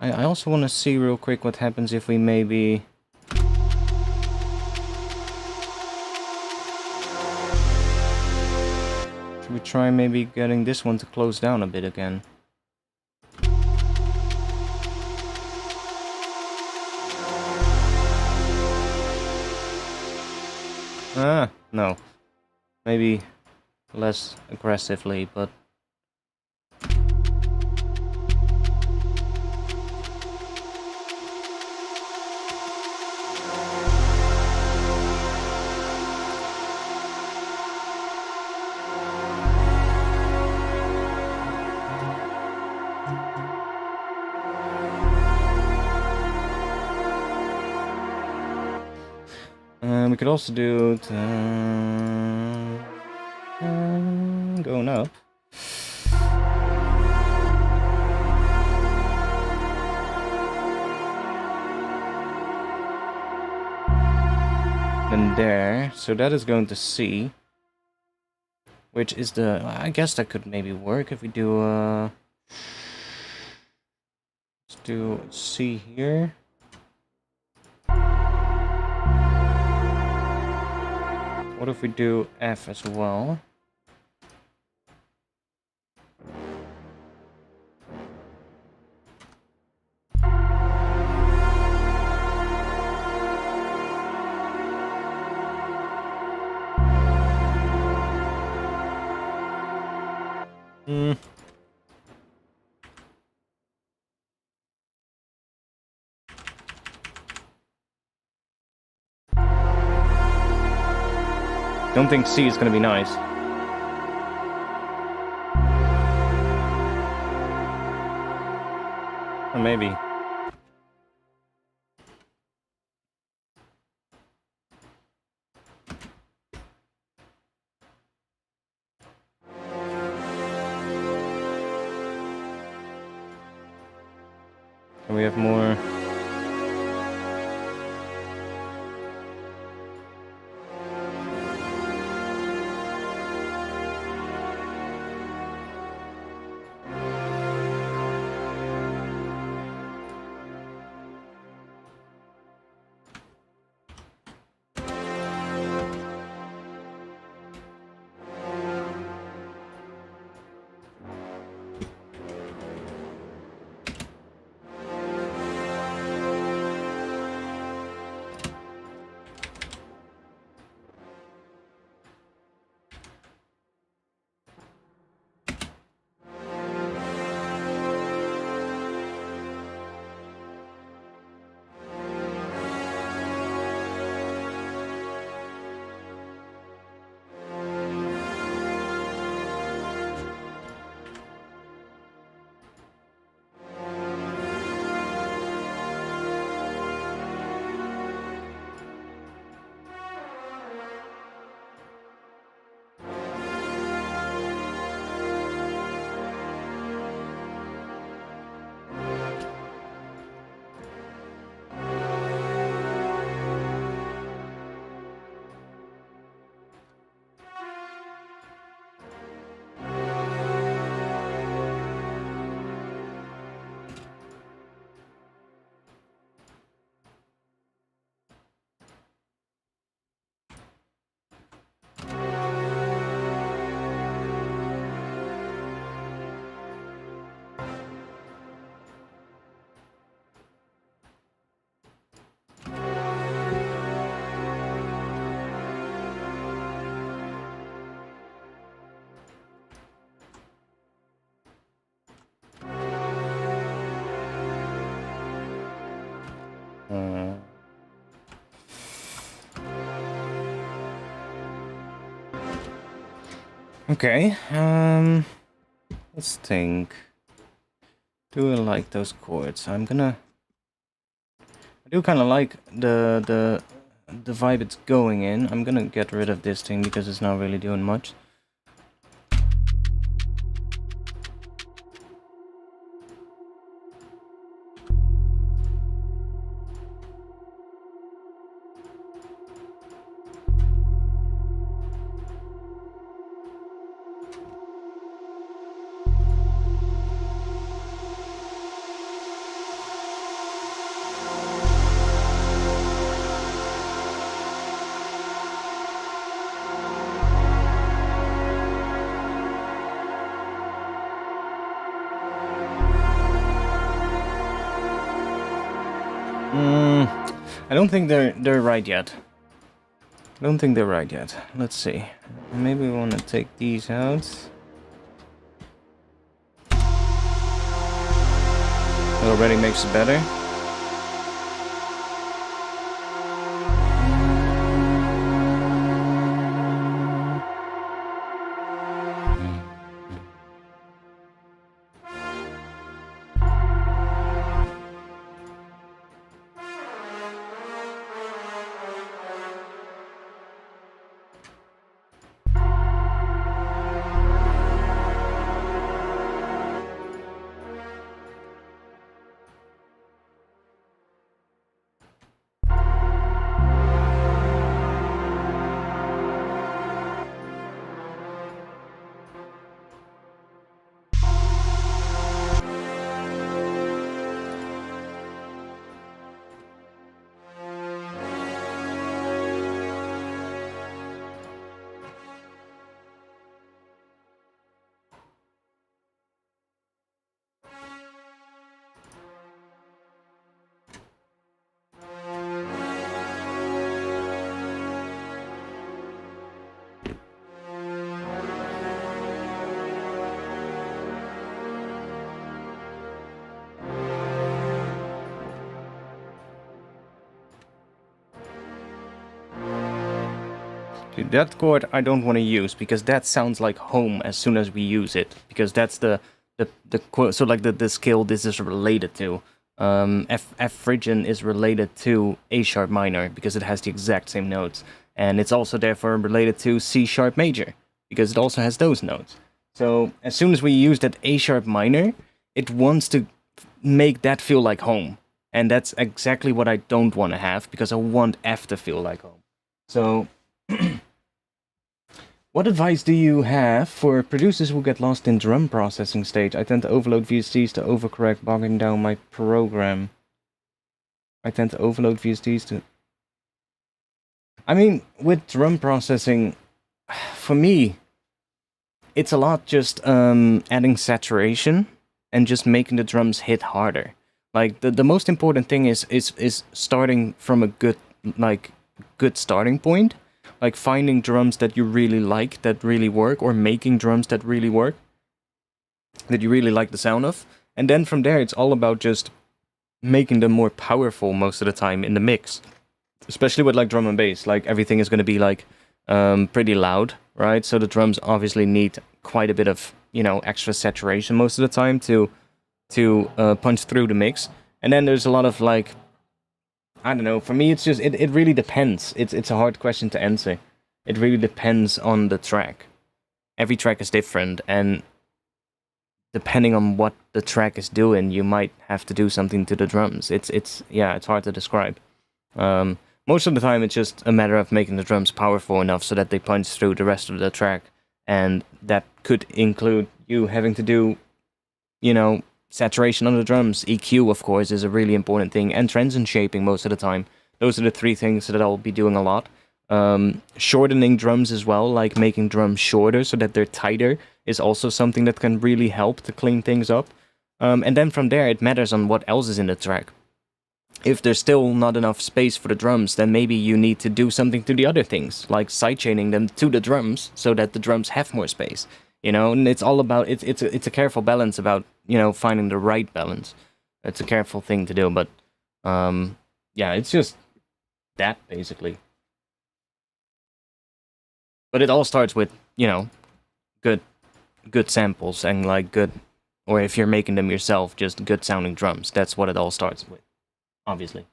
I also want to see real quick what happens if we maybe... Should we try maybe getting this one to close down a bit again? No. Maybe less aggressively, but... we could also do going up. Then there, so that is going to C, which is the, I guess that could maybe work if we do let's do C here. What if we do F as well? Don't think C is going to be nice. Or maybe. Can we have more? Okay, let's think. Do I like those chords? I do kind of like the vibe it's going in. I'm gonna get rid of this thing because it's not really doing much. I don't think they're right yet. I don't think they're right yet. Let's see. Maybe we want to take these out. It already makes it better. That chord I don't want to use because that sounds like home as soon as we use it, because that's the chord, so like the scale this is related to. F phrygian is related to A sharp minor because it has the exact same notes, and it's also therefore related to C sharp major because it also has those notes. So as soon as we use that A sharp minor, it wants to make that feel like home, and that's exactly what I don't want to have because I want F to feel like home. So what advice do you have for producers who get lost in drum processing stage? I tend to overload VSTs to overcorrect, bogging down my program. I tend to overload VSTs to... I mean, with drum processing, for me, it's a lot just adding saturation and just making the drums hit harder. Like, the most important thing is starting from a good starting point. Like finding drums that you really like, that really work, or making drums that really work, that you really like the sound of. And then from there, it's all about just making them more powerful most of the time in the mix. Especially with like drum and bass, like everything is going to be like pretty loud, right? So the drums obviously need quite a bit of, you know, extra saturation most of the time to punch through the mix. And then there's a lot of like, I don't know, for me it's just, it really depends. It's a hard question to answer. It really depends on the track. Every track is different, and depending on what the track is doing, you might have to do something to the drums. It's hard to describe. Most of the time it's just a matter of making the drums powerful enough so that they punch through the rest of the track, and that could include you having to do, you know, saturation on the drums. EQ, of course, is a really important thing, and transient shaping most of the time. Those are the three things that I'll be doing a lot. Shortening drums as well, like making drums shorter so that they're tighter, is also something that can really help to clean things up. And then from there, it matters on what else is in the track. If there's still not enough space for the drums, then maybe you need to do something to the other things, like sidechaining them to the drums so that the drums have more space. You know, and it's all about, it's a careful balance about, you know, finding the right balance. It's a careful thing to do, but yeah, it's just that basically. But it all starts with, you know, good samples and like good, or if you're making them yourself, just good sounding drums. That's what it all starts with, obviously.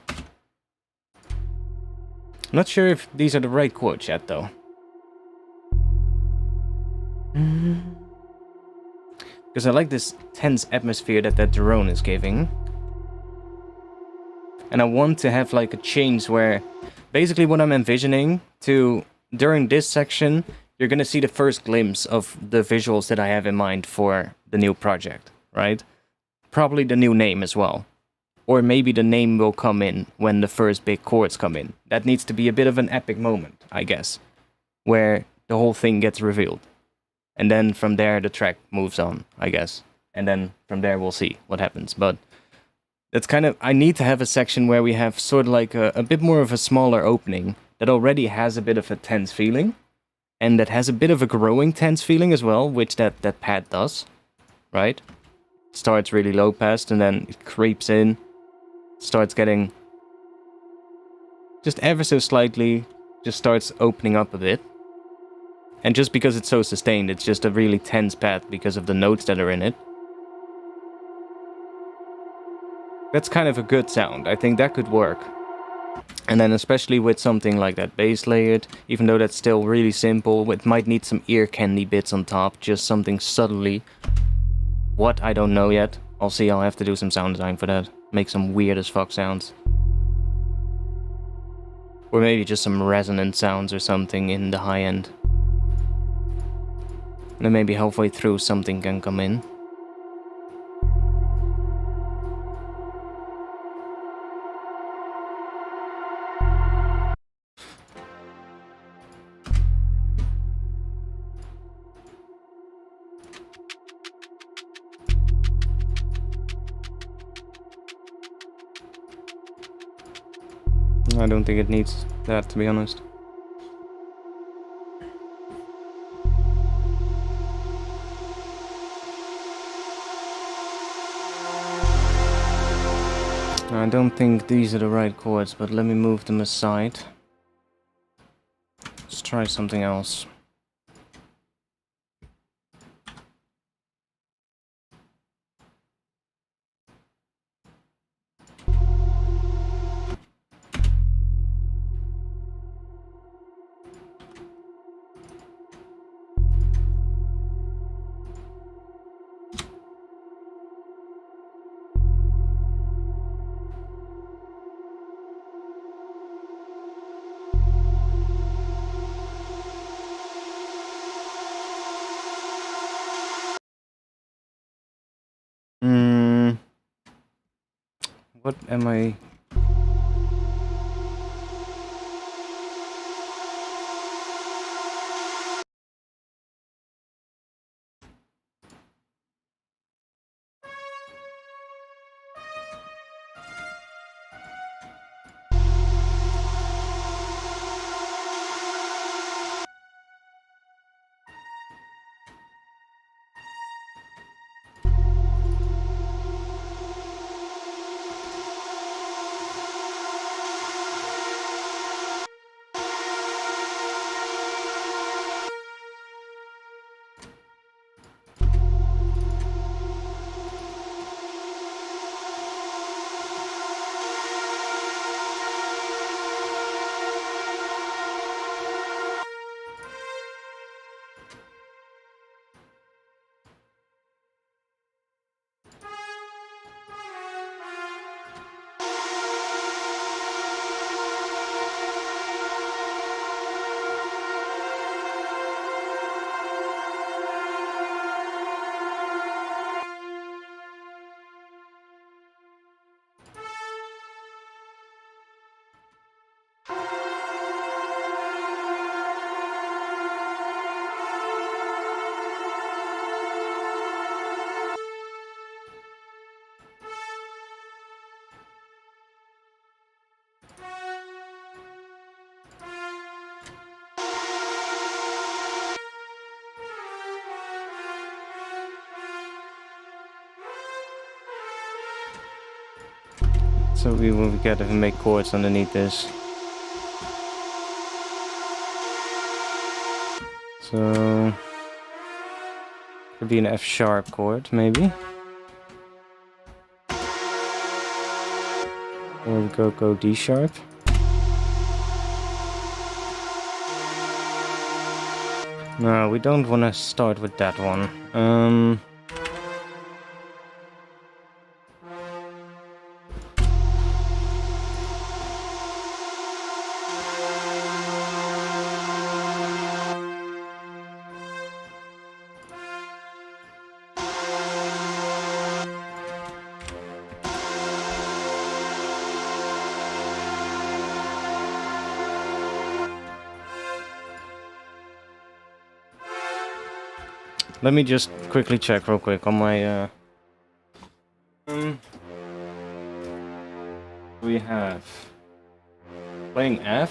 I'm not sure if these are the right chords yet, though. Because I like this tense atmosphere that drone is giving. And I want to have like a change where basically what I'm envisioning to, during this section, you're gonna see the first glimpse of the visuals that I have in mind for the new project, right? Probably the new name as well. Or maybe the name will come in when the first big chords come in. That needs to be a bit of an epic moment, I guess, where the whole thing gets revealed. And then from there, the track moves on, I guess. And then from there, we'll see what happens. But that's kind of... I need to have a section where we have sort of like a bit more of a smaller opening that already has a bit of a tense feeling. And that has a bit of a growing tense feeling as well, which that pad does, right? Starts really low passed and then it creeps in. Starts getting just ever so slightly, just starts opening up a bit. And just because it's so sustained, it's just a really tense pad because of the notes that are in it. That's kind of a good sound. I think that could work. And then especially with something like that bass layered, even though that's still really simple, it might need some ear candy bits on top, just something subtly. What? I don't know yet. I'll see, I'll have to do some sound design for that. Make some weird as fuck sounds. Or maybe just some resonant sounds or something in the high end. And then maybe halfway through something can come in. I don't think it needs that, to be honest. I don't think these are the right chords, but let me move them aside. Let's try something else. What am I... So we will get to make chords underneath this. So could be an F sharp chord, maybe. Or we go D sharp. No, we don't want to start with that one. Let me just quickly check real quick on my we have playing F.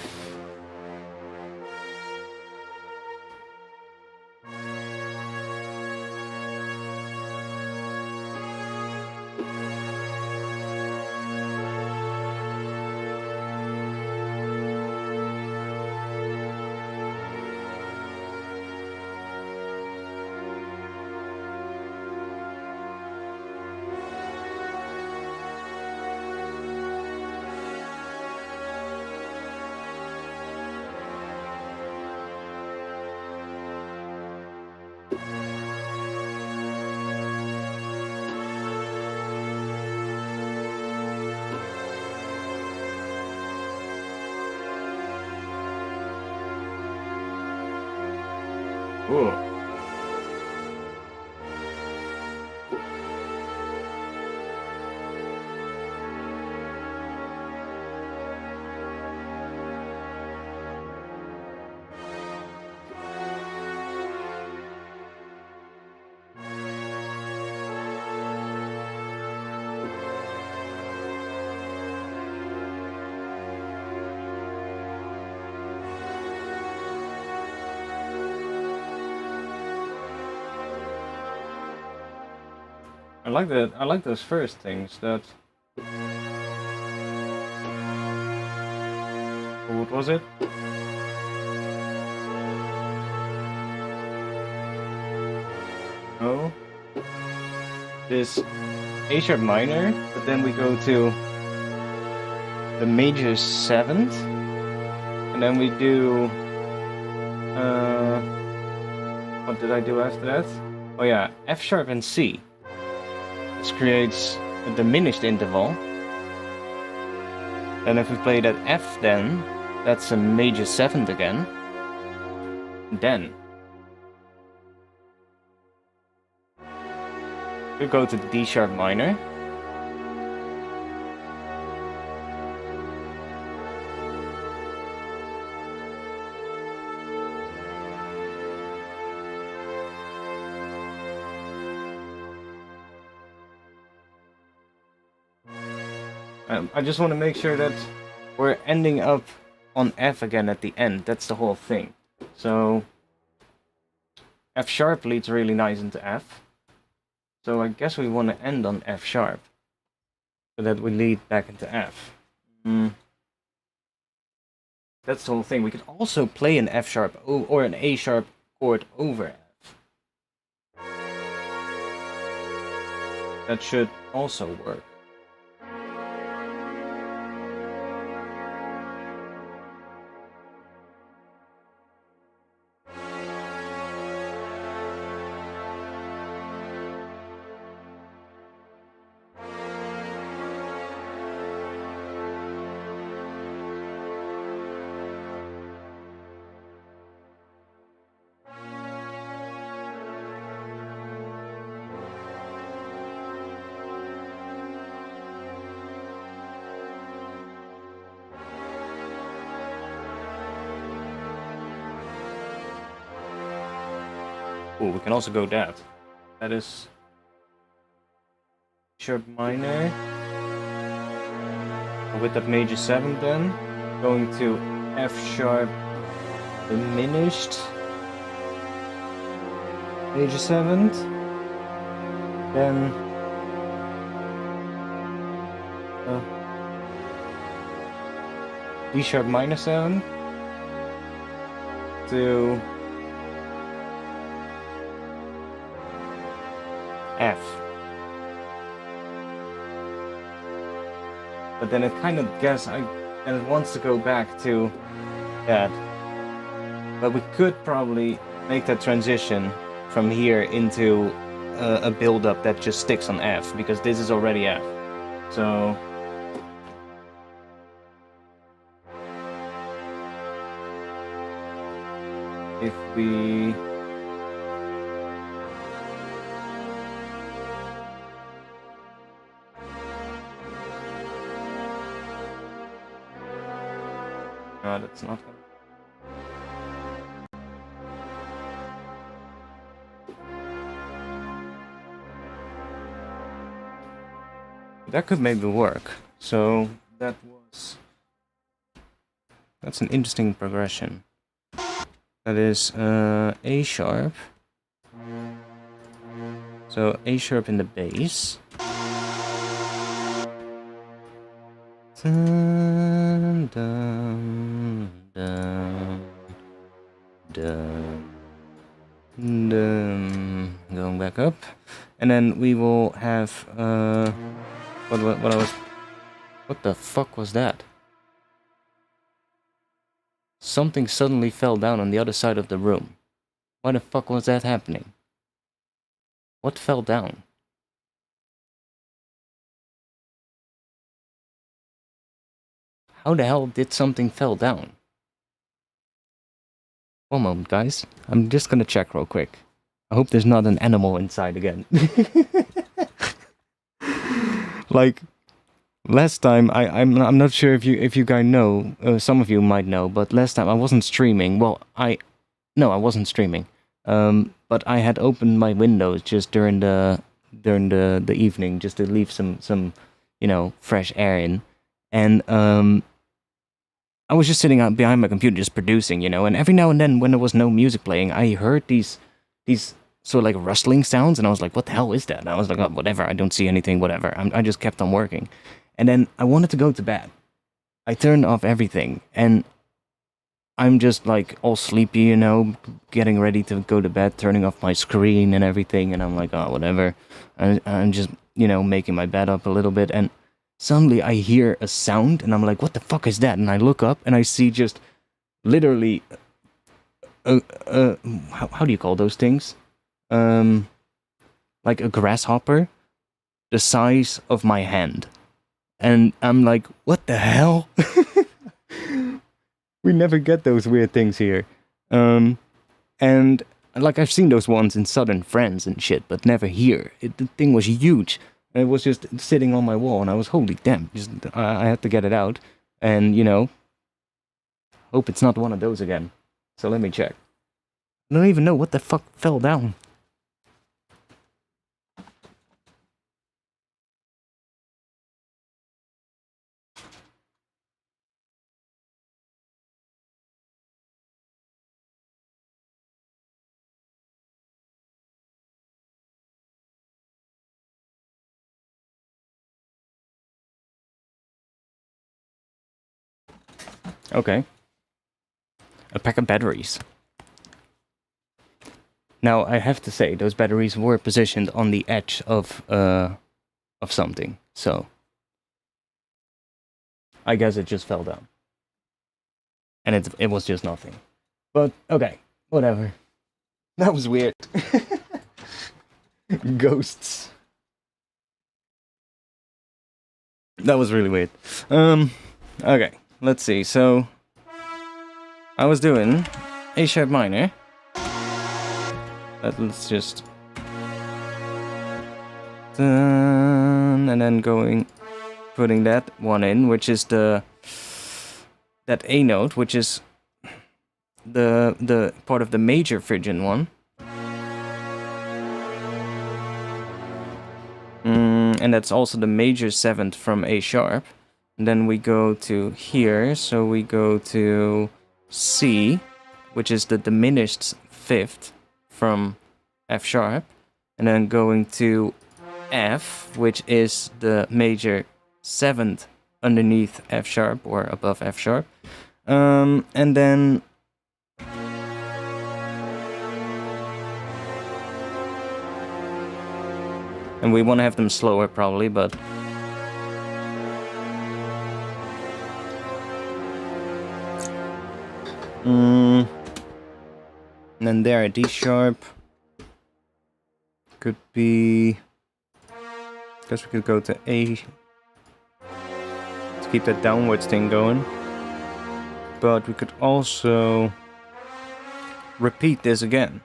Cool. I like that. I like those first things. That. What was it? Oh, this A sharp minor, but then we go to the major seventh, and then we do. What did I do after that? Oh yeah, F sharp and C. This creates a diminished interval. And if we play that F then, that's a major seventh again. Then we go to the D sharp minor. I just want to make sure that we're ending up on F again at the end. That's the whole thing. So F sharp leads really nice into F. So I guess we want to end on F sharp, so that we lead back into F. That's the whole thing. We could also play an F sharp or an A sharp chord over F. That should also work. Oh, we can also go that. That is sharp minor. With that major 7 then, going to F sharp diminished major 7th, then D sharp minor 7 to F. But then it kind of and it wants to go back to that. But we could probably make that transition from here into a build-up that just sticks on F, because this is already F. So if we no, that's not gonna. That could maybe work. So that's an interesting progression. That is A sharp. So A sharp in the bass. Dun, dun, dun, dun, dun. Going back up, and then we will have what the fuck was that? Something suddenly fell down on the other side of the room. Why the fuck was that happening? What fell down? How the hell did something fell down? One moment, guys. I'm just gonna check real quick. I hope there's not an animal inside again. Like last time, I'm not sure if you guys know. Some of you might know, but last time I wasn't streaming. Well, I wasn't streaming. But I had opened my windows just during the evening, just to leave some fresh air in, and I was just sitting out behind my computer just producing, and every now and then when there was no music playing, I heard these sort of like rustling sounds, and I was like, what the hell is that? And I was like, oh, whatever, I don't see anything, whatever. I just kept on working. And then I wanted to go to bed. I turned off everything, and I'm just like all sleepy, getting ready to go to bed, turning off my screen and everything, and I'm like, oh, whatever. I'm just, making my bed up a little bit, and suddenly I hear a sound, and I'm like, what the fuck is that? And I look up, and I see just literally, how do you call those things? Like a grasshopper, the size of my hand. And I'm like, what the hell? We never get those weird things here. And like I've seen those ones in southern France and shit, but never here. The thing was huge. And it was just sitting on my wall, and I was, holy damn, I had to get it out. And, hope it's not one of those again. So let me check. I don't even know what the fuck fell down. Okay. A pack of batteries. Now, I have to say, those batteries were positioned on the edge of something, so I guess it just fell down. And it was just nothing. But, okay, whatever. That was weird. Ghosts. That was really weird. Okay, let's see, so I was doing A sharp minor. Let's just and then putting that one in, which is that A note, which is the part of the major phrygian one. And that's also the major seventh from A sharp. And then we go to here, so we go to C, which is the diminished fifth from F sharp, and then going to F, which is the major seventh underneath F sharp or above F sharp, and then And we want to have them slower probably, but... And then there, D sharp. Could be... Guess we could go to A. To keep that downwards thing going. But we could also... repeat this again.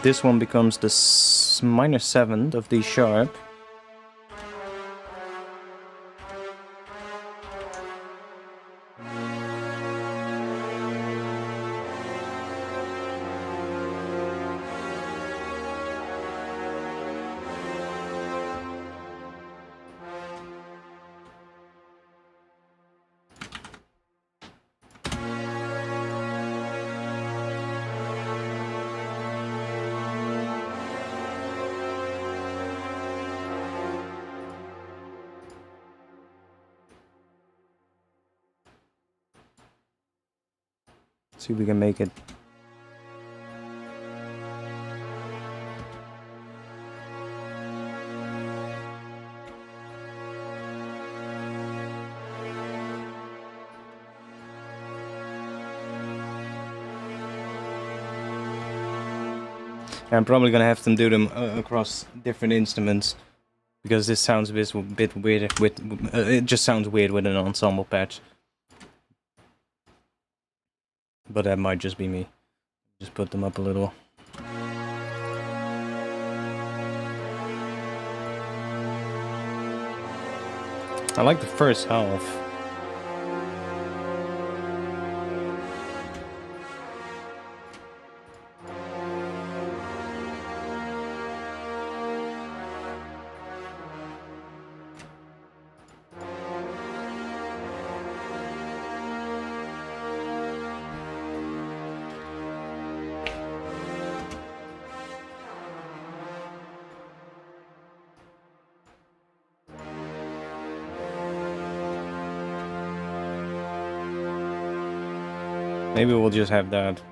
This one becomes the minor 7th of D sharp. See if we can make it. I'm probably gonna have to do them across different instruments because this sounds a bit weird. It just sounds weird with an ensemble patch. But that might just be me. Just put them up a little. I like the first half. Maybe we'll just have that.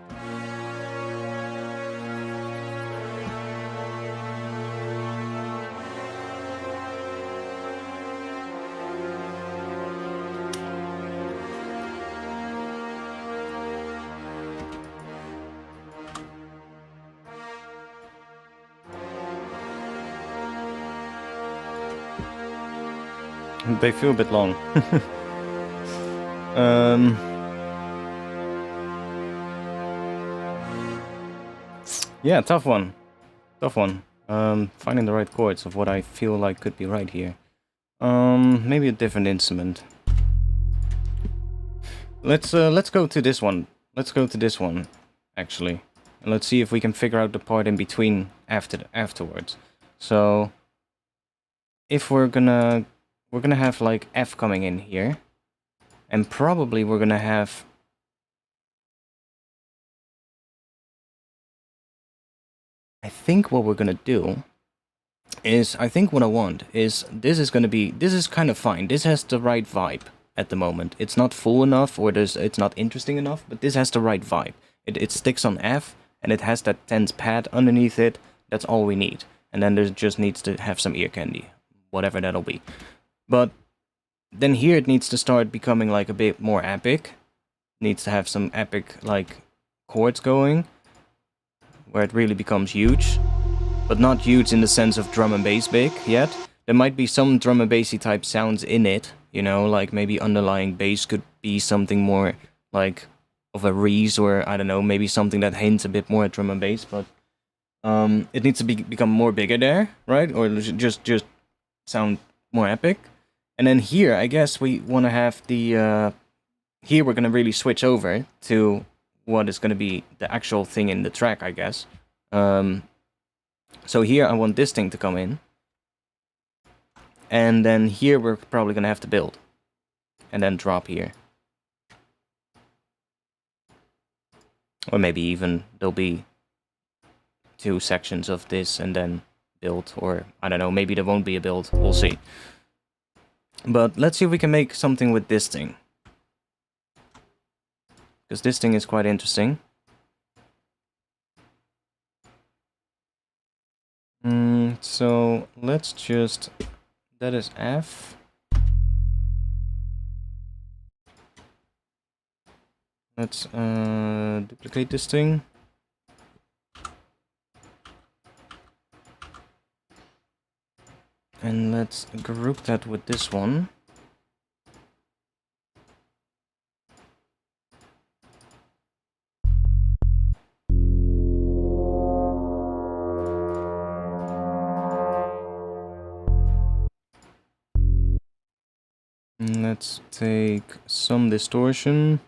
They feel a bit long. Yeah, tough one. Tough one. Finding the right chords of what I feel like could be right here. Maybe a different instrument. Let's go to this one. Let's go to this one, actually. And let's see if we can figure out the part in between afterwards. So if we're gonna have like F coming in here. And probably we're gonna have I think what we're gonna do is, I think what I want is, this is kind of fine. This has the right vibe at the moment. It's not full enough, or it's not interesting enough, but this has the right vibe. It sticks on F, and it has that tense pad underneath it. That's all we need. And then there just needs to have some ear candy, whatever that'll be. But then here it needs to start becoming like a bit more epic. Needs to have some epic like chords going, where it really becomes huge, but not huge in the sense of drum and bass big yet. There might be some drum and bassy type sounds in it, you know, like maybe underlying bass could be something more like of a Reese, or I don't know, maybe something that hints a bit more at drum and bass, but it needs to become more bigger there, right? Or just sound more epic. And then here, I guess we want to have the here we're going to really switch over to what is going to be the actual thing in the track, I guess. So here I want this thing to come in. And then here we're probably going to have to build. And then drop here. Or maybe even there'll be 2 sections of this and then build. Or I don't know, maybe there won't be a build. We'll see. But let's see if we can make something with this thing. because this thing is quite interesting. So let's just, that is F. Let's duplicate this thing. And let's group that with this one. And let's take some distortion.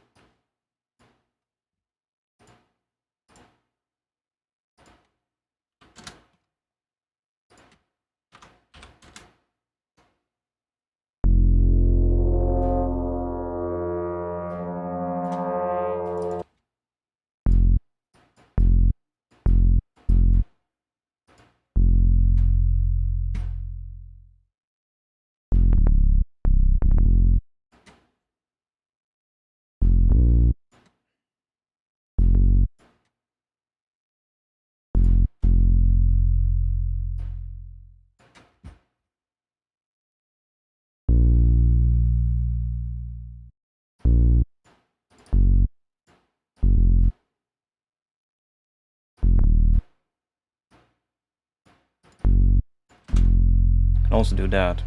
Can also do that.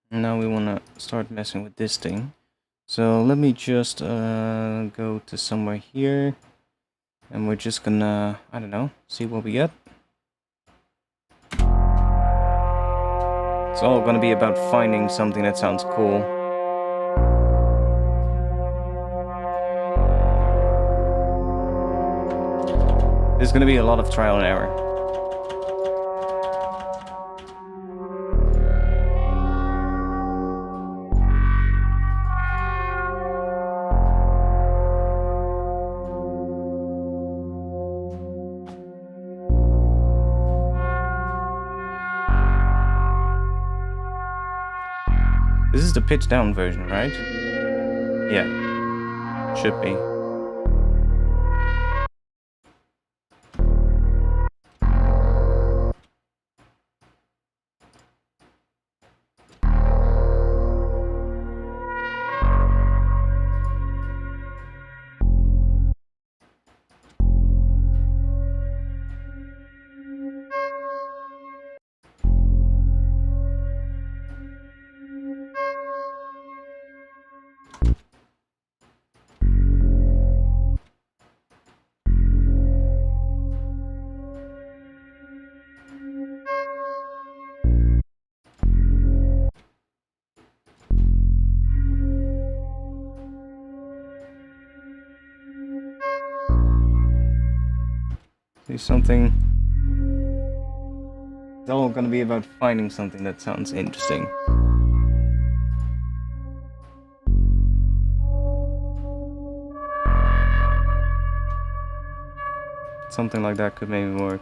Now we want to start messing with this thing. So let me just go to somewhere here. And we're just gonna, I don't know, see what we get. It's all gonna be about finding something that sounds cool. There's gonna be a lot of trial and error. This is the pitch down version, right? Yeah, should be. See something. It's all gonna be about finding something that sounds interesting. Something like that could maybe work.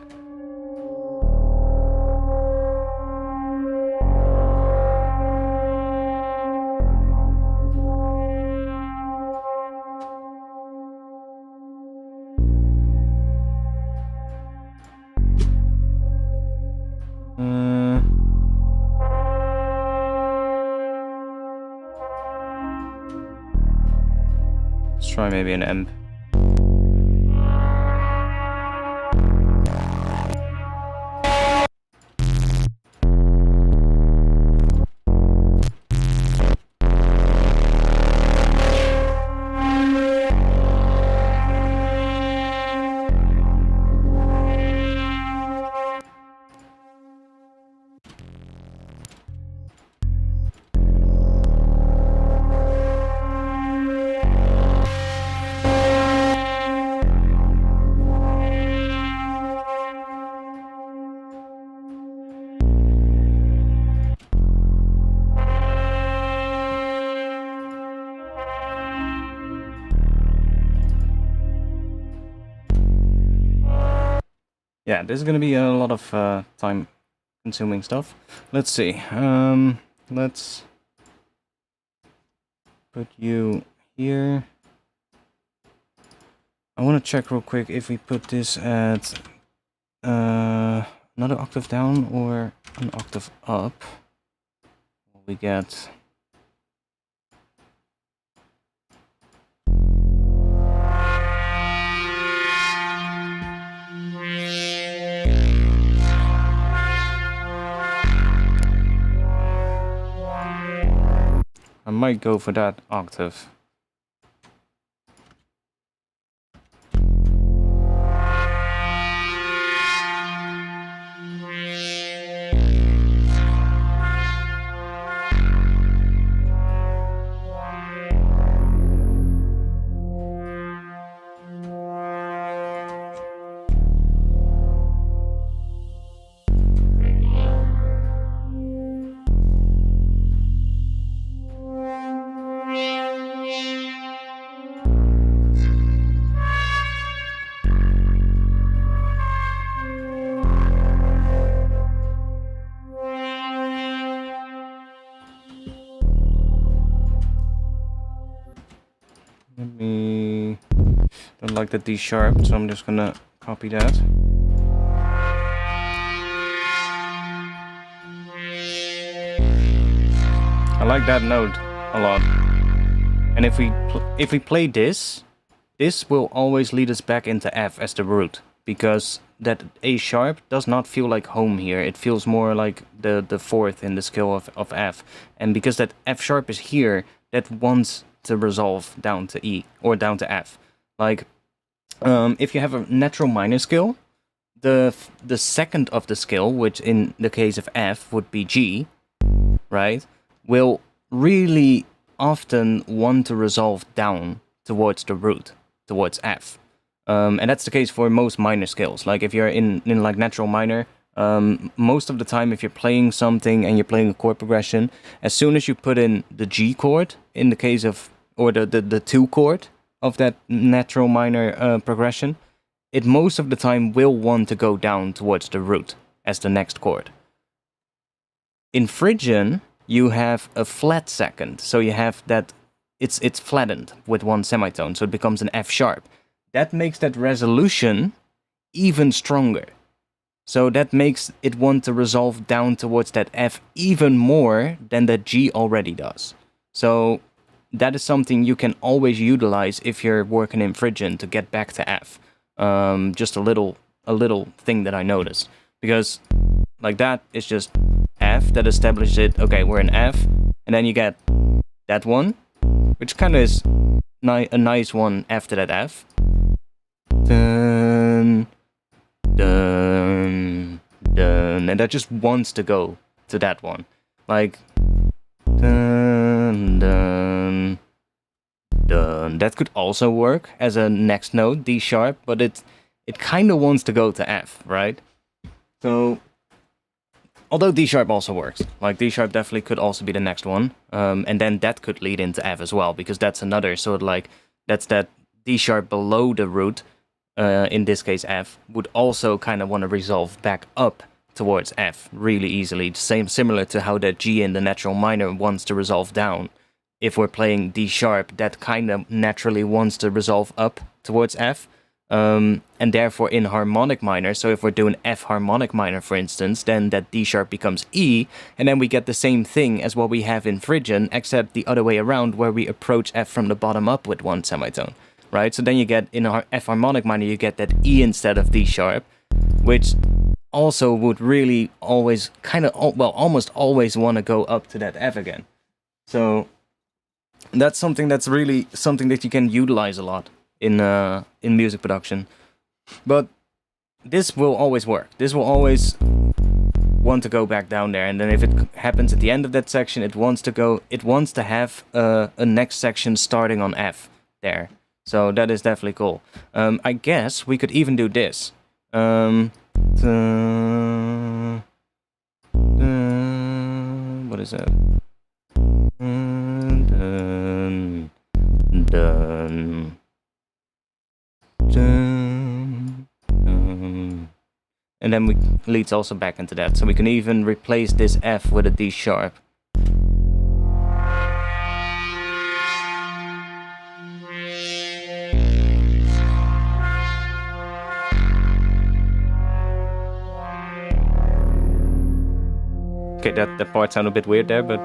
Let's try maybe an emp. Yeah, this is gonna be a lot of time-consuming stuff. Let's see. Let's put you here. I want to check real quick if we put this at another octave down or an octave up. We get... I might go for that octave. Don't like the D sharp, so I'm just gonna copy that. I like that note a lot. And if we play this, this will always lead us back into F as the root, because that A sharp does not feel like home here. It feels more like the fourth in the scale of F. And because that F sharp is here, that wants to resolve down to E or down to F. Like, if you have a natural minor scale, the second of the scale, which in the case of F would be G, right, will really often want to resolve down towards the root, towards F. And that's the case for most minor scales. Like if you're in like natural minor, most of the time if you're playing something and you're playing a chord progression, as soon as you put in the G chord, in the case of, or the 2 chord of that natural minor progression, it most of the time will want to go down towards the root as the next chord. In Phrygian, you have a flat second, so you have that, it's flattened with one semitone, so it becomes an F sharp. That makes that resolution even stronger. So that makes it want to resolve down towards that F even more than that G already does. So that is something you can always utilize if you're working in Phrygian to get back to F. Just a little thing that I noticed. Because like that is just F that establishes it, okay, we're in F, and then you get that one, which kind of is a nice one after that F. Dun, dun, dun, and that just wants to go to that one. Like, dun, dun, dun. That could also work as a next note, D sharp, but it kind of wants to go to F, right? So, although D sharp also works, like D sharp definitely could also be the next one, and then that could lead into F as well, because that's another sort of like, that's that D sharp below the root, in this case F, would also kind of want to resolve back up towards F really easily, similar to how that G in the natural minor wants to resolve down. If we're playing D sharp, that kind of naturally wants to resolve up towards F. And therefore in harmonic minor, so if we're doing F harmonic minor for instance, then that D sharp becomes E, and then we get the same thing as what we have in Phrygian, except the other way around, where we approach F from the bottom up with one semitone, right? So then you get, in F harmonic minor, you get that E instead of D sharp, which also would really always kind of, well, almost always want to go up to that F again. So that's something that's really something that you can utilize a lot in music production. But this will always work. This will always want to go back down there, and then if it happens at the end of that section, it wants to have a next section starting on F there. So that is definitely cool. I guess we could even do this. What is that? Dun, dun. And then we leads also back into that, so we can even replace this F with a D sharp. Okay, that part sounded a bit weird there, but...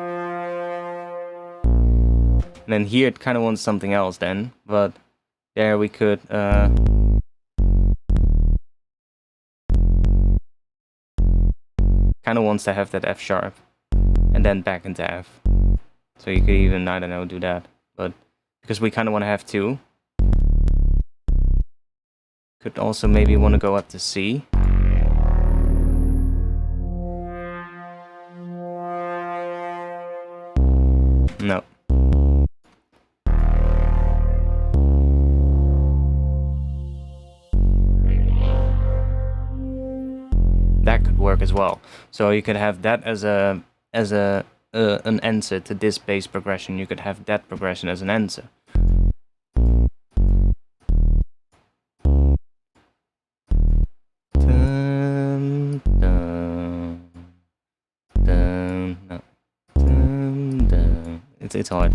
And then here it kind of wants something else then, but there we could... kind of wants to have that F sharp, and then back into F. So you could even, I don't know, do that, but because we kind of want to have two. Could also maybe want to go up to C. No. That could work as well. So you could have that as an answer to this bass progression. You could have that progression as an answer. Dun, dun, dun, no. Dun, dun. It's hard.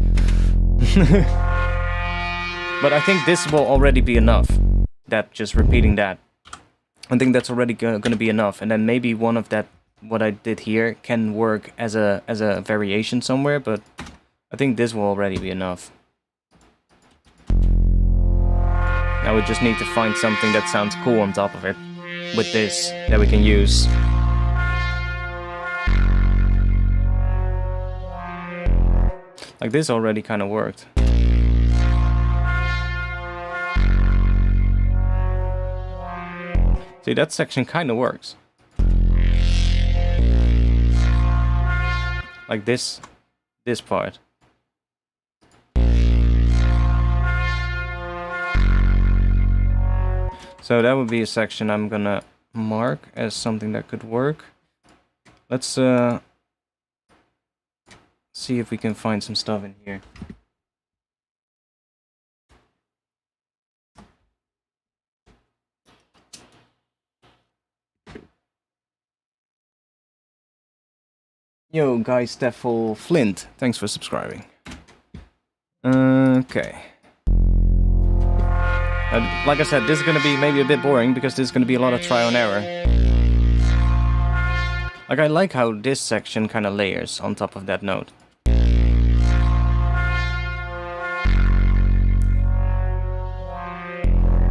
But I think this will already be enough. That just repeating that. I think that's already gonna be enough, and then maybe one of that, what I did here, can work as a variation somewhere, but I think this will already be enough. Now we just need to find something that sounds cool on top of it, with this, that we can use. Like this already kind of worked. See, that section kind of works. Like this part. So that would be a section I'm gonna mark as something that could work. Let's see if we can find some stuff in here. Yo, guys, Steffel Flint, thanks for subscribing. Okay. Like I said, this is gonna be maybe a bit boring because there's gonna be a lot of trial and error. Like, I like how this section kind of layers on top of that note.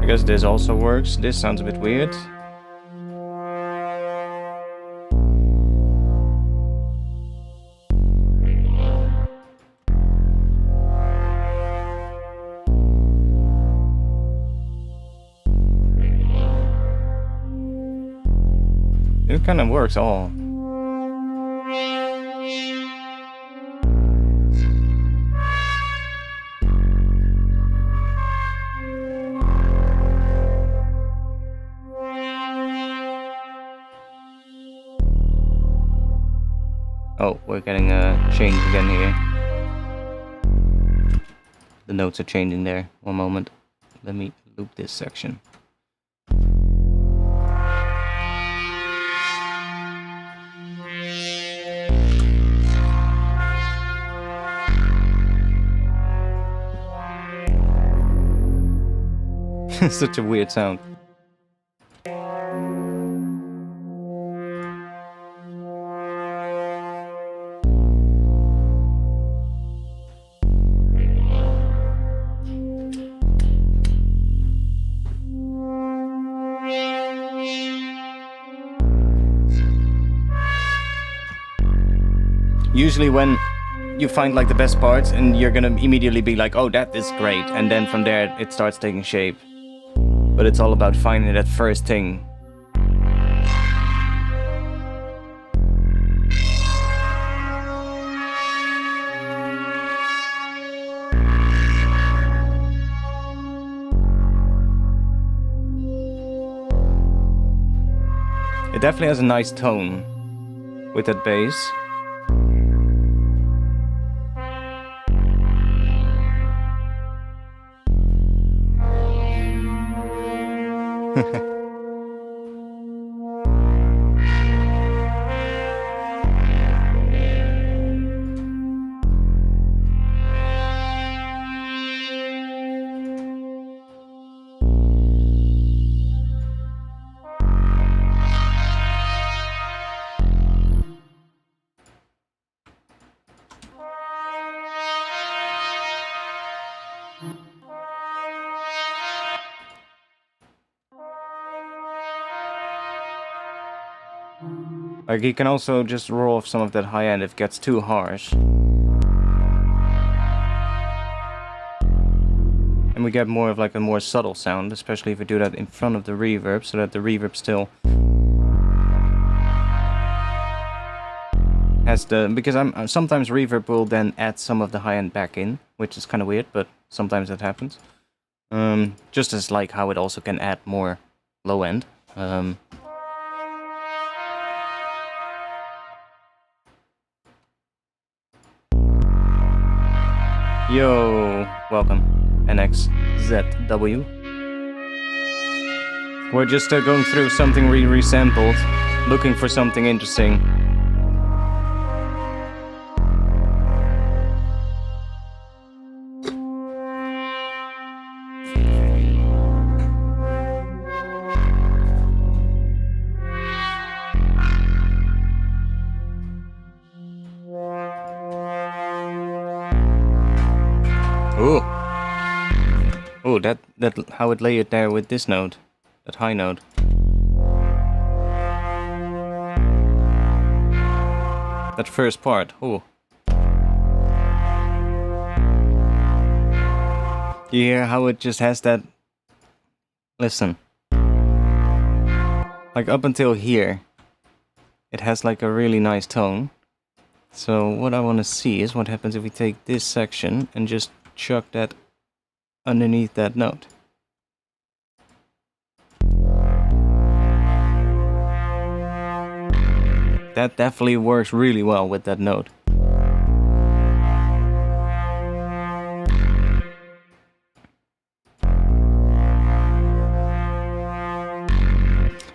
Because this also works. This sounds a bit weird. It kind of works all. Oh, we're getting a change again here. The notes are changing there. One moment. Let me loop this section. Such a weird sound. Usually when you find like the best parts and you're gonna immediately be like, oh, that is great, and then from there it starts taking shape. But it's all about finding that first thing. It definitely has a nice tone with that bass. Like, you can also just roll off some of that high end if it gets too harsh. And we get more of like a more subtle sound, especially if we do that in front of the reverb, so that the reverb still has the... Because sometimes reverb will then add some of the high end back in, which is kind of weird, but sometimes that happens. Just as like how it also can add more low end. Yo, welcome, NXZW. We're just going through something we resampled, looking for something interesting. Oh, that how it layered there with this note, that high note. That first part, oh. You hear how it just has that... Listen. Like up until here, it has like a really nice tone. So what I want to see is what happens if we take this section and just chuck that underneath that note. That definitely works really well with that note.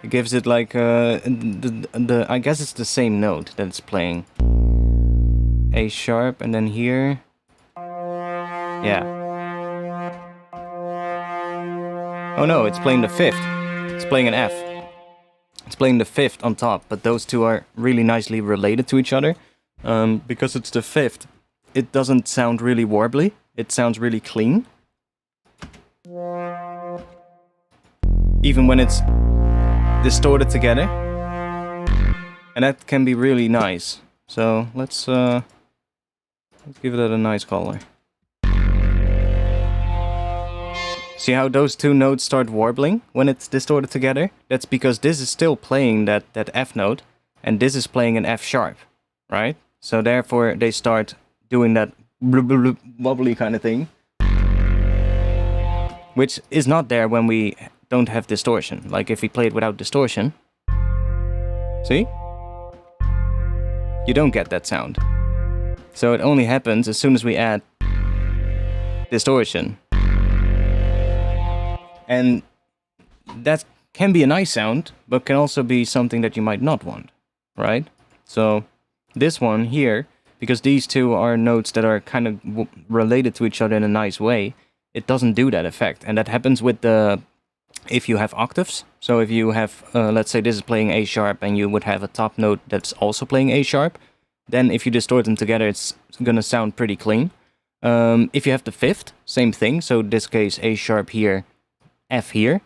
It gives it like I guess it's the same note that it's playing. A sharp, and then here. Yeah. Oh no, it's playing the fifth. It's playing an F. It's playing the fifth on top, but those two are really nicely related to each other. Because it's the fifth, it doesn't sound really warbly. It sounds really clean. Even when it's distorted together. And that can be really nice. So let's give it a nice color. See how those two notes start warbling when it's distorted together? That's because this is still playing that F note, and this is playing an F sharp, right? So therefore they start doing that wobbly kind of thing, which is not there when we don't have distortion. Like if we play it without distortion, see? You don't get that sound. So it only happens as soon as we add distortion. And that can be a nice sound, but can also be something that you might not want, right? So this one here, because these two are notes that are kind of related to each other in a nice way, it doesn't do that effect. And that happens with the... if you have octaves. So if you have, let's say this is playing A sharp and you would have a top note that's also playing A sharp, then if you distort them together, it's gonna sound pretty clean. If you have the fifth, same thing. So in this case, A sharp here, F here,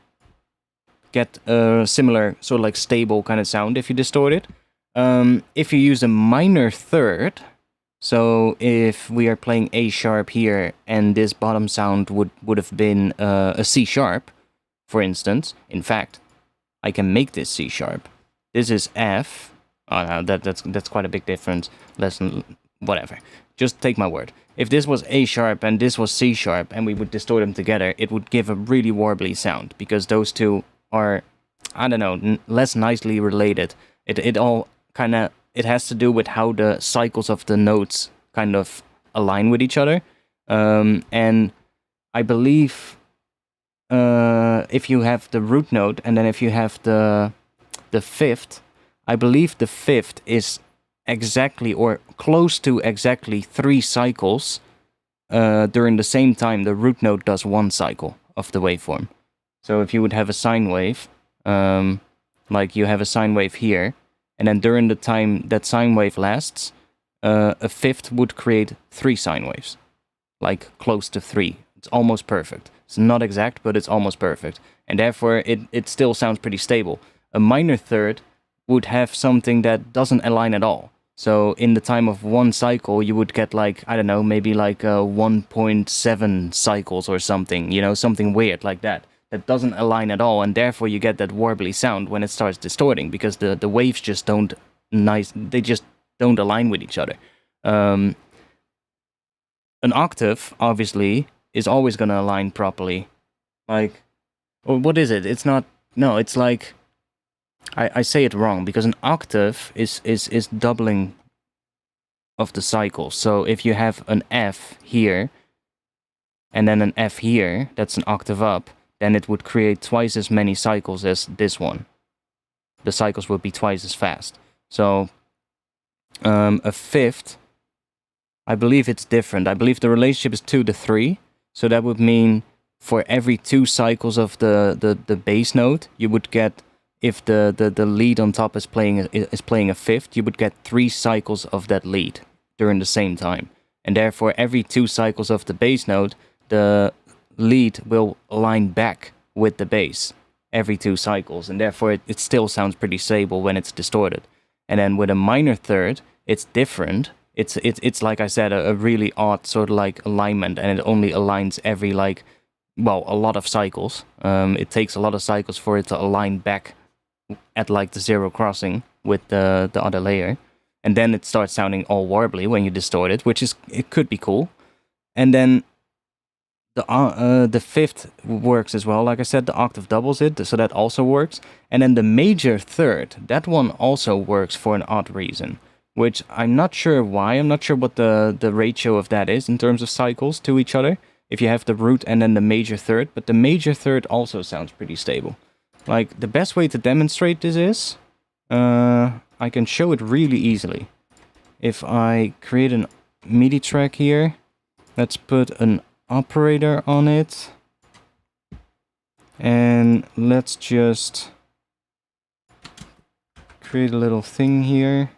get a similar sort of like stable kind of sound if you distort it. If you use a minor third, so if we are playing A sharp here and this bottom sound would have been a C sharp, for instance. In fact, I can make this C sharp. This is F. Oh no, that's quite a big difference. Whatever. Just take my word. If this was A sharp and this was C sharp and we would distort them together, it would give a really warbly sound, because those two are, I don't know, less nicely related. It all kind of, it has to do with how the cycles of the notes kind of align with each other. And I believe if you have the root note and then if you have the fifth, I believe the fifth is exactly or close to exactly 3 cycles during the same time the root note does 1 cycle of the waveform. So if you would have a sine wave, like you have a sine wave here, and then during the time that sine wave lasts, a fifth would create 3 sine waves, like close to 3. It's almost perfect. It's not exact, but it's almost perfect, and therefore it still sounds pretty stable. A minor third would have something that doesn't align at all. So in the time of one cycle, you would get like, I don't know, maybe like 1.7 cycles or something, you know, something weird like that. That doesn't align at all, and therefore you get that warbly sound when it starts distorting, because the waves just don't they just don't align with each other. An octave, obviously, is always going to align properly. Like, or what is it? It's not, no, it's like, I say it wrong, because an octave is doubling of the cycles. So if you have an F here, and then an F here, that's an octave up, then it would create twice as many cycles as this one. The cycles would be twice as fast. So, a fifth, I believe it's different. I believe the relationship is 2 to 3. So that would mean for every 2 cycles of the bass note, you would get, if the lead on top is playing a fifth, you would get 3 cycles of that lead during the same time. And therefore, every 2 cycles of the bass note, the lead will align back with the bass every 2 cycles, and therefore it still sounds pretty stable when it's distorted. And then with a minor third, it's different. It's like I said, a really odd sort of like alignment, and it only aligns every like, well, a lot of cycles. It takes a lot of cycles for it to align back at like the 0 crossing with the other layer, and then it starts sounding all warbly when you distort it, which is, it could be cool. And then the fifth works as well. Like I said, the octave doubles it, so that also works. And then the major third, that one also works for an odd reason, which I'm not sure why. I'm not sure what the ratio of that is in terms of cycles to each other, if you have the root and then the major third, but the major third also sounds pretty stable. Like, the best way to demonstrate this is, I can show it really easily. If I create an MIDI track here, let's put an operator on it, and let's just create a little thing here,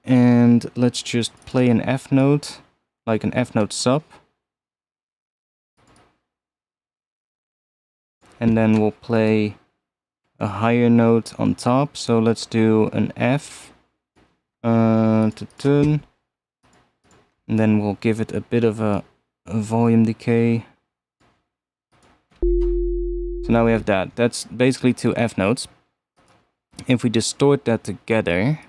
and let's just play an F note, like an F note sub, and then we'll play a higher note on top. So let's do an F, and then we'll give it a bit of a volume decay. So now we have that. That's basically 2 F notes. If we distort that together,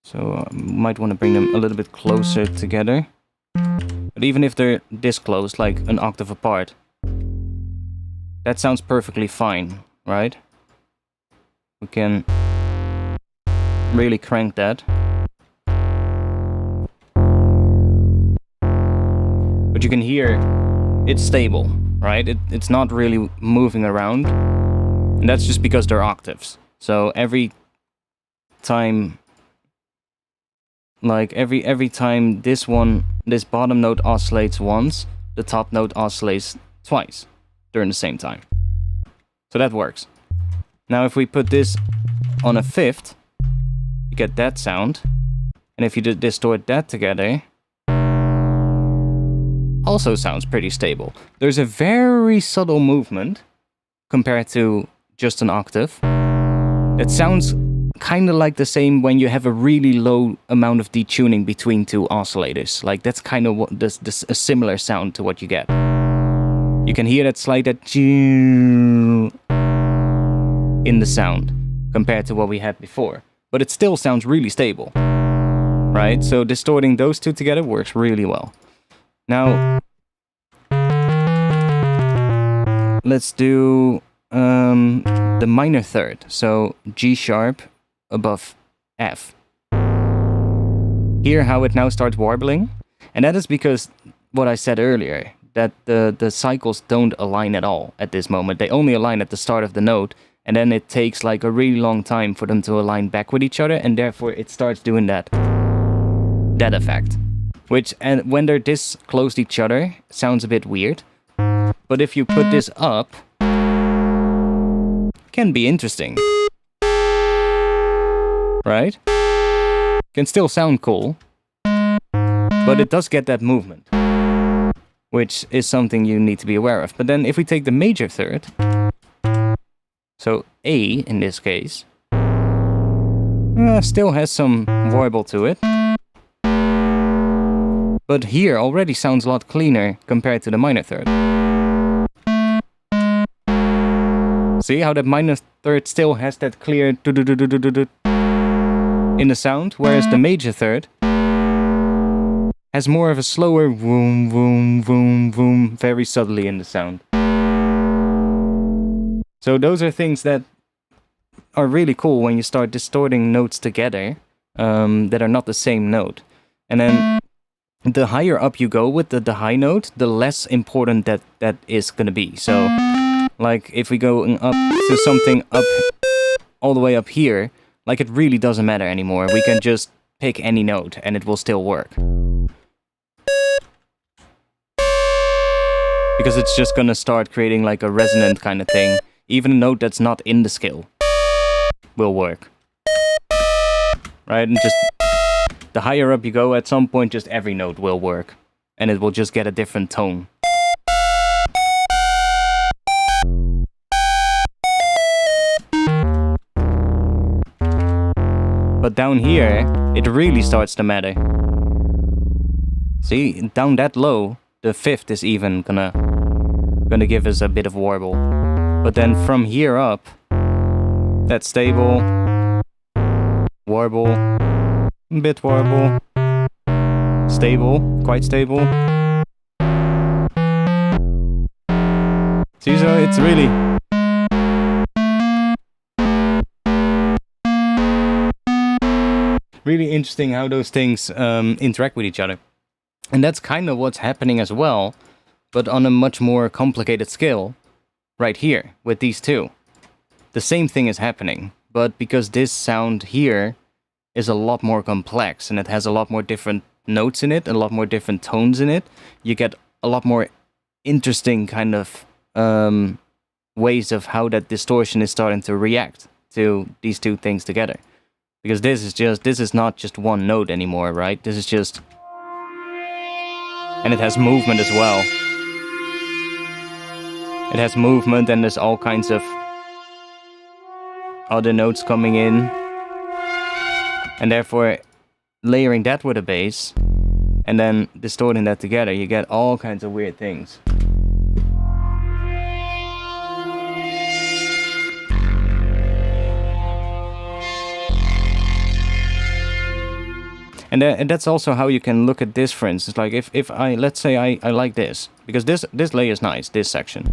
so might want to bring them a little bit closer together. But even if they're this close, like an octave apart, that sounds perfectly fine, right? We can really crank that. But you can hear it's stable, right? It's not really moving around. And that's just because they're octaves. So every time, like every time this bottom note oscillates once, the top note oscillates twice during the same time. So that works. Now if we put this on a fifth, you get that sound. And if you distort that together, also sounds pretty stable. There's a very subtle movement compared to just an octave. It sounds kind of like the same when you have a really low amount of detuning between 2 oscillators. Like, that's kind of what a similar sound to what you get. You can hear that slight in the sound compared to what we had before. But it still sounds really stable, right? So distorting those 2 together works really well. Now, let's do the minor third. So G sharp above F. Hear how it now starts warbling? And that is because what I said earlier, that the cycles don't align at all at this moment. They only align at the start of the note, and then it takes like a really long time for them to align back with each other, and therefore it starts doing that effect. Which, and when they're this close to each other, sounds a bit weird. But if you put this up, can be interesting. Right? Can still sound cool. But it does get that movement. which is something you need to be aware of. But then if we take the major third, so A in this case, still has some warble to it. But here already sounds a lot cleaner compared to the minor third. See how that minor third still has that clear in the sound, whereas the major third has more of a slower boom, boom, boom, boom, very subtly in the sound. So those are things that are really cool when you start distorting notes together that are not the same note. And then the higher up you go with the high note, the less important that is going to be. So like if we go up to something up all the way up here, like it really doesn't matter anymore. We can just pick any note and it will still work. Because it's just gonna start creating like a resonant kind of thing. Even a note that's not in the scale will work. Right? And just the higher up you go, at some point just every note will work. And it will just get a different tone. But down here, it really starts to matter. See, down that low, the fifth is even gonna give us a bit of warble. But then from here up, that's stable, warble, a bit warble, stable, quite stable. See, so it's really... really interesting how those things interact with each other. And that's kind of what's happening as well, but on a much more complicated scale, right here, with these two. The same thing is happening, but because this sound here is a lot more complex, and it has a lot more different notes in it, a lot more different tones in it, you get a lot more interesting kind of ways of how that distortion is starting to react to these two things together. Because this is not just one note anymore, right? This is just... And it has movement as well. It has movement and there's all kinds of other notes coming in. And therefore, layering that with a bass, and then distorting that together, you get all kinds of weird things. And that's also how you can look at this, for instance. Like if I, let's say I like this, because this lay is nice, this section.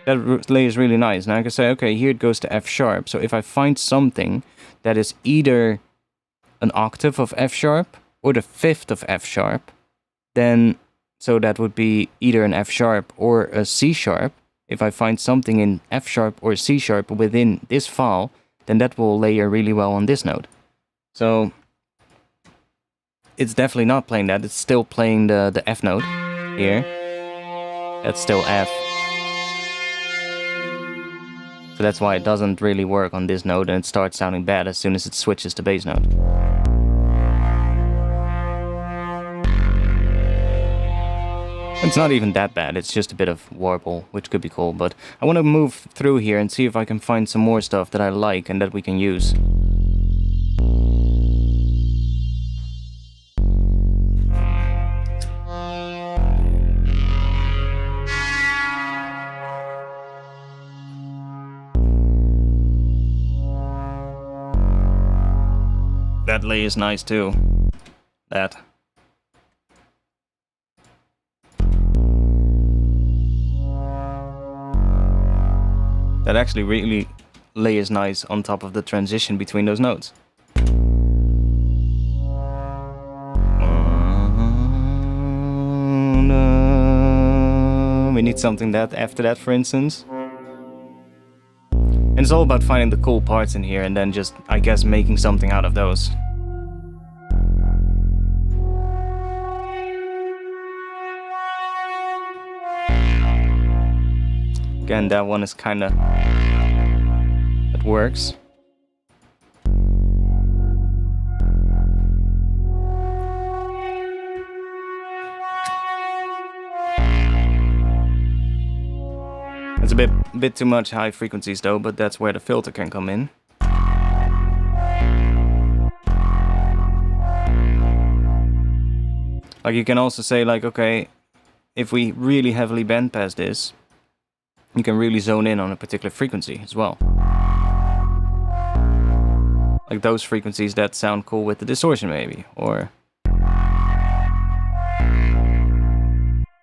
That lay is really nice. Now I can say, okay, here it goes to F sharp. So if I find something that is either an octave of F sharp or the fifth of F sharp, then, so that would be either an F sharp or a C sharp. If I find something in F sharp or C sharp within this file, then that will layer really well on this note. So it's definitely not playing that, it's still playing the F note here. That's still F. So that's why it doesn't really work on this note, and it starts sounding bad as soon as it switches to bass note. It's not even that bad, it's just a bit of warble, which could be cool, but I want to move through here and see if I can find some more stuff that I like and that we can use. That lay is nice too. That actually really lays nice on top of the transition between those notes. We need something that after that, for instance. And it's all about finding the cool parts in here and then just, I guess, making something out of those. Again, that one is kinda... it works. It's a bit too much high frequencies though, but that's where the filter can come in. Like you can also say like, okay, if we really heavily bandpass this, you can really zone in on a particular frequency as well. Like those frequencies that sound cool with the distortion maybe, or...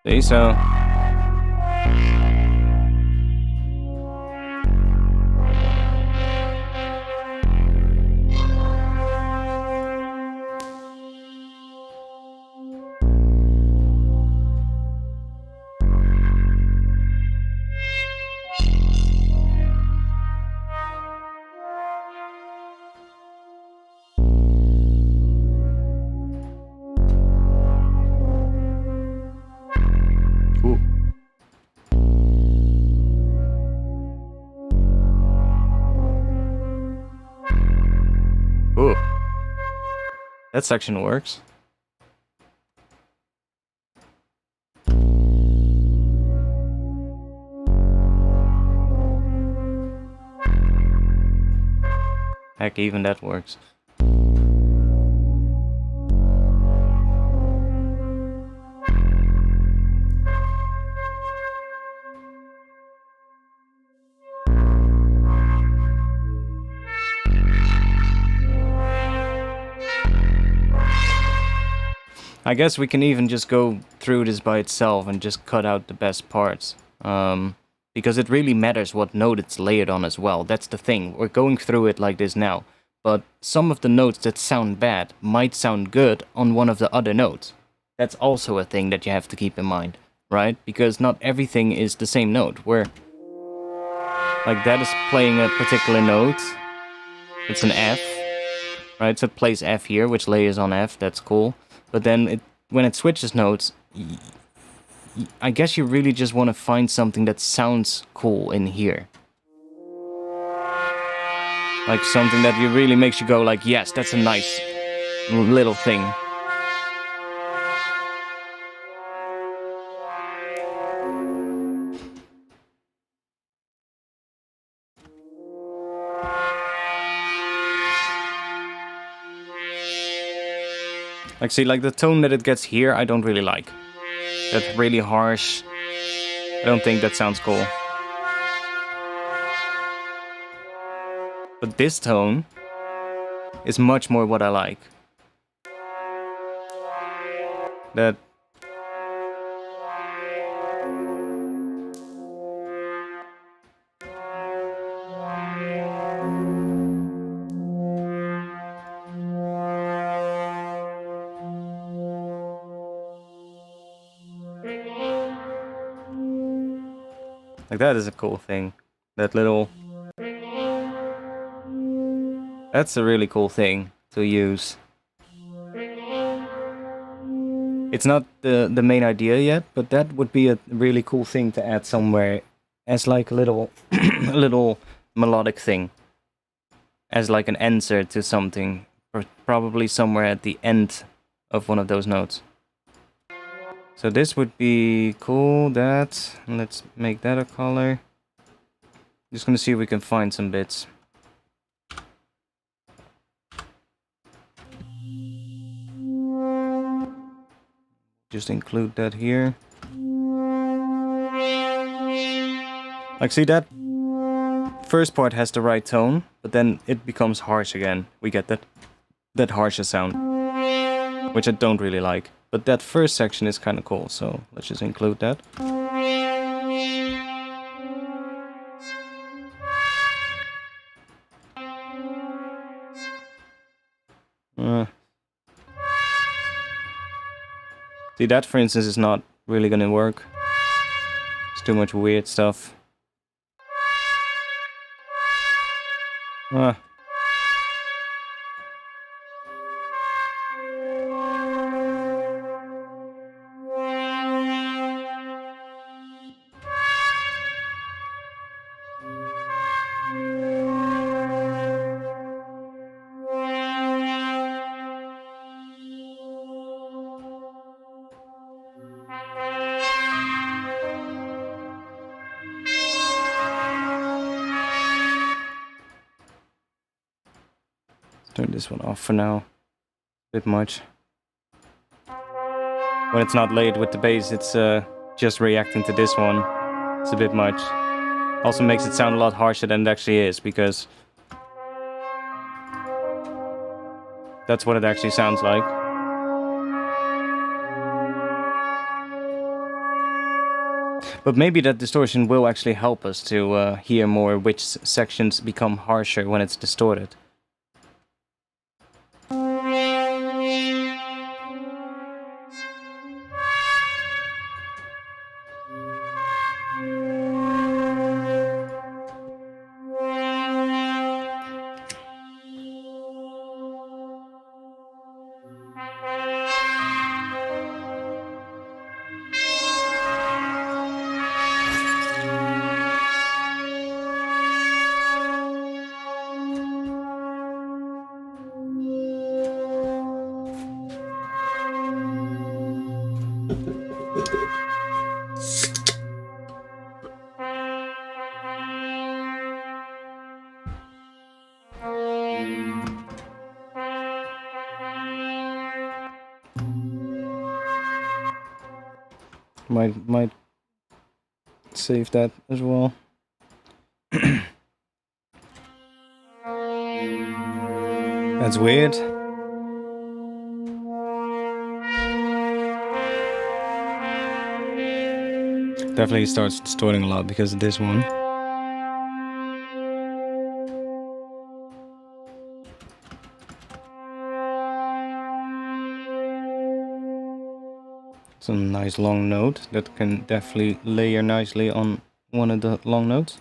See, so... Ooh. That section works. Heck, even that works. I guess we can even just go through this by itself and just cut out the best parts. Because it really matters what note it's layered on as well. That's the thing. We're going through it like this now. But some of the notes that sound bad might sound good on one of the other notes. That's also a thing that you have to keep in mind, right? Because not everything is the same note. Where, like, that is playing a particular note. It's an F, right? So it plays F here, which layers on F. That's cool. But then when it switches notes, I guess you really just want to find something that sounds cool in here. Like something that you really makes you go like, yes, that's a nice little thing. Like, see, like the tone that it gets here, I don't really like. That's really harsh. I don't think that sounds cool. But this tone is much more what I like. That... Like, that is a cool thing. That little... That's a really cool thing to use. It's not the main idea yet, but that would be a really cool thing to add somewhere as like a little a little melodic thing. As like an answer to something, probably somewhere at the end of one of those notes. So this would be cool, that. Let's make that a color. Just gonna see if we can find some bits. Just include that here. Like, see, that first part has the right tone, but then it becomes harsh again. We get that harsher sound, which I don't really like. But that first section is kind of cool, so let's just include that. See, that, for instance, is not really gonna work. It's too much weird stuff. turn this one off for now. A bit much. When it's not laid with the bass, it's just reacting to this one. It's a bit much. Also makes it sound a lot harsher than it actually is, because that's what it actually sounds like. But maybe that distortion will actually help us to hear more which sections become harsher when it's distorted. Might save that as well. That's weird. Definitely starts distorting a lot because of this one. It's a nice long note that can definitely layer nicely on one of the long notes.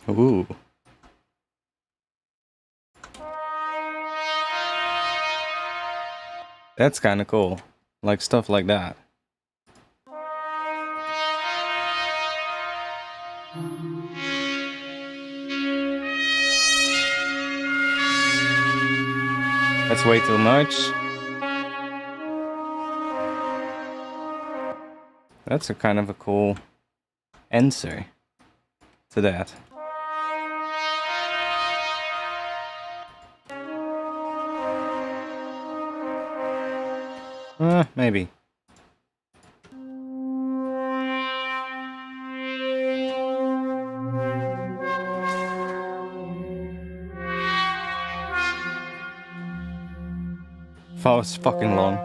Ooh. That's kind of cool. Like stuff like that. That's way too much. That's a kind of a cool answer to that. Maybe. That was fucking long.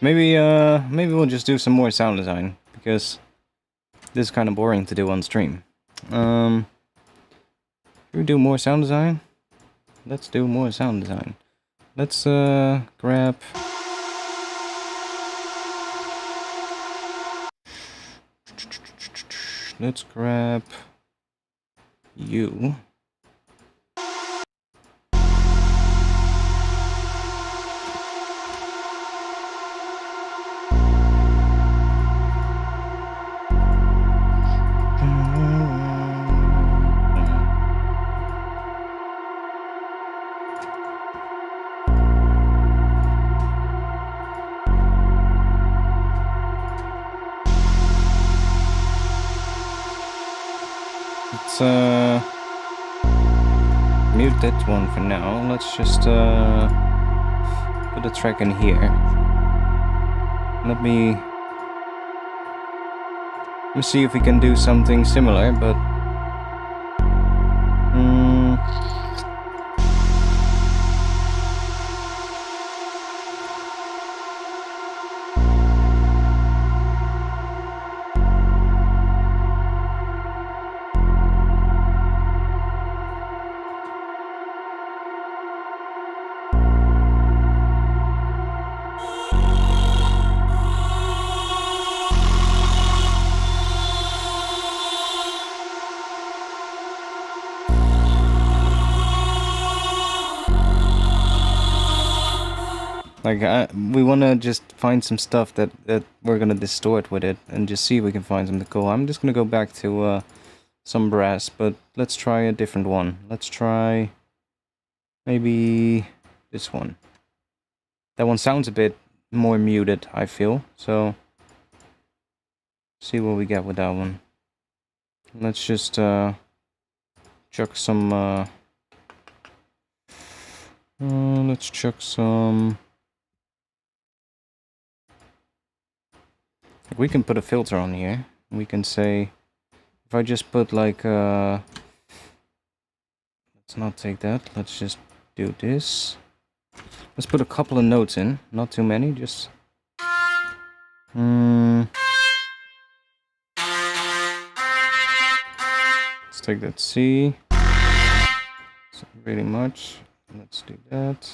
Maybe we'll just do some more sound design, because this is kind of boring to do on stream. Should we do more sound design? Let's do more sound design. Let's grab... Let's grab you. Mute that one for now. Let's just put a track in here. Let me see if we can do something similar, but Like, we want to just find some stuff that we're going to distort with it and just see if we can find something cool. I'm just going to go back to some brass, but let's try a different one. Let's try maybe this one. That one sounds a bit more muted, I feel, so see what we get with that one. Let's just chuck some let's chuck some. We can put a filter on here. We can say, if I just put like let's not take that. Let's just do this. Let's put a couple of notes in, not too many, just let's take that C. It's not really much. Let's do that.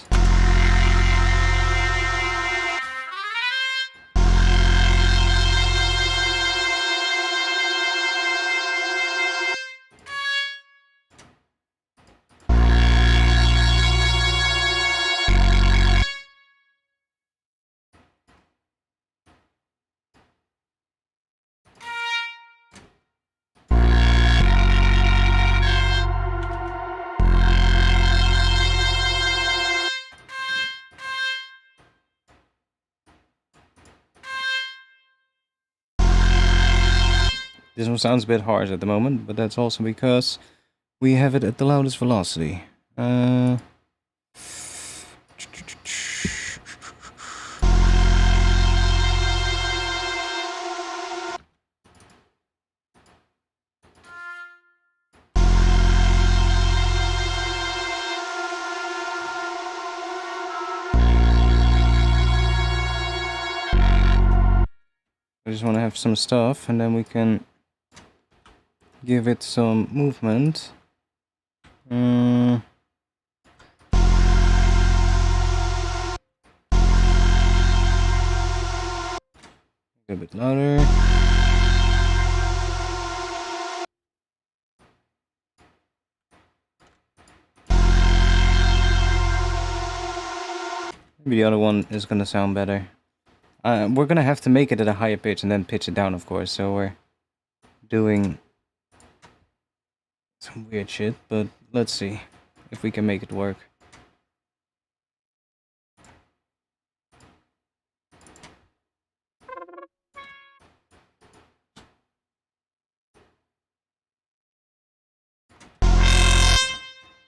This one sounds a bit harsh at the moment, but that's also because we have it at the loudest velocity. I just want to have some stuff, and then we can give it some movement. A bit louder. Maybe the other one is gonna sound better. We're gonna have to make it at a higher pitch and then pitch it down, of course, so we're doing some weird shit, but let's see if we can make it work.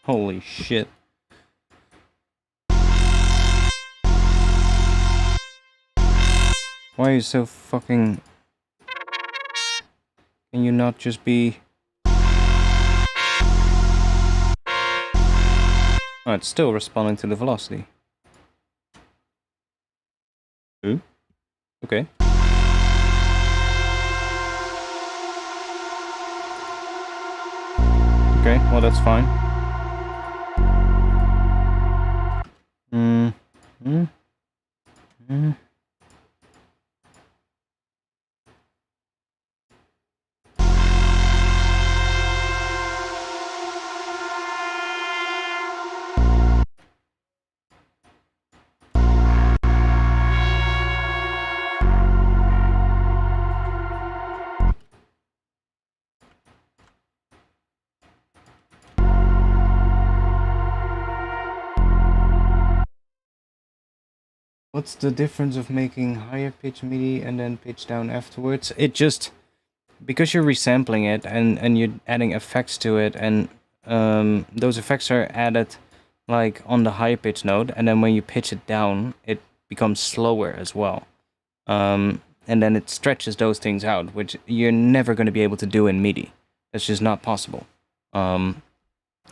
Holy shit. Why are you so fucking... Can you not just be... Oh, it's still responding to the velocity. Ooh. Okay. Okay, well that's fine. What's the difference of making higher pitch MIDI and then pitch down afterwards? It just, because you're resampling it and you're adding effects to it, and those effects are added like on the high pitch note, and then when you pitch it down, it becomes slower as well. And then it stretches those things out, which you're never going to be able to do in MIDI. That's just not possible.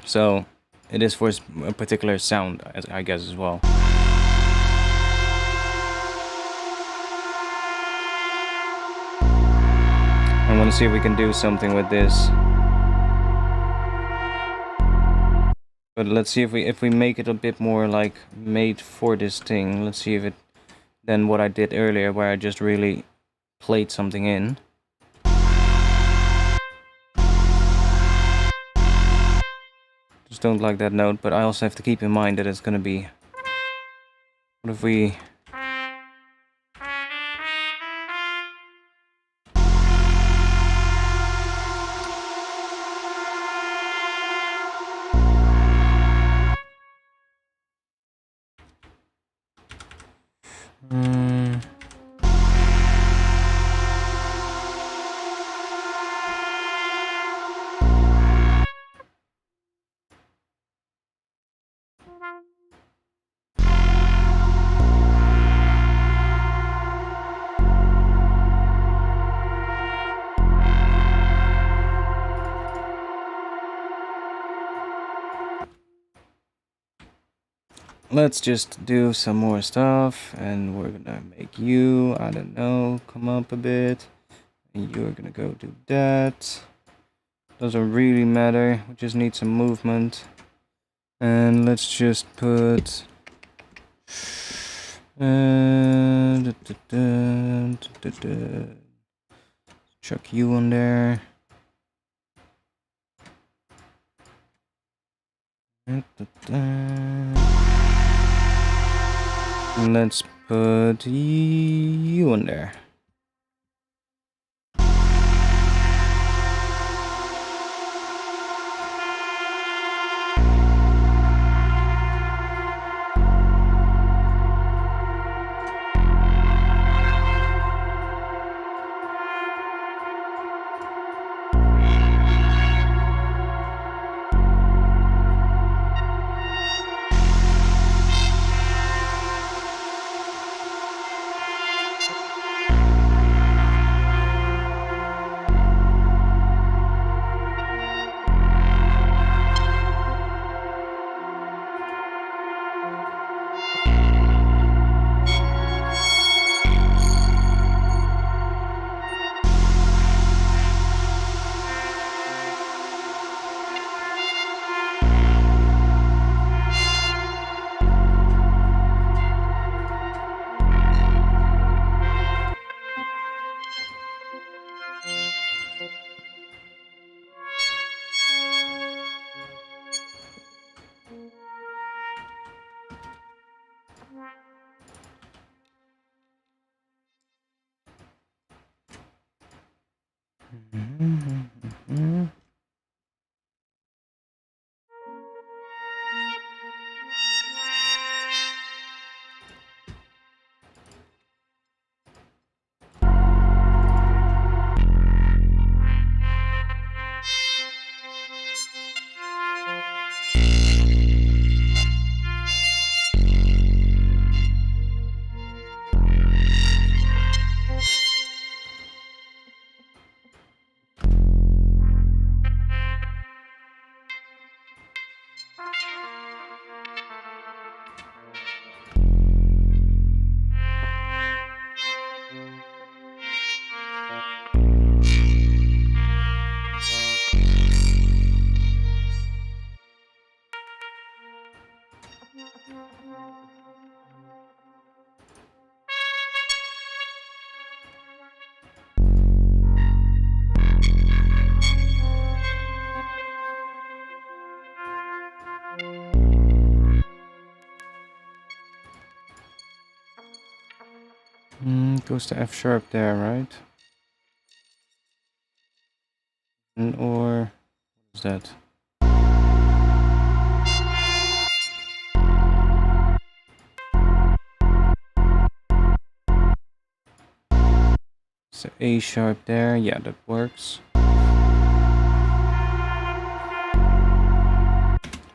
So it is for a particular sound, I guess, as well. I want to see if we can do something with this. But let's see if we make it a bit more like made for this thing. Let's see if it than what I did earlier, where I just really played something in. Just don't like that note, but I also have to keep in mind that it's gonna be What if we... Let's just do some more stuff, and we're gonna make you, I don't know, come up a bit, and you're gonna go do that. Doesn't really matter, we just need some movement. And let's just put chuck you on there. And let's put you in there. Goes to F sharp there, right? Or what is that? So A sharp there, yeah, that works.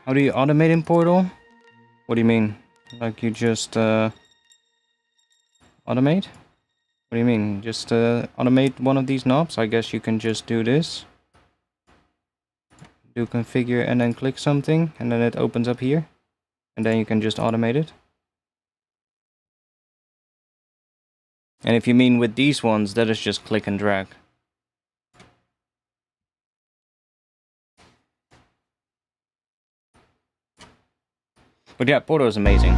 How do you automate in Portal? What do you mean? Like you just automate? What do you mean? Just automate one of these knobs? I guess you can just do this. Do configure and then click something, and then it opens up here. And then you can just automate it. And if you mean with these ones, that is just click and drag. But yeah, Portal is amazing.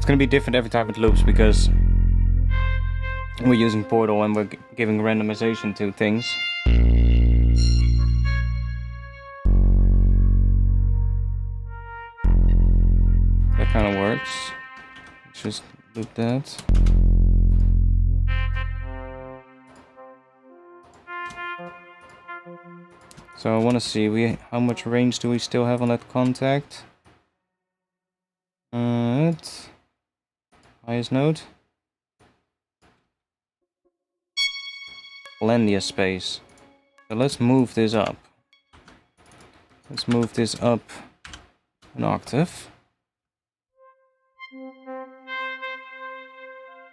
It's gonna be different every time it loops because we're using Portal and we're giving randomization to things. That kind of works. Let's just loop that. So I want to see how much range do we still have on that contact? Highest note. Plenty of space. So let's move this up. Let's move this up an octave.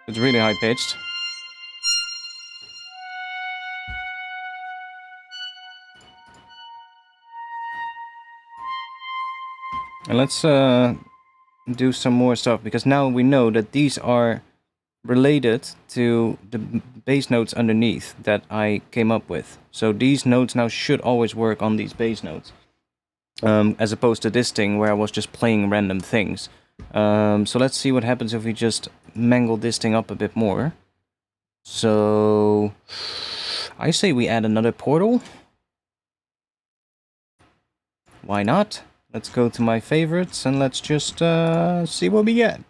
It's really high pitched. And let's do some more stuff, because now we know that these are related to the bass notes underneath that I came up with. So these notes now should always work on these bass notes, as opposed to this thing where I was just playing random things. So let's see what happens if we just mangle this thing up a bit more. So I say we add another portal. Why not? Let's go to my favorites and let's just see what we get.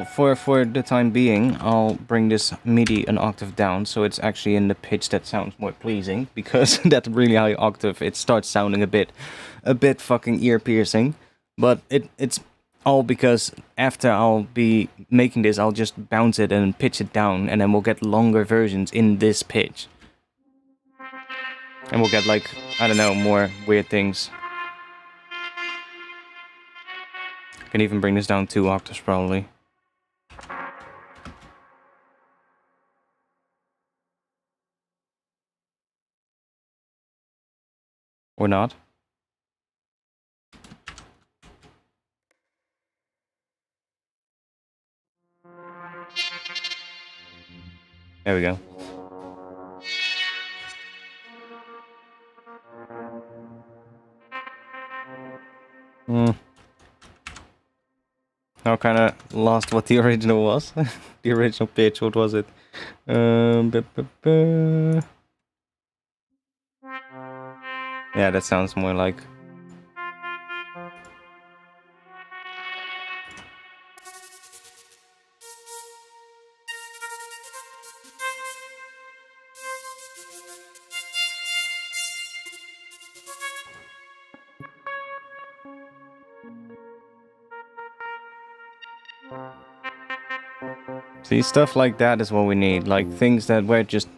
For the time being, I'll bring this MIDI an octave down, so it's actually in the pitch that sounds more pleasing, because that really high octave, it starts sounding a bit fucking ear piercing. But it's all because after I'll be making this, I'll just bounce it and pitch it down, and then we'll get longer versions in this pitch. And we'll get, like, I don't know, more weird things. Can even bring this down 2 octaves probably. Or not. There we go. Now kind of lost what the original was. The original pitch, what was it? Yeah, that sounds more like... See, stuff like that is what we need. Like, things that where it just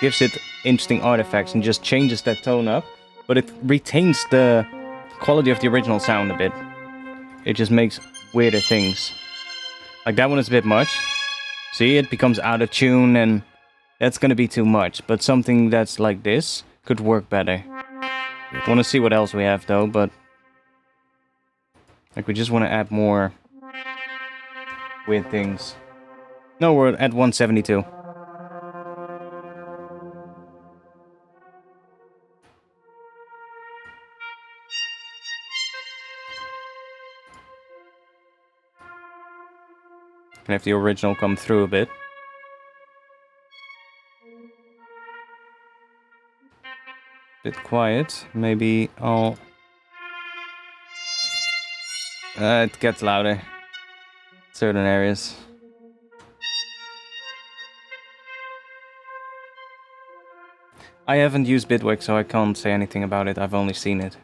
gives it interesting artifacts and just changes that tone up, but it retains the quality of the original sound a bit. It just makes weirder things. Like, that one is a bit much. See, it becomes out of tune, and that's gonna be too much. But something that's like this could work better. I want to see what else we have, though, but... like, we just want to add more weird things. No, we're at 172. Can have the original come through a bit. Bit quiet. Maybe I'll... it gets louder. Certain areas. I haven't used Bitwig, so I can't say anything about it. I've only seen it.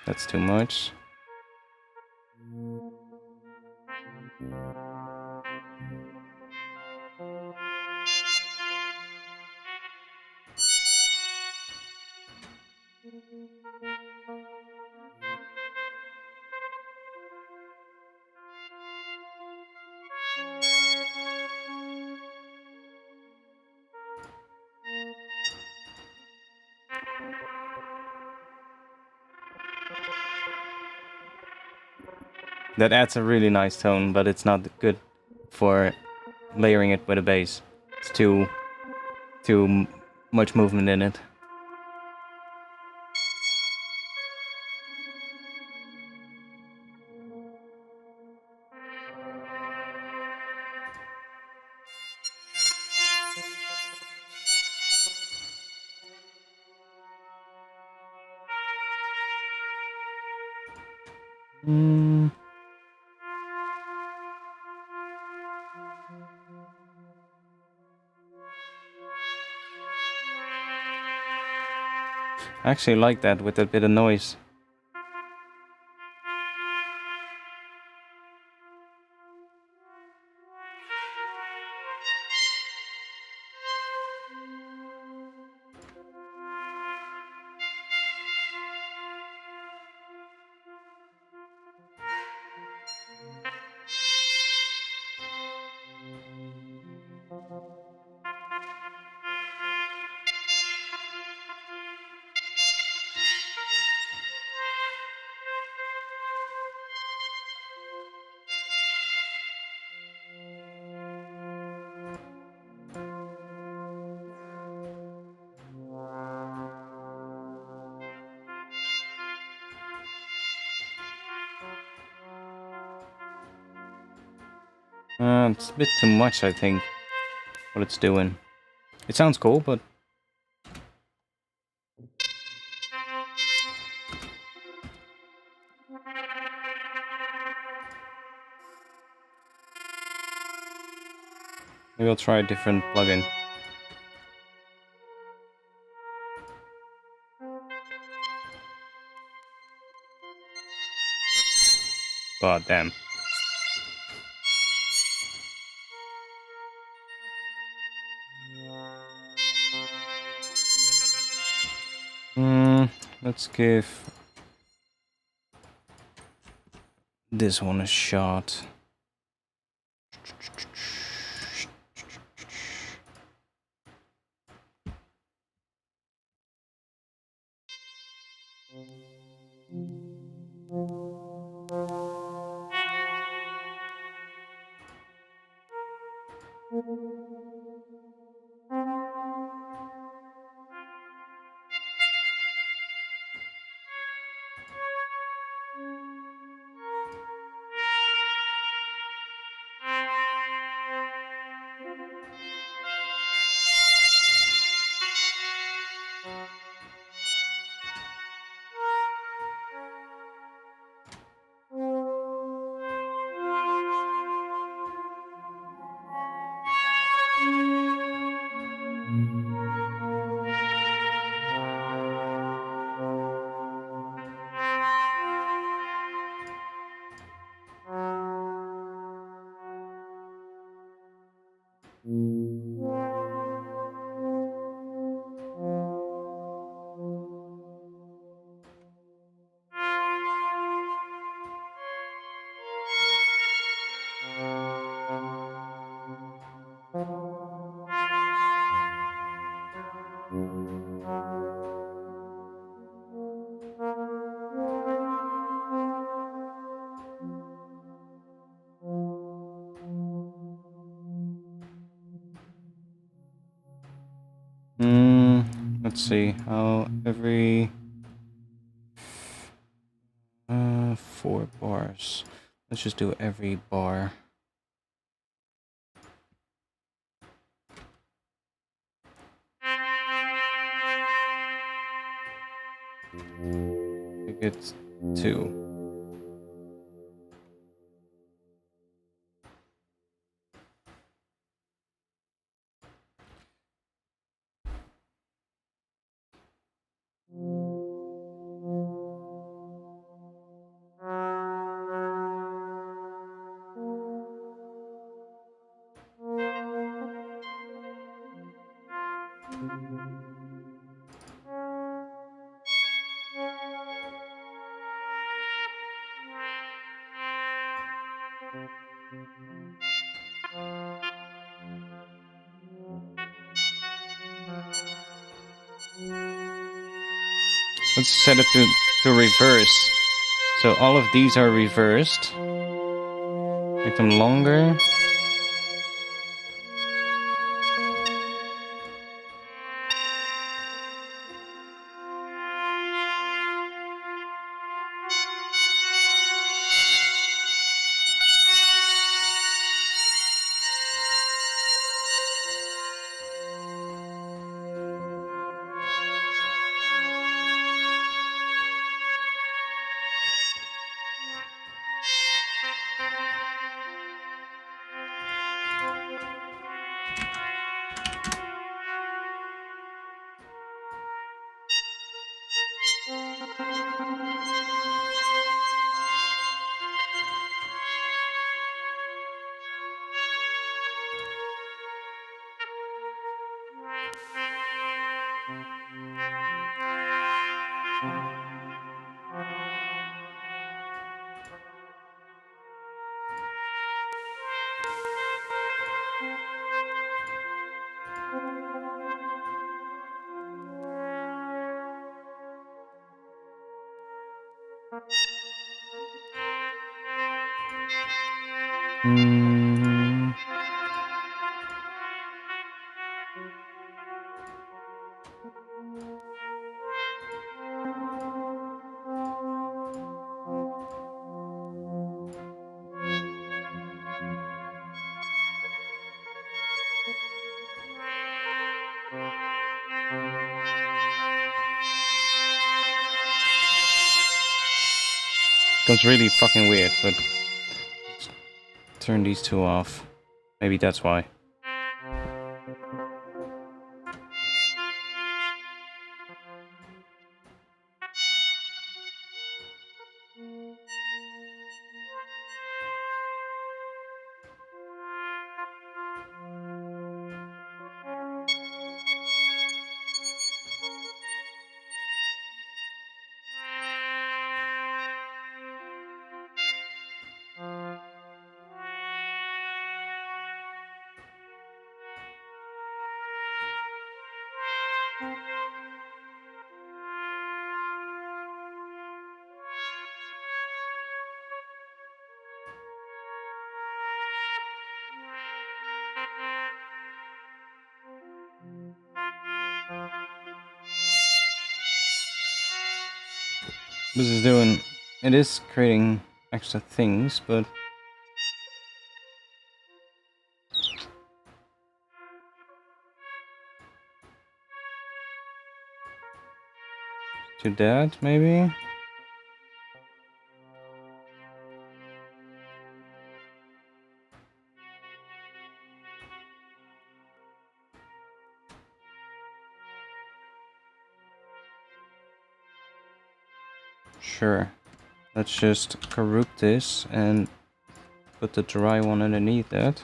That's too much. That adds a really nice tone, but it's not good for layering it with a bass. It's too much movement in it. I actually like that with a bit of noise. It's a bit too much, I think, what it's doing. It sounds cool, but... Maybe I'll try a different plugin. God damn. Let's give this one a shot. Let's see, how every 4 bars. Let's just do every bar. I think it's 2. Let's set it to reverse. So all of these are reversed. Make them longer. Becomes really fucking weird, but turn these two off. Maybe that's why. This is doing... It is creating extra things, but... to that, maybe? Sure. Let's just corrupt this and put the dry one underneath that.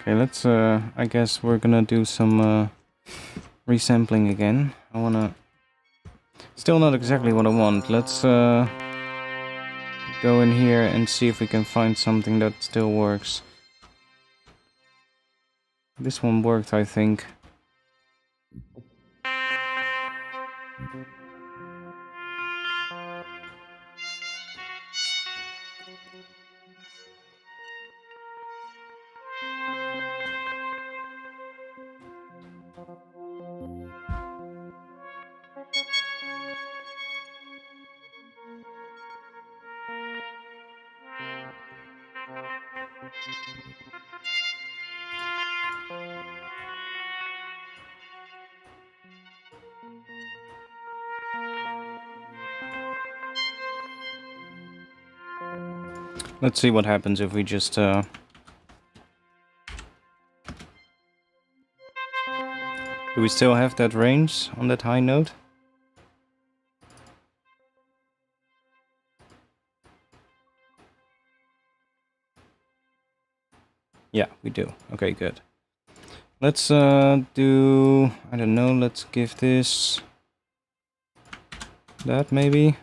Okay, let's, I guess we're gonna do some, resampling again. I wanna... Still not exactly what I want. Let's, go in here and see if we can find something that still works. This one worked, I think. Let's see what happens if we just Do we still have that range on that high note? Yeah, we do. Okay, good. Let's do, I don't know, let's give this that maybe.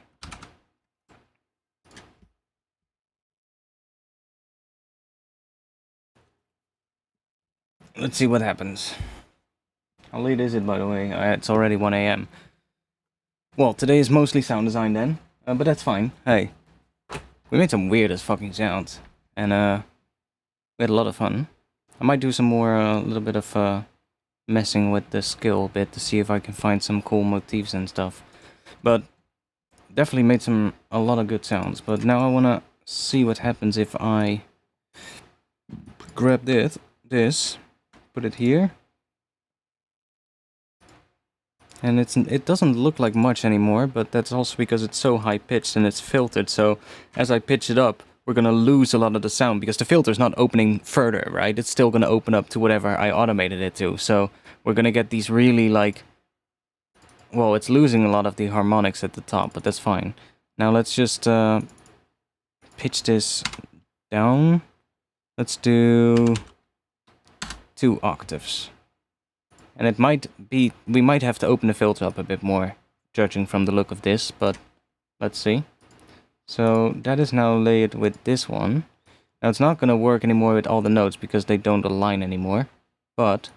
Let's see what happens. How late is it, by the way? It's already 1 AM. Well, today is mostly sound design then, but that's fine. Hey, we made some weird as fucking sounds, and we had a lot of fun. I might do some more, a little bit of messing with the skill a bit to see if I can find some cool motifs and stuff. But definitely made a lot of good sounds. But now I wanna see what happens if I grab this, put it here. And it doesn't look like much anymore, but that's also because it's so high pitched and it's filtered. So as I pitch it up, we're gonna lose a lot of the sound because the filter's not opening further, right? It's still gonna open up to whatever I automated it to. So we're gonna get these really like, well, it's losing a lot of the harmonics at the top, but that's fine. Now let's just pitch this down. Let's do 2 octaves. And it might be, we might have to open the filter up a bit more, judging from the look of this, but let's see. So that is now laid with this one. Now it's not going to work anymore with all the notes because they don't align anymore, but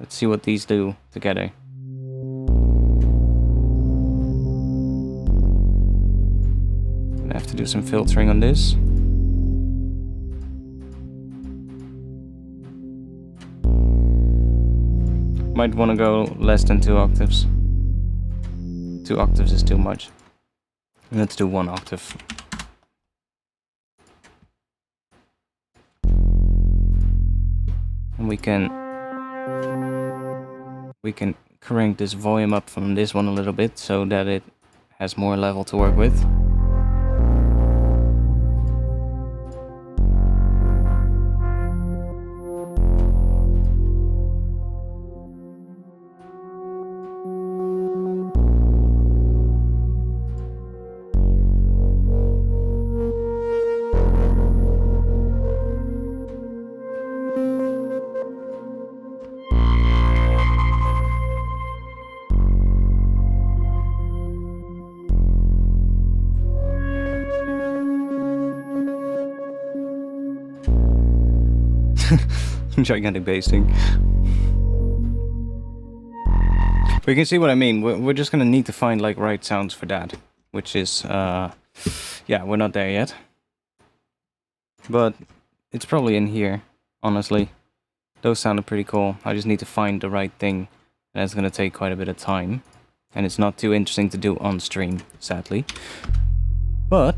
let's see what these do together. I have to do some filtering on this. Might want to go less than 2 octaves. 2 octaves is too much. Let's do 1 octave. And we can crank this volume up from this one a little bit so that it has more level to work with. Gigantic basting. But you can see what I mean. We're just gonna need to find like right sounds for that, which is yeah, we're not there yet, but it's probably in here. Honestly, those sounded pretty cool. I just need to find the right thing, and it's gonna take quite a bit of time, and it's not too interesting to do on stream, sadly. But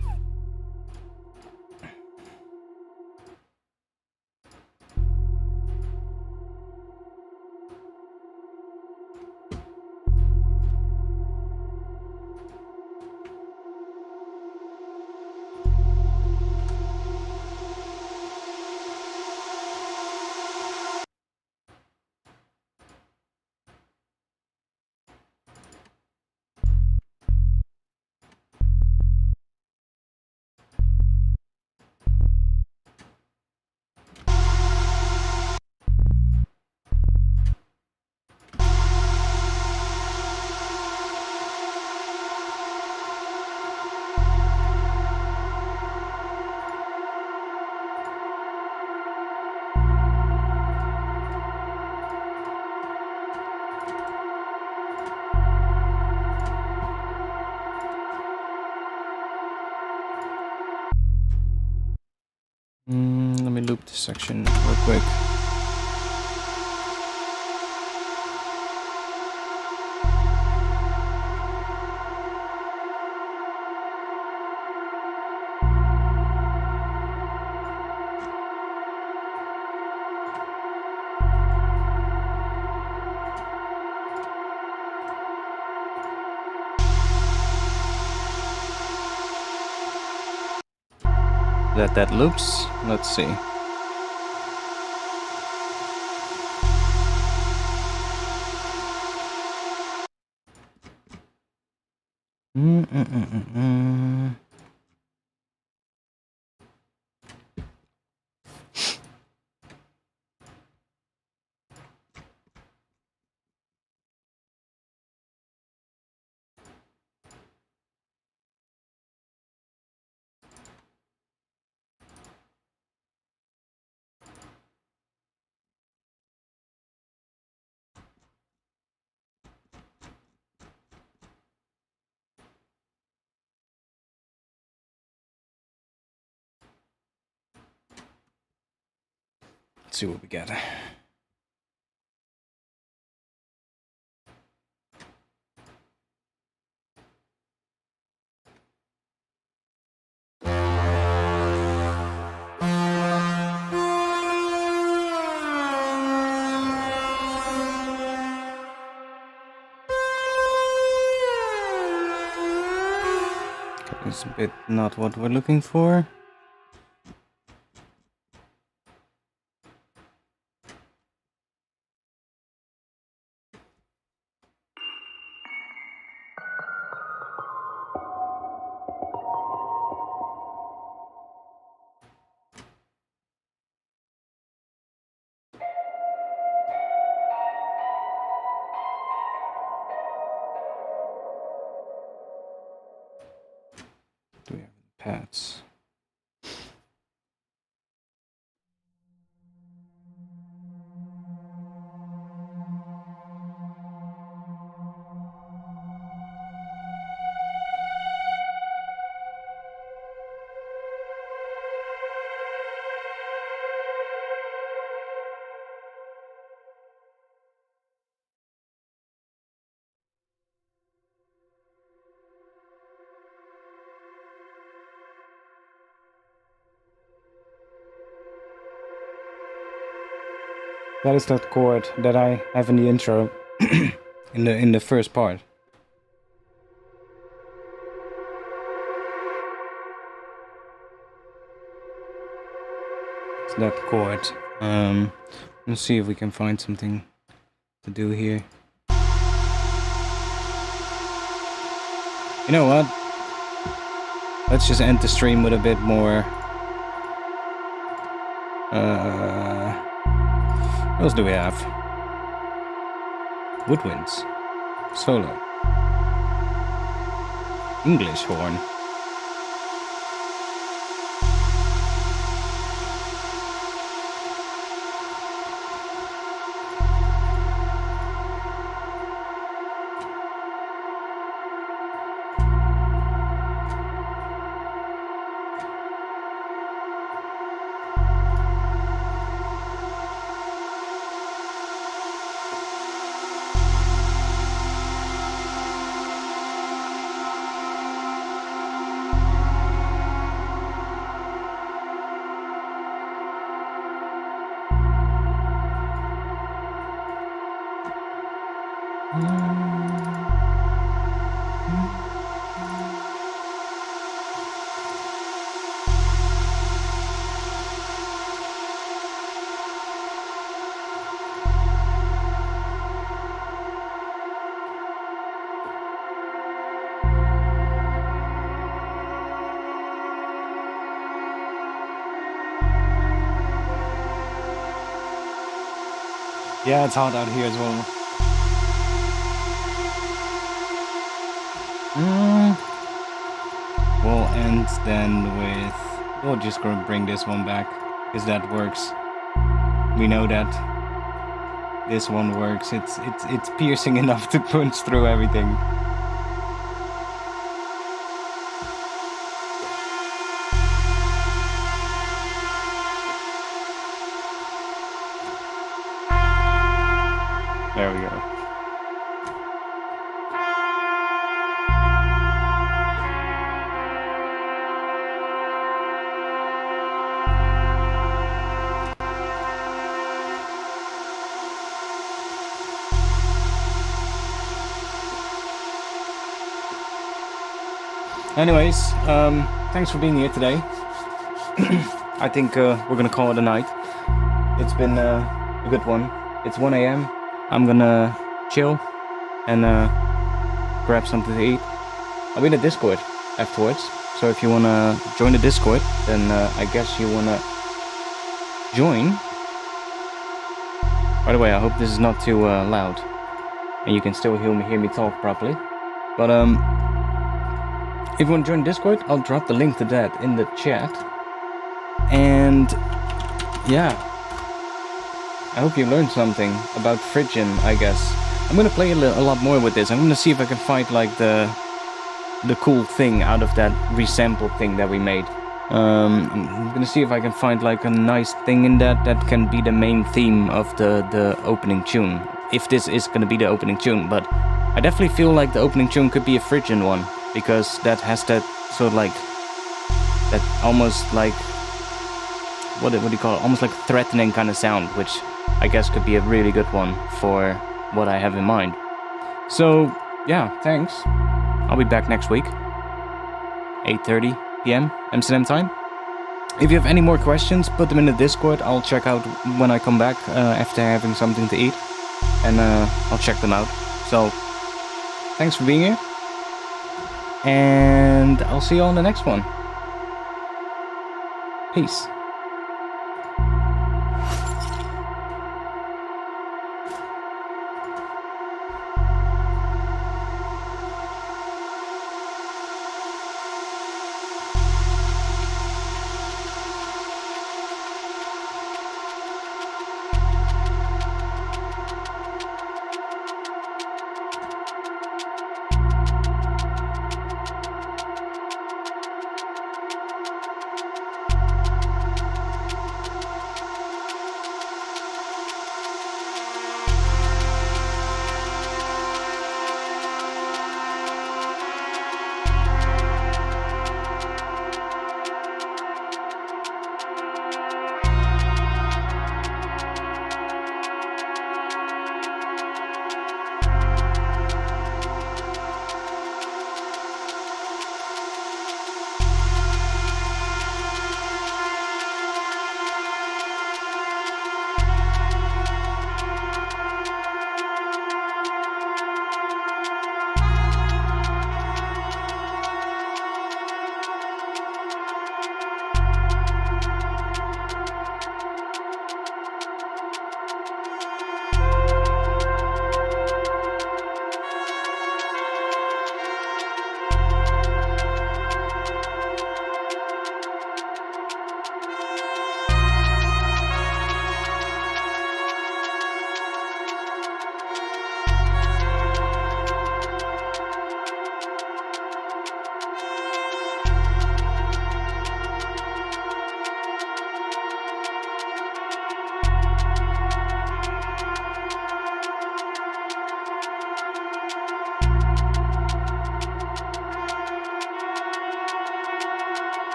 let me loop this section real quick. Let that loops. Let's see. Let's see what we get. It's a bit not what we're looking for. Do we have pads? That is that chord that I have in the intro, in the first part. It's that chord. Let's see if we can find something to do here. You know what? Let's just end the stream with a bit more. What else do we have? Woodwinds. Solo. English horn. Yeah, it's hot out here as well. We'll end then with... We'll just gonna bring this one back, because that works. We know that this one works. It's piercing enough to punch through everything. There we go. Anyways, thanks for being here today. I think we're gonna call it a night. It's been a good one. It's 1 AM. I'm gonna chill and grab something to eat. I'll be in the Discord afterwards. So if you wanna join the Discord, then I guess you wanna join. By the way, I hope this is not too loud, and you can still hear me talk properly. But if you want to join Discord, I'll drop the link to that in the chat. And yeah, I hope you learned something about Phrygian, I guess. I'm gonna play a lot more with this. I'm gonna see if I can find like the cool thing out of that resample thing that we made. I'm gonna see if I can find like a nice thing in that can be the main theme of the opening tune. If this is gonna be the opening tune, but I definitely feel like the opening tune could be a Phrygian one, because that has that sort of like, that almost like, what do you call it? Almost like threatening kind of sound, which I guess could be a really good one for what I have in mind. So yeah, thanks. I'll be back next week, 8:30 p.m. Amsterdam time. If you have any more questions, put them in the Discord. I'll check out when I come back after having something to eat, and I'll check them out. So thanks for being here, and I'll see you on the next one. Peace.